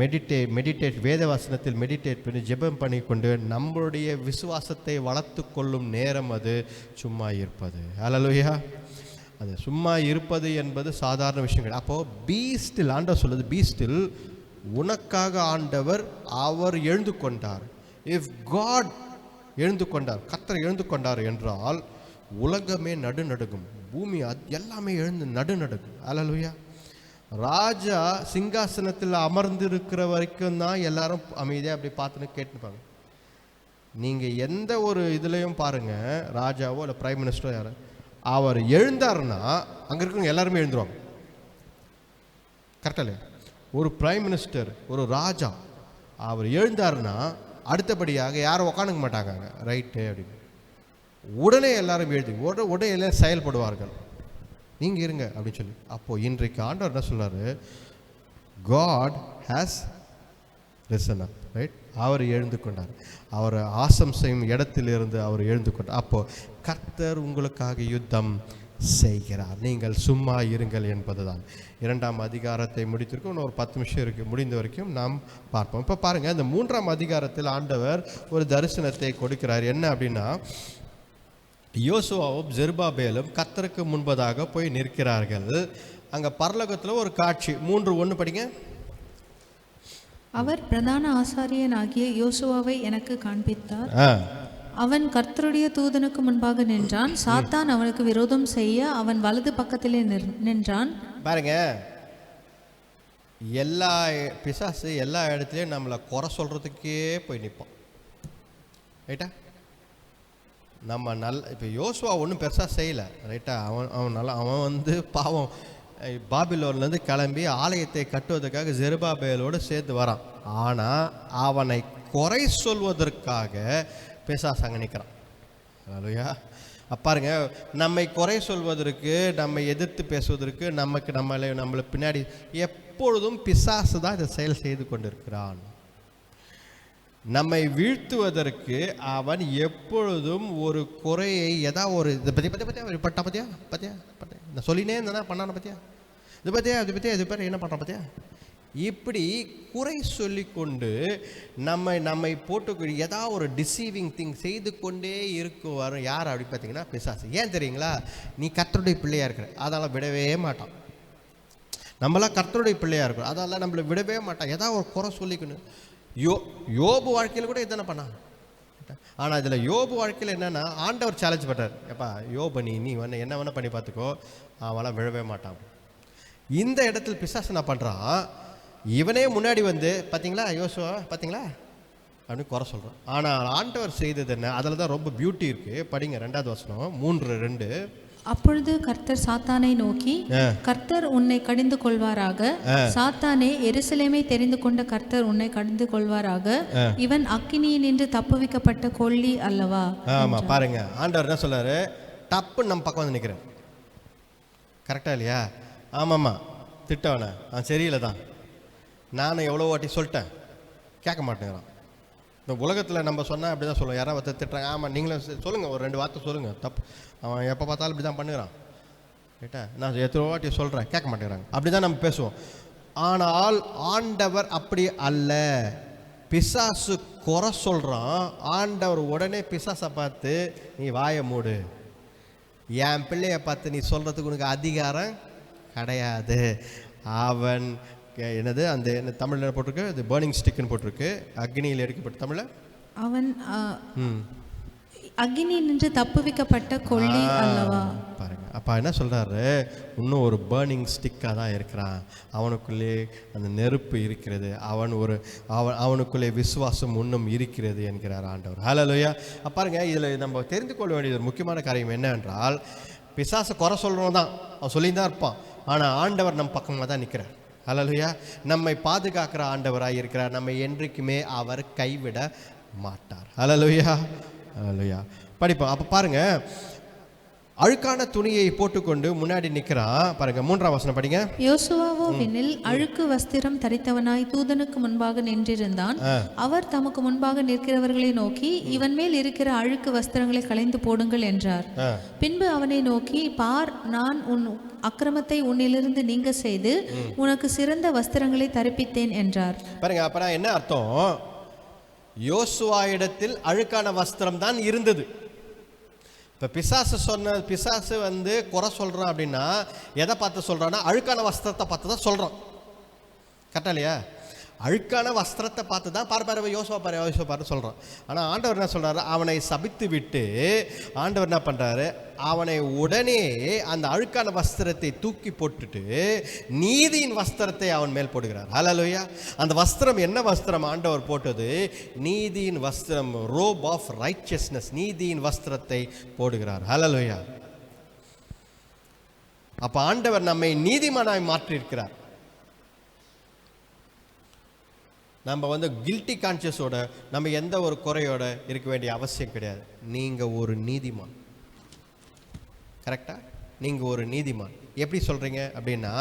மெடிடேட் வேத வசனத்தில் மெடிடேட் பண்ணி ஜெபம் பண்ணி கொண்டு நம்மளுடைய விசுவாசத்தை வளர்த்து கொள்ளும் நேரம் அது சும்மா இருப்பது. ஹல்லேலூயா. அது சும்மா இருப்பது என்பது சாதாரண விஷயம் கிடையாது. அப்போது பி ஸ்டில், ஆண்டவர் சொல்லுது, பி ஸ்டில், உனக்காக ஆண்டவர் அவர் எழுந்து கொண்டார். இஃப் காட் எழுந்து கொண்டார், கர்த்தர் எழுந்து கொண்டார் என்றால் உலகமே நடுநடுங்கும், பூமி எல்லாமே எழுந்து நடுநடுங்கும். ஹல்லேலூயா. ராஜா சிங்காசனத்தில் அமர்ந்திருக்கிற வரைக்கும் தான் எல்லாரும் அமைதியாக அப்படி பார்த்துன்னு கேட்டுப்பாங்க. நீங்கள் எந்த ஒரு இதுலேயும் பாருங்கள், ராஜாவோ இல்லை பிரைம் மினிஸ்டரோ யார், அவர் எழுந்தாருன்னா அங்கே இருக்கிறவங்க எல்லாருமே எழுந்துருவாங்க. கரெக்டாக இல்லையா? ஒரு பிரைம் மினிஸ்டர், ஒரு ராஜா அவர் எழுந்தாருன்னா அடுத்தபடியாக யாரும் உக்காந்துக்க மாட்டாங்க, ரைட்டு அப்படின்னு உடனே எல்லாரும் எழுதி உடனே எல்லாம் செயல்படுவார்கள். நீங்கள் இருங்க அப்படின்னு சொல்லி. அப்போது இன்றைக்கு ஆண்டவர் என்ன சொல்றாரு, God has risen up, right? அவர் எழுந்து கொண்டார். அவர் ஆசம் செய்யும் இடத்திலிருந்து அவர் எழுந்து கொண்டார். அப்போது கர்த்தர் உங்களுக்காக யுத்தம் செய்கிறார், நீங்கள் சும்மா இருங்கள் என்பது தான். 2ஆம் அதிகாரத்தை முடித்திருக்கோம். இன்னும் ஒரு 10 நிமிஷம் இருக்குது, முடிந்த வரைக்கும் நாம் பார்ப்போம். இப்போ பாருங்கள், இந்த 3ஆம் அதிகாரத்தில் ஆண்டவர் ஒரு தரிசனத்தை கொடுக்கிறார். என்ன அப்படின்னா, யோசுவாவும் ஜெருபாபேலும் கர்த்தருக்கு முன்பதாக போய் நிற்கிறார்கள். அங்கே பரலோகத்தில் ஒரு காட்சி. 3:1 படிங்க. அவர் பிரதான ஆசாரியனாகிய யோசுவாவை எனக்கு காண்பித்தார். அவன் கர்த்தருடைய தூதனுக்கு முன்பாக நின்றான். சாத்தான் அவனுக்கு விரோதம் செய்ய அவன் வலது பக்கத்திலே நின்றான். பாருங்க, எல்லா பிசாசு எல்லா இடத்துலையும் நம்மளை குறை சொல்கிறதுக்கே போய் நிற்போம். ரைட்டா? நம்ம இப்போ யோசுவா ஒன்றும் பெருசாக செய்யலை. ரைட்டா? அவன் வந்து பாவம் பாபிலோன்லேருந்து கிளம்பி ஆலயத்தை கட்டுவதற்காக ஜெருபாபேலோடு சேர்த்து வரான். ஆனால் அவனை குறை சொல்வதற்காக பிசாசு அங்கே நிற்கிறான். அல்லேலூயா. பாருங்க, நம்மை குறை சொல்வதற்கு, நம்மை எதிர்த்து பேசுவதற்கு, நம்மளை பின்னாடி எப்பொழுதும் பிசாசு தான் இதை செயல் செய்து கொண்டிருக்கிறான். நம்மை வீழ்த்துவதற்கு அவன் எப்பொழுதும் ஒரு குறையை, ஏதாவது ஒரு இதை பற்றியா நான் சொல்லினே இருந்தேன்னா பண்ணான பற்றியா, இது பற்றியா இது பேர் என்ன பண்ணுறான் பற்றியா, இப்படி குறை சொல்லிக்கொண்டு நம்மை போட்டு ஏதாவது ஒரு டிசீவிங் திங் செய்து கொண்டே வரும். யார் அப்படி பார்த்தீங்கன்னா பிசாசு. ஏன் தெரியுங்களா? நீ கர்த்தருடைய பிள்ளையாக இருக்கிற, அதெல்லாம் விடவே மாட்டான். நம்மளாம் கர்த்தருடைய பிள்ளையாக இருக்கிறோம், அதெல்லாம் நம்மளை விடவே மாட்டான். ஏதாவது ஒரு குறை சொல்லிக்கணும். யோபு வாழ்க்கையில் கூட இதானே பண்ணான். ஆனால் இதில் யோபு வாழ்க்கையில் என்னென்னா, ஆண்டவர் சேலஞ்ச் பண்ணுறார். எப்பா யோபு, நீ என்ன வேணால் பண்ணி பார்த்துக்கோ, அவெல்லாம் விழவே மாட்டான். இந்த இடத்துல பிசாசு என்ன பண்ணுறான், இவனே முன்னாடி வந்து பார்த்தீங்களா யோசுவா பார்த்தீங்களா அப்படின்னு குறை சொல்கிறான். ஆனால் ஆண்டவர் செய்தது என்ன, அதில் தான் ரொம்ப பியூட்டி இருக்குது. படிங்க 2ஆவது வசனம் 3:2. அப்பொழுது கர்த்தர் சாத்தானை நோக்கி, கர்த்தர் உன்னை கடிந்து கொள்வாராக. சாத்தானே, எருசலேமை தெரிந்து கொண்ட கர்த்தர் உன்னை கடிந்து கொள்வாராக. இவன் அக்கினியில் நின்று தப்புவிக்கப்பட்ட கொள்ளி அல்லவா? ஆமா, பாருங்க, ஆண்டவர் என்ன சொல்றாரு, டப்பு நம்ம பக்கம் வந்து நிற்கிறேன். கரெக்டா இல்லையா? ஆமாம்மா, திட்டவன சரியில்லை தான். நானும் எவ்வளோ வாட்டி சொல்லிட்டேன், கேட்க மாட்டேங்கிறான். இந்த உலகத்தில் நம்ம சொன்னால் அப்படி தான் சொல்லுவோம். யாராவது ஒருத்தர் திட்டுறாங்க, ஆமாம் நீங்களும் சொல்லுங்கள், ஒரு 2 வார்த்தை சொல்லுங்கள், தப்பு, அவன் எப்போ பார்த்தாலும் இப்படி தான் பண்ணுறான், ரைட்டா, நான் எத்தனை வாட்டி சொல்கிறேன், கேட்க மாட்டேங்கிறாங்க, அப்படி தான் நம்ம பேசுவோம். ஆனால் ஆண்டவர் அப்படி அல்ல. பிசாசு குறை சொல்கிறான், ஆண்டவர் உடனே பிசாசை பார்த்து நீ வாயை மூடு, என் பிள்ளைய பார்த்து நீ சொல்கிறதுக்கு உனக்கு அதிகாரம் கிடையாது. அவன் என்னது அந்த என்ன தமிழில் போட்டிருக்கு, அது பேர்னிங் ஸ்டிக்னு போட்டிருக்கு, அக்னியில் எரிக்கப்பட்ட தமிழில் அவன் அக்னி நின்று தப்புவிக்கப்பட்ட கொள்ளி அல்லவா. பாருங்க, அப்பா என்ன சொல்கிறாரு, இன்னும் ஒரு பேர்னிங் ஸ்டிக்காக தான் இருக்கிறான், அவனுக்குள்ளே அந்த நெருப்பு இருக்கிறது, அவனுக்குள்ளே விசுவாசம் இன்னும் இருக்கிறது என்கிறார் ஆண்டவர். ஹல்லேலூயா. பாருங்க, இதில் நம்ம தெரிந்து கொள்ள வேண்டியது ஒரு முக்கியமான காரியம் என்னவென்றால், பிசாசை குறை சொல்கிறவன் தான், அவன் சொல்லி தான் இருப்பான், ஆனால் ஆண்டவர் நம்ம பக்கமாக தான் நிற்கிறார். ஹல்லேலூயா. நம்மை பாதுகாக்கிற ஆண்டவராக இருக்கிறார், நம்மை என்றைக்குமே அவர் கைவிட மாட்டார். ஹல்லேலூயா, ஹல்லேலூயா. படிப்போம். அப்போ பாருங்க, அழுக்கான துணியை போட்டுக்கொண்டு முன்னாடி நிற்கிறான். பாருங்க 3ஆம் வசனம் படிங்க. யோசுவாவோ விண்ணில் அழுக்கு வஸ்திரம் தரித்தவனாய் தூதனுக்கு முன்பாக நின்றிருந்தான். அவர் தமக்கு முன்பாக நிற்கிறவர்களை நோக்கி, இவன் மேல் இருக்கிற அழுக்கு வஸ்திரங்களை களைந்து போடுங்கள் என்றார். பின்பு அவனை நோக்கி, பார், நான் உன் அக்கிரமத்தை உன்னிலிருந்து நீங்க செய்து உனக்கு சிறந்த வஸ்திரங்களை தரிப்பித்தேன் என்றார். பாருங்க, அப்ப என்ன அர்த்தம், யோசுவா இடத்தில் அழுக்கான வஸ்திரம் தான் இருந்தது. இப்போ பிசாசு குறை சொல்கிறான் அப்படின்னா எதை பார்த்து சொல்கிறான்னா அழுக்கான வஸ்திரத்தை பார்த்து தான் சொல்கிறான். கரெக்டா இல்லையா? அழுக்கான வஸ்திரத்தை பார்த்து தான் யோசுவா சொல்கிறான். ஆனால் ஆண்டவர் என்ன சொல்கிறாரு, அவனை சபித்து விட்டு ஆண்டவர் என்ன பண்ணுறாரு, அவனை உடனே அந்த அழுக்கான வஸ்திரத்தை தூக்கி போட்டுட்டு நீதியின் வஸ்திரத்தை அவன் மேல் போடுகிறார். ஹல்லேலூயா. அந்த வஸ்திரம் என்ன வஸ்திரம் ஆண்டவர் போட்டது? நீதியின் வஸ்திரம், ரோப் ஆஃப் ரைச்சியஸ்னஸ், நீதியின் வஸ்திரத்தை போடுகிறார். ஹல்லேலூயா. அப்போ ஆண்டவர் நம்மை நீதிமானாய் மாற்றியிருக்கிறார். நம்ம கில்ட்டி கான்சியஸோட நம்ம எந்த ஒரு குறையோட இருக்க வேண்டிய அவசியம் கிடையாது. நீங்கள் ஒரு நீதிமான். கரெக்டா? நீங்கள் ஒரு நீதிமான். எப்படி சொல்கிறீங்க அப்படின்னா,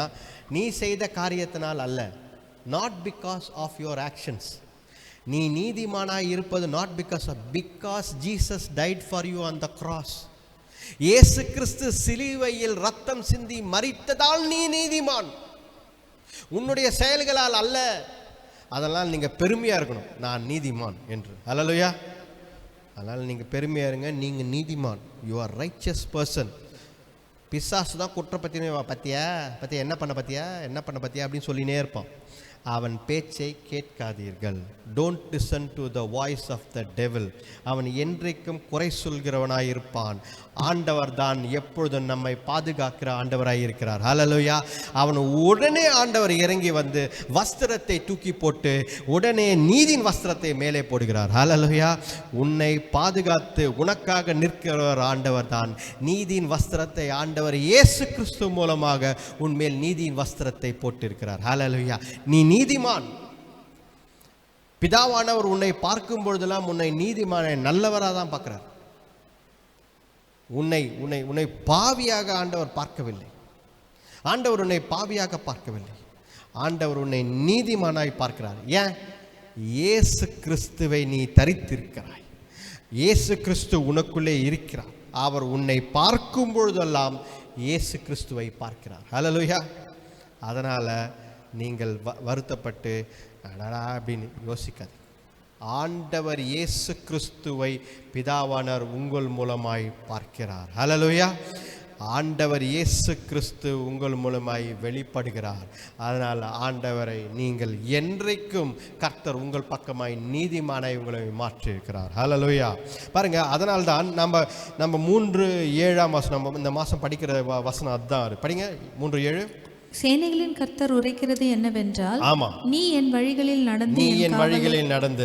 நீ செய்த காரியத்தினால் அல்ல, not because of your actions. நீ நீதிமானாய் இருப்பது not because Jesus died for you on the cross. Yesu Kristhu சிலுவையில் ரத்தம் சிந்தி மரித்ததால் நீ நீதிமான், உன்னுடைய செயல்களால் அல்ல. அதனால் நீங்கள் பெருமையாக இருக்கணும், நான் நீதிமான் என்று. ஹல்லேலூயா. அதனால் நீங்கள் பெருமையாக இருங்க, நீங்கள் நீதிமான், யூ ஆர் ரைச்சியஸ் பர்சன். பிசாசு தான் குற்றப்பத்தினே, பத்தியா என்ன பண்ண பத்தியா அப்படின்னு சொல்லினே இருப்பான். அவன் பேச்சை கேட்காதீர்கள். Don't listen to the voice of the devil. அவன் என்றைக்கும் குறை சொல்கிறவனாயிருப்பான். ஆண்டவர் தான் எப்பொழுதும் நம்மை பாதுகாக்கிற ஆண்டவராயிருக்கிறார். ஹல்லேலூயா. அவன் உடனே ஆண்டவர் இறங்கி வந்து வஸ்திரத்தை தூக்கி போட்டு உடனே நீதியின் வஸ்திரத்தை மேலே போடுகிறார். ஹல்லேலூயா. உன்னை பாதுகாத்து உனக்காக நிற்கிறவர் ஆண்டவர் தான். நீதியின் வஸ்திரத்தை ஆண்டவர் இயேசு கிறிஸ்து மூலமாக உன்மேல் நீதியின் வஸ்திரத்தை போட்டிருக்கிறார். ஹல்லேலூயா. நீ நீதிமான். பிதாவானவர் உன்னை பார்க்கும் பொழுதெல்லாம் உன்னை நீதிமானை நல்லவராக தான் பார்க்கிறார். உன்னை உன்னை உன்னை பாவியாக ஆண்டவர் பார்க்கவில்லை. ஆண்டவர் உன்னை பாவியாக பார்க்கவில்லை. ஆண்டவர் உன்னை நீதிமானாய் பார்க்கிறார். ஏன்? இயேசு கிறிஸ்துவை நீ தரித்திருக்கிறாய். இயேசு கிறிஸ்து உனக்குள்ளே இருக்கிறார். அவர் உன்னை பார்க்கும் பொழுதெல்லாம் இயேசு கிறிஸ்துவை பார்க்கிறார். ஹல்லேலூயா. அதனால் நீங்கள் வருத்தப்பட்டு அப்படின்னு யோசிக்காது. ஆண்டவர் இயேசு கிறிஸ்துவை பிதாவானவர் உங்கள் மூலமாய் பார்க்கிறார். ஹல்லேலூயா. ஆண்டவர் இயேசு கிறிஸ்து உங்கள் மூலமாய் வெளிப்படுகிறார். அதனால் ஆண்டவரை நீங்கள் என்றைக்கும் கர்த்தர் உங்கள் பக்கமாய் நீதிமானாய் உங்களை மாற்றியிருக்கிறார். ஹல்லேலூயா. பாருங்க, அதனால்தான் நம்ம 3:7 வசனம் இந்த மாதம் படிக்கிற வசனம் அதுதான். படிங்க 3:7. சேனைகளின் கர்த்தர் உரைக்கிறது என்னவென்றால், ஆமா, நீ என் வழிகளில் நடந்து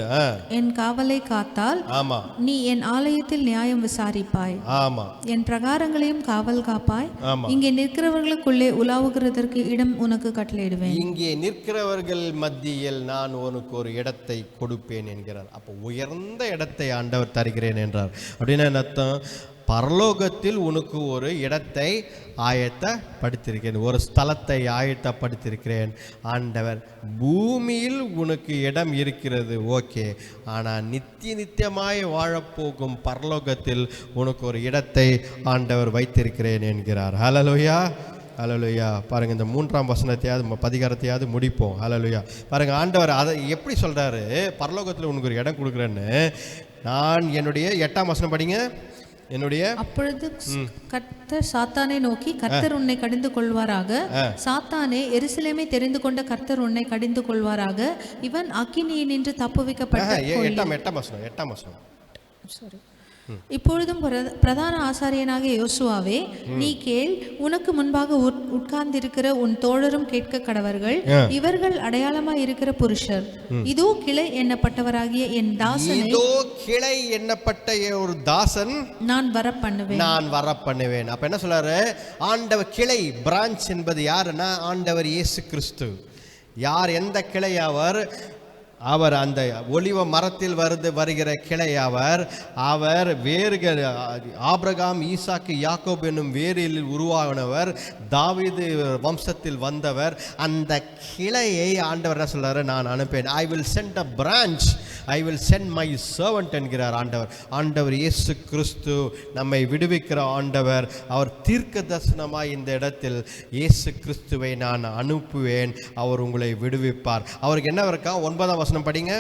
என் காவலை காத்தால், ஆமா, நீ என் ஆலயத்தில் நியாயம் விசாரிப்பாய், ஆமா, என் பிரகாரங்களையும் காவல் காப்பாய், ஆமா, இங்கே நிற்கிறவர்களுக்குள்ளே உலாவுகிறதற்கு இடம் உனக்கு கட்டளையிடுவேன். இங்கே நிற்கிறவர்கள் மத்தியில் நான் உனக்கு ஒரு இடத்தை கொடுப்பேன் என்கிறார். அப்போ உயர்ந்த இடத்தை ஆண்டவர் தருகிறேன் என்றார். அப்படின்னா என்ன அர்த்தம்? பரலோகத்தில் உனக்கு ஒரு இடத்தை ஆயத்தப்படுத்தியிருக்கிறேன், ஒரு ஸ்தலத்தை ஆயத்தப்படுத்தியிருக்கிறேன். ஆண்டவர், பூமியில் உனக்கு இடம் இருக்கிறது, ஓகே, ஆனால் நித்தியமாய் வாழப்போகும் பரலோகத்தில் உனக்கு ஒரு இடத்தை ஆண்டவர் வைத்திருக்கிறேன் என்கிறார். ஹல்லேலூயா, ஹல்லேலூயா. பாருங்கள், இந்த 3ஆம் வசனத்தையாவது அதிகாரத்தையாவது முடிப்போம். ஹல்லேலூயா. பாருங்கள், ஆண்டவர் அதை எப்படி சொல்கிறாரு, பரலோகத்தில் உனக்கு ஒரு இடம் கொடுக்குறேன்னு. நான் என்னுடைய 8ஆம் வசனம் படிங்க. அப்பொழுது கர்த்தர் சாத்தானை நோக்கி, கர்த்தர் உன்னை கடிந்து கொள்வாராக. சாத்தானே, எருசலேமை தெரிந்து கொண்ட கர்த்தர் உன்னை கடிந்து கொள்வாராக. இவன் அக்கினியினின்று தப்புவிக்கப்பட்ட 8ஆம் வசனம். இப்பொழுதும் பிரதான ஆசாரியனாகிய யோசுவாவே, நீ கேள். உனக்கு முன்பாக உட்கார்ந்திருக்கிற உன் தோழரும் கேட்க கடவர்கள். இவர்கள் அடையாளமாய் இருக்கிற புருஷர். இதோ கிளை எண்ணப்பட்டவராகிய என் தாசனை, இதோ கிளை எண்ணப்பட்ட ஒரு தாசன் நான் வர பண்ணுவேன். அப்ப என்ன சொல்றாரு ஆண்டவர்? கிளை, பிரான்ச் என்பது யாருன்னா ஆண்டவர் இயேசு கிறிஸ்து. யார்? எந்த கிளை? அவர் அந்த ஒலிவ மரத்தில் வருகிற கிளை. அவர் வேர்கள், ஆபிரகாம், ஈசாக்கு, யாக்கோப் என்னும் வேரில் உருவானவர், தாவீது வம்சத்தில் வந்தவர். அந்த கிளையை ஆண்டவர் என்ன சொல்றாரு? நான் அனுப்பேன். I will send a branch, I will send my servant என்கிறார் ஆண்டவர். ஆண்டவர் இயேசு கிறிஸ்து நம்மை விடுவிக்கிற ஆண்டவர். அவர் தீர்க்க தரிசனமாய் இந்த இடத்தில் இயேசு கிறிஸ்துவை நான் அனுப்புவேன், அவர் உங்களை விடுவிப்பார். அவருக்கு என்ன இருக்கா? 9ஆம் வசனம் படிங்க.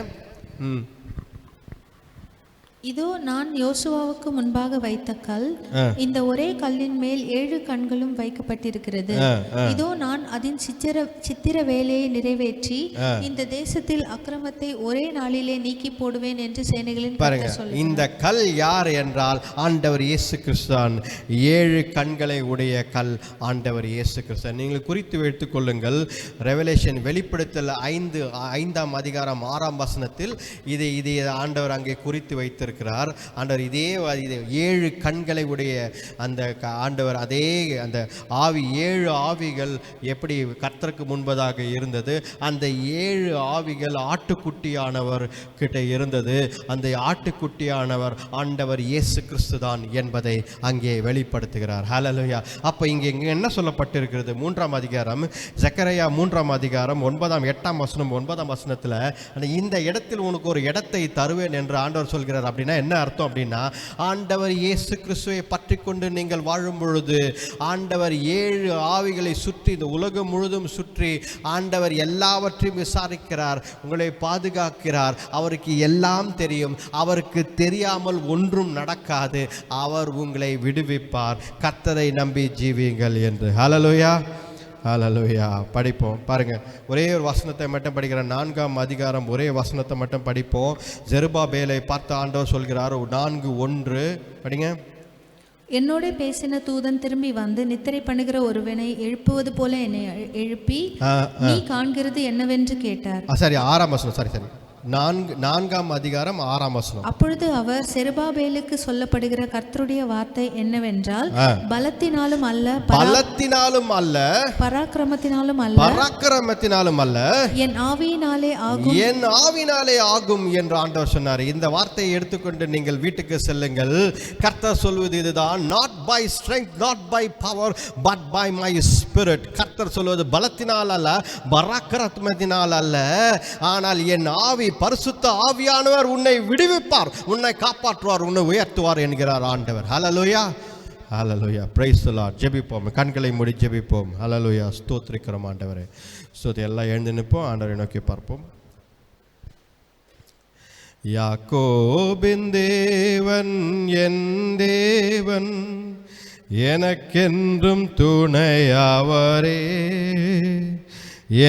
இதோ நான் யோசுவாவுக்கு முன்பாக வைத்த கல், இந்த ஒரே கல்லின் மேல் 7 கண்களும் வைக்கப்பட்டிருக்கிறது. இதோ நான் அதன் சித்திர வேலையை நிறைவேற்றி இந்த தேசத்தில் அக்கிரமத்தை ஒரே நாளிலே நீக்கி போடுவேன் என்று சேனைகளின் கர்த்தர் சொல்லுகிறார். இந்த கல் யார் என்றால் ஆண்டவர் இயேசு கிறிஸ்தான். 7 கண்களை உடைய கல் ஆண்டவர் இயேசு கிறிஸ்தான். நீங்கள் குறித்து வைத்துக் கொள்ளுங்கள். ரெவலேஷன், வெளிப்படுத்தல் 5ஆம் அதிகாரம் 6ஆம் வசனத்தில் இதை ஆண்டவர் அங்கே குறித்து வைத்திருக்கிறார். ஆண்டவர் இதே 7 கண்களை உடைய அந்த ஆண்டவர், அதே அந்த ஆவி, 7 ஆவிகள் எப்படி கர்த்தருக்கு முன்பதாக இருந்தது, அந்த 7 ஆவிகள் ஆட்டுக்குட்டியானவர் கிட்ட இருந்தது. அந்த ஆட்டுக்குட்டியானவர் ஆண்டவர் இயேசு கிறிஸ்து தான் என்பதை அங்கே வெளிப்படுத்துகிறார். ஹல்லேலூயா. அப்ப இங்கே என்ன சொல்லப்பட்டிருக்கிறது? 3ஆம் அதிகாரம், ஜக்கரியா 3ஆம் அதிகாரம் 9ஆம் 8ஆம் வசனம் 9ஆம் வசனத்துல, இந்த இடத்தில் உனக்கு ஒரு இடத்தை தருவேன் என்று ஆண்டவர் சொல்கிறார். அப்படின்னா என்ன அர்த்தம்? அப்படின்னா ஆண்டவர் இயேசு கிறிஸ்துவை பற்றி கொண்டு நீங்கள் வாழும் பொழுது ஆண்டவர் 7 ஆவிகளை சுற்றி, இந்த உலகம் முழுதும் சுற்றி ஆண்டவர் எல்லாவற்றையும் விசாரிக்கிறார், உங்களை பாதுகாக்கிறார். அவருக்கு எல்லாம் தெரியும், அவருக்கு தெரியாமல் ஒன்றும் நடக்காது. அவர் உங்களை விடுவிப்பார். கர்த்தரை நம்பி ஜீவியுங்கள் என்று. ஹல்லேலூயா, ஹல்லேலூயா. படிப்போம். பாருங்க, ஒரே ஒரு வசனத்தை மட்டும் படிக்கிறேன். 4ஆம் அதிகாரம் ஒரே வசனத்தை மட்டும் படிப்போம். ஜெருபாபேலை பார்த்து ஆண்டவர் சொல்கிறார். 4:1 படிங்க. என்னோட பேசின தூதன் திரும்பி வந்து நித்திரை பண்ணுகிற ஒருவனை எழுப்புவது போல என்னை எழுப்பி, நீ காண்கிறது என்னவென்று கேட்டார். சரி, 6ஆம் வசனம். சரி 4ஆம் அதிகாரம் 6ஆம் வசனம். அப்பொழுது அவர், செருபாபேலுக்கு சொல்லப்படுகிற கர்த்தருடைய வார்த்தை என்னவென்றால், பலத்தினாலும் அல்ல, பராக்கிரமத்தினாலும் அல்ல, என் ஆவியினாலே ஆகும் என்று ஆண்டவர் சொன்னார். இந்த வார்த்தையை எடுத்துக்கொண்டு நீங்கள் வீட்டுக்கு செல்லுங்கள். கர்த்தர் சொல்வது இதுதான், not by strength, not by power, but by my spirit. கர்த்தர் சொல்வது பலத்தினால் அல்ல, பராக்கிரமத்தினால் அல்ல, ஆனால் என் ஆவி, பரிசுத்த ஆவியானவர் உன்னை விடுவிப்பார், உன்னை காப்பாற்றுவார், உன்னை உயர்த்துவார் என்கிறார் ஆண்டவர். ஹல்லேலூயா, ஹல்லேலூயா. Praise the Lord. ஜெபிப்போம். கண்களை மூடி ஜெபிப்போம். ஹல்லேலூயா. ஸ்தோத்திரிக்கிறோம் ஆண்டவரே. ஸ்தோத்திரம். எல்லாம் எழுந்து நிற்போம். ஆண்டவரை நோக்கி பார்ப்போம். யாக்கோபின் தேவன் என் தேவன், எனக்கென்றும் துணையாவரே,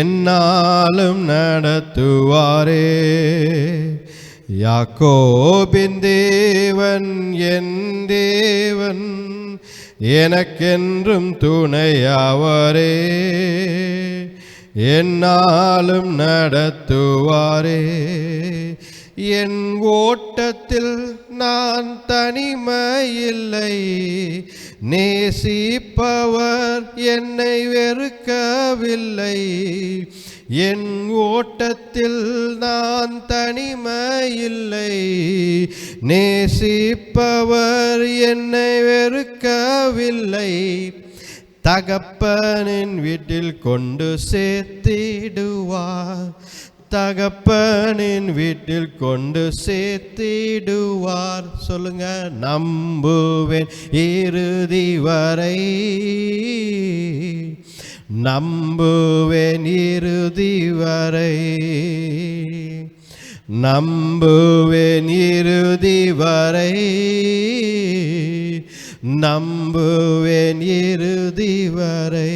என்னாலும் நடத்துவாரே. யாக்கோபின் தேவன் என் தேவன், எனக்கென்றும் துணையாவரே, என்னாலும் நடத்துவாரே. என் ஓட்டத்தில் நான் தனிமையில்லை, நேசிப்பவர் என்னை வெறுக்கவில்லை. என் ஓட்டத்தில் நான் தனிமையில்லை, நேசிப்பவர் என்னை வெறுக்கவில்லை, தகப்பனின் வீட்டில் கொண்டு சேர்த்திடுவார், தகப்பனின் வீட்டில் கொண்டு சேர்த்திடுவார். சொல்லுங்க, நம்புவேன் இறுதி வரை, நம்புவேன் இறுதி வரை, நம்புவேன் இறுதி வரை, நம்புவேன் இறுதி வரை.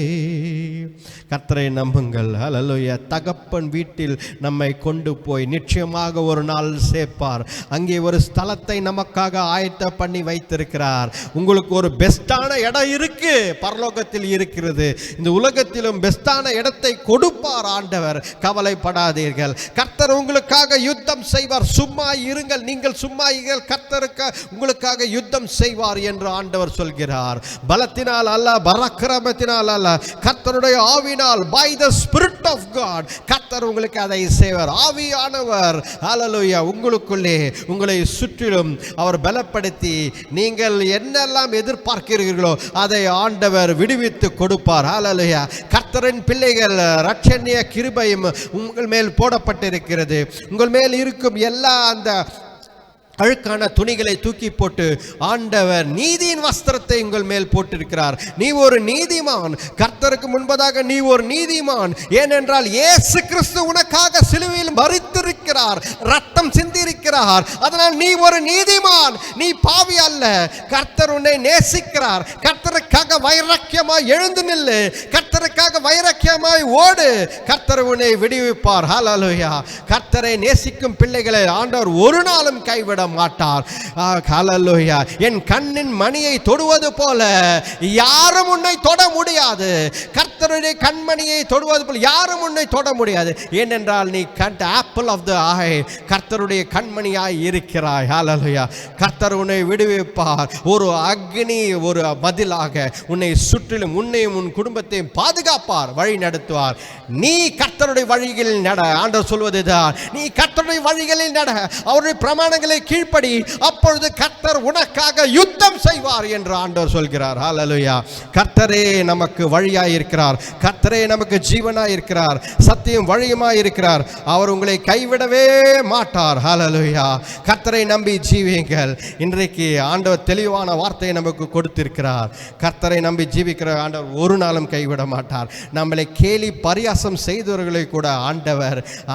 கர்த்தரை நம்புங்கள். ஹல்லேலூயா. தகப்பன் வீட்டில் நம்மை கொண்டு போய் நிச்சயமாக ஒரு நாள் சேர்ப்பார். அங்கே ஒரு ஸ்தலத்தை நமக்காக ஆயத்த பண்ணி வைத்திருக்கிறார். உங்களுக்கு ஒரு பெஸ்டான இடம் இருக்கு, பரலோகத்தில் இருக்கிறது. இந்த உலகத்திலும் பெஸ்டான இடத்தை கொடுப்பார் ஆண்டவர். கவலைப்படாதீர்கள். கர்த்தர் உங்களுக்காக யுத்தம் செய்வார். சும்மா இருங்கள், நீங்கள் சும்மா இருங்கள், கர்த்தருக்கு உங்களுக்காக யுத்தம் செய்வார் என்று ஆண்டவர் சொல்கிறார். பலத்தினால் அல்ல, பராக்கிரமத்தினால் அல்ல, கர்த்தருடைய ஆவியினால், by the spirit of God, கர்த்தர் உங்களுக்கு அதை செய்வார். ஆவியானவர் ஹல்லேலூயா உங்களுக்குள்ளே, உங்களை சுற்றிலும் அவர் பலப்படுத்தி நீங்கள் என்னெல்லாம் எதிர்பார்க்கிறீர்களோ அதை ஆண்டவர் விடுவித்து கொடுப்பார். ஹல்லேலூயா. கர்த்தரின் பிள்ளைகள், இரட்சணிய கிருபையும் உங்கள் மேல் போடப்பட்டிருக்கிறது. உங்கள் மேல் இருக்கும் எல்லா அந்த அழுக்கான துணிகளை தூக்கி போட்டு ஆண்டவர் நீதியின் வஸ்திரத்தை உங்கள் மேல் போட்டிருக்கிறார். நீ ஒரு நீதிமான், கர்த்தருக்கு முன்பதாக நீ ஒரு நீதிமான். ஏனென்றால் இயேசு கிறிஸ்து உனக்காக சிலுவையில் மரித்திருக்கிறார், ரத்தம் சிந்திருக்கிறார். அதனால் நீ ஒரு நீதிமான், நீ பாவி அல்ல. கர்த்தர் உன்னை நேசிக்கிறார். கர்த்தருக்காக வைராக்கியமாய் எழுந்து நில்லு, கர்த்தருக்காக வைராக்கியமாய் ஓடு. கர்த்தர் உன்னை விடுவிப்பார். ஹல்லேலூயா. கர்த்தரை நேசிக்கும் பிள்ளைகளை ஆண்டவர் ஒரு நாளும் கைவிட மாட்டார். ஹல்லேலூயா. என் கண்ணின் மணியை தொடுவது போல யாரும் உன்னை தொட முடியாது. கர்த்தருடைய கண்மணியை தொடுவது போல யாரும் உன்னை தொட முடியாது. ஏனென்றால் நீ ஆப்பிள் ஆஃப் தி ஐ, கர்த்தருடைய கண்மணியாய் இருக்கிறாய். ஹல்லேலூயா. கர்த்தர் உன்னை விடுவிப்பார். ஒரு அக்னி, ஒரு மதிலாக உன்னை சுற்றிலும் உன்னையும் உன் குடும்பத்தையும் பாதுகாப்பார், வழி நடத்துவார். நீ கர்த்தருடைய வழிகளில் நட. ஆண்டவர் சொல்வதுதான், நீ கர்த்தருடைய வழிகளில் நட, அவருடைய பிரமாணங்களை கீழ்ப்படி, அப்பொழுது கர்த்தர் உனக்காக யுத்தம் செய்வார் என்று ஆண்டவர் சொல்கிறார். ஹல்லேலூயா. கர்த்தரே நமக்கு வழியாய் இருக்கிறார், கர்த்தரே நமக்கு ஜீவனாய் இருக்கிறார், சத்தியம் வழியுமாய் இருக்கிறார். அவர் உங்களை கைவிடவே மாட்டார். ஹல்லேலூயா. கர்த்தரை நம்பி ஜீவியுங்கள். இன்றைக்கு ஆண்டவர் தெளிவான வார்த்தையை நமக்கு கொடுத்திருக்கிறார். கர்த்தரை நம்பி ஜீவிக்கிற ஆண்டவர் ஒரு நாளும் கைவிட மாட்டார். நம்மளை கேலி பரியாசம் செய்தவர்களை கூட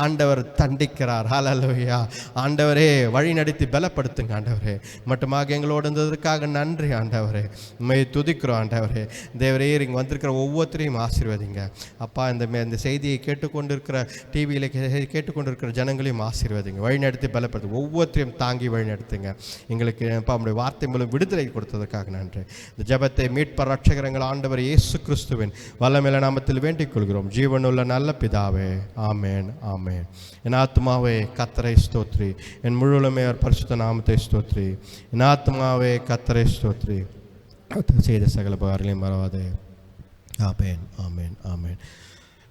ஆண்டவர் தண்டிக்கிறார். ஹல்லேலூயா. ஆண்டவரே வழி நடத்தி பலப்படுத்துங்க ஆண்டவரே. மட்டுமாக எங்களோடு இருந்ததற்காக நன்றி ஆண்டவரே. உண்மை துதிக்கிறோம் ஆண்டவரே. தேவரே, இங்கே வந்திருக்கிற ஒவ்வொருத்தரையும் ஆசீர்வதிங்க அப்பா. இந்த செய்தியை கேட்டுக்கொண்டிருக்கிற, டிவியில் கேட்டுக்கொண்டிருக்கிற ஜனங்களையும் ஆசீர்வதிங்க, வழிநடத்தி பலப்படுத்துங்க. ஒவ்வொருத்தரையும் தாங்கி வழிநடத்துங்க. எங்களுக்கு அப்பா உங்களுடைய வார்த்தை மூலம் விடுதலை கொடுத்ததற்காக நன்றி. இந்த ஜெபத்தை மீட்பர் ரட்சகரங்கள் ஆண்டவர் இயேசு கிறிஸ்துவின் வல்லமையுள்ள நாமத்தில் வேண்டிக் கொள்கிறோம், ஜீவனுள்ள நல்ல பிதாவே. ஆமேன், ஆமேன். என் ஆத்மாவே கர்த்தரை ஸ்தோத்ரி, என் முழுவலுமே பரிசுத்த நாமத்தை ஸ்தோத்ரி. என் ஆத்மாவே கர்த்தரை ஸ்தோத்ரி, செய்த சகல உபகாரங்களையும் மறவாதே. ஆமேன், ஆமேன், ஆமேன்.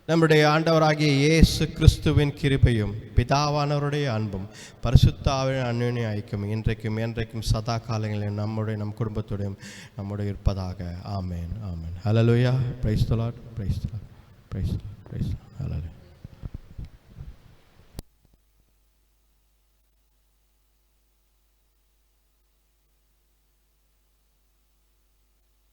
நம்முடைய ஆண்டவராகிய இயேசு கிறிஸ்துவின் கிருபையும் பிதாவானவருடைய அன்பும் பரிசுத்த ஆவியின் அன்யோன்ய ஐக்கியம் இன்றைக்கும் என்றைக்கும் சதா காலங்களில் நம் குடும்பத்துடையும் நம்முடைய இருப்பதாக. ஆமேன், ஆமேன். ஹல்லேலூயா. Praise the Lord, praise the Lord, praise the Lord, praise the Lord. Hallelujah.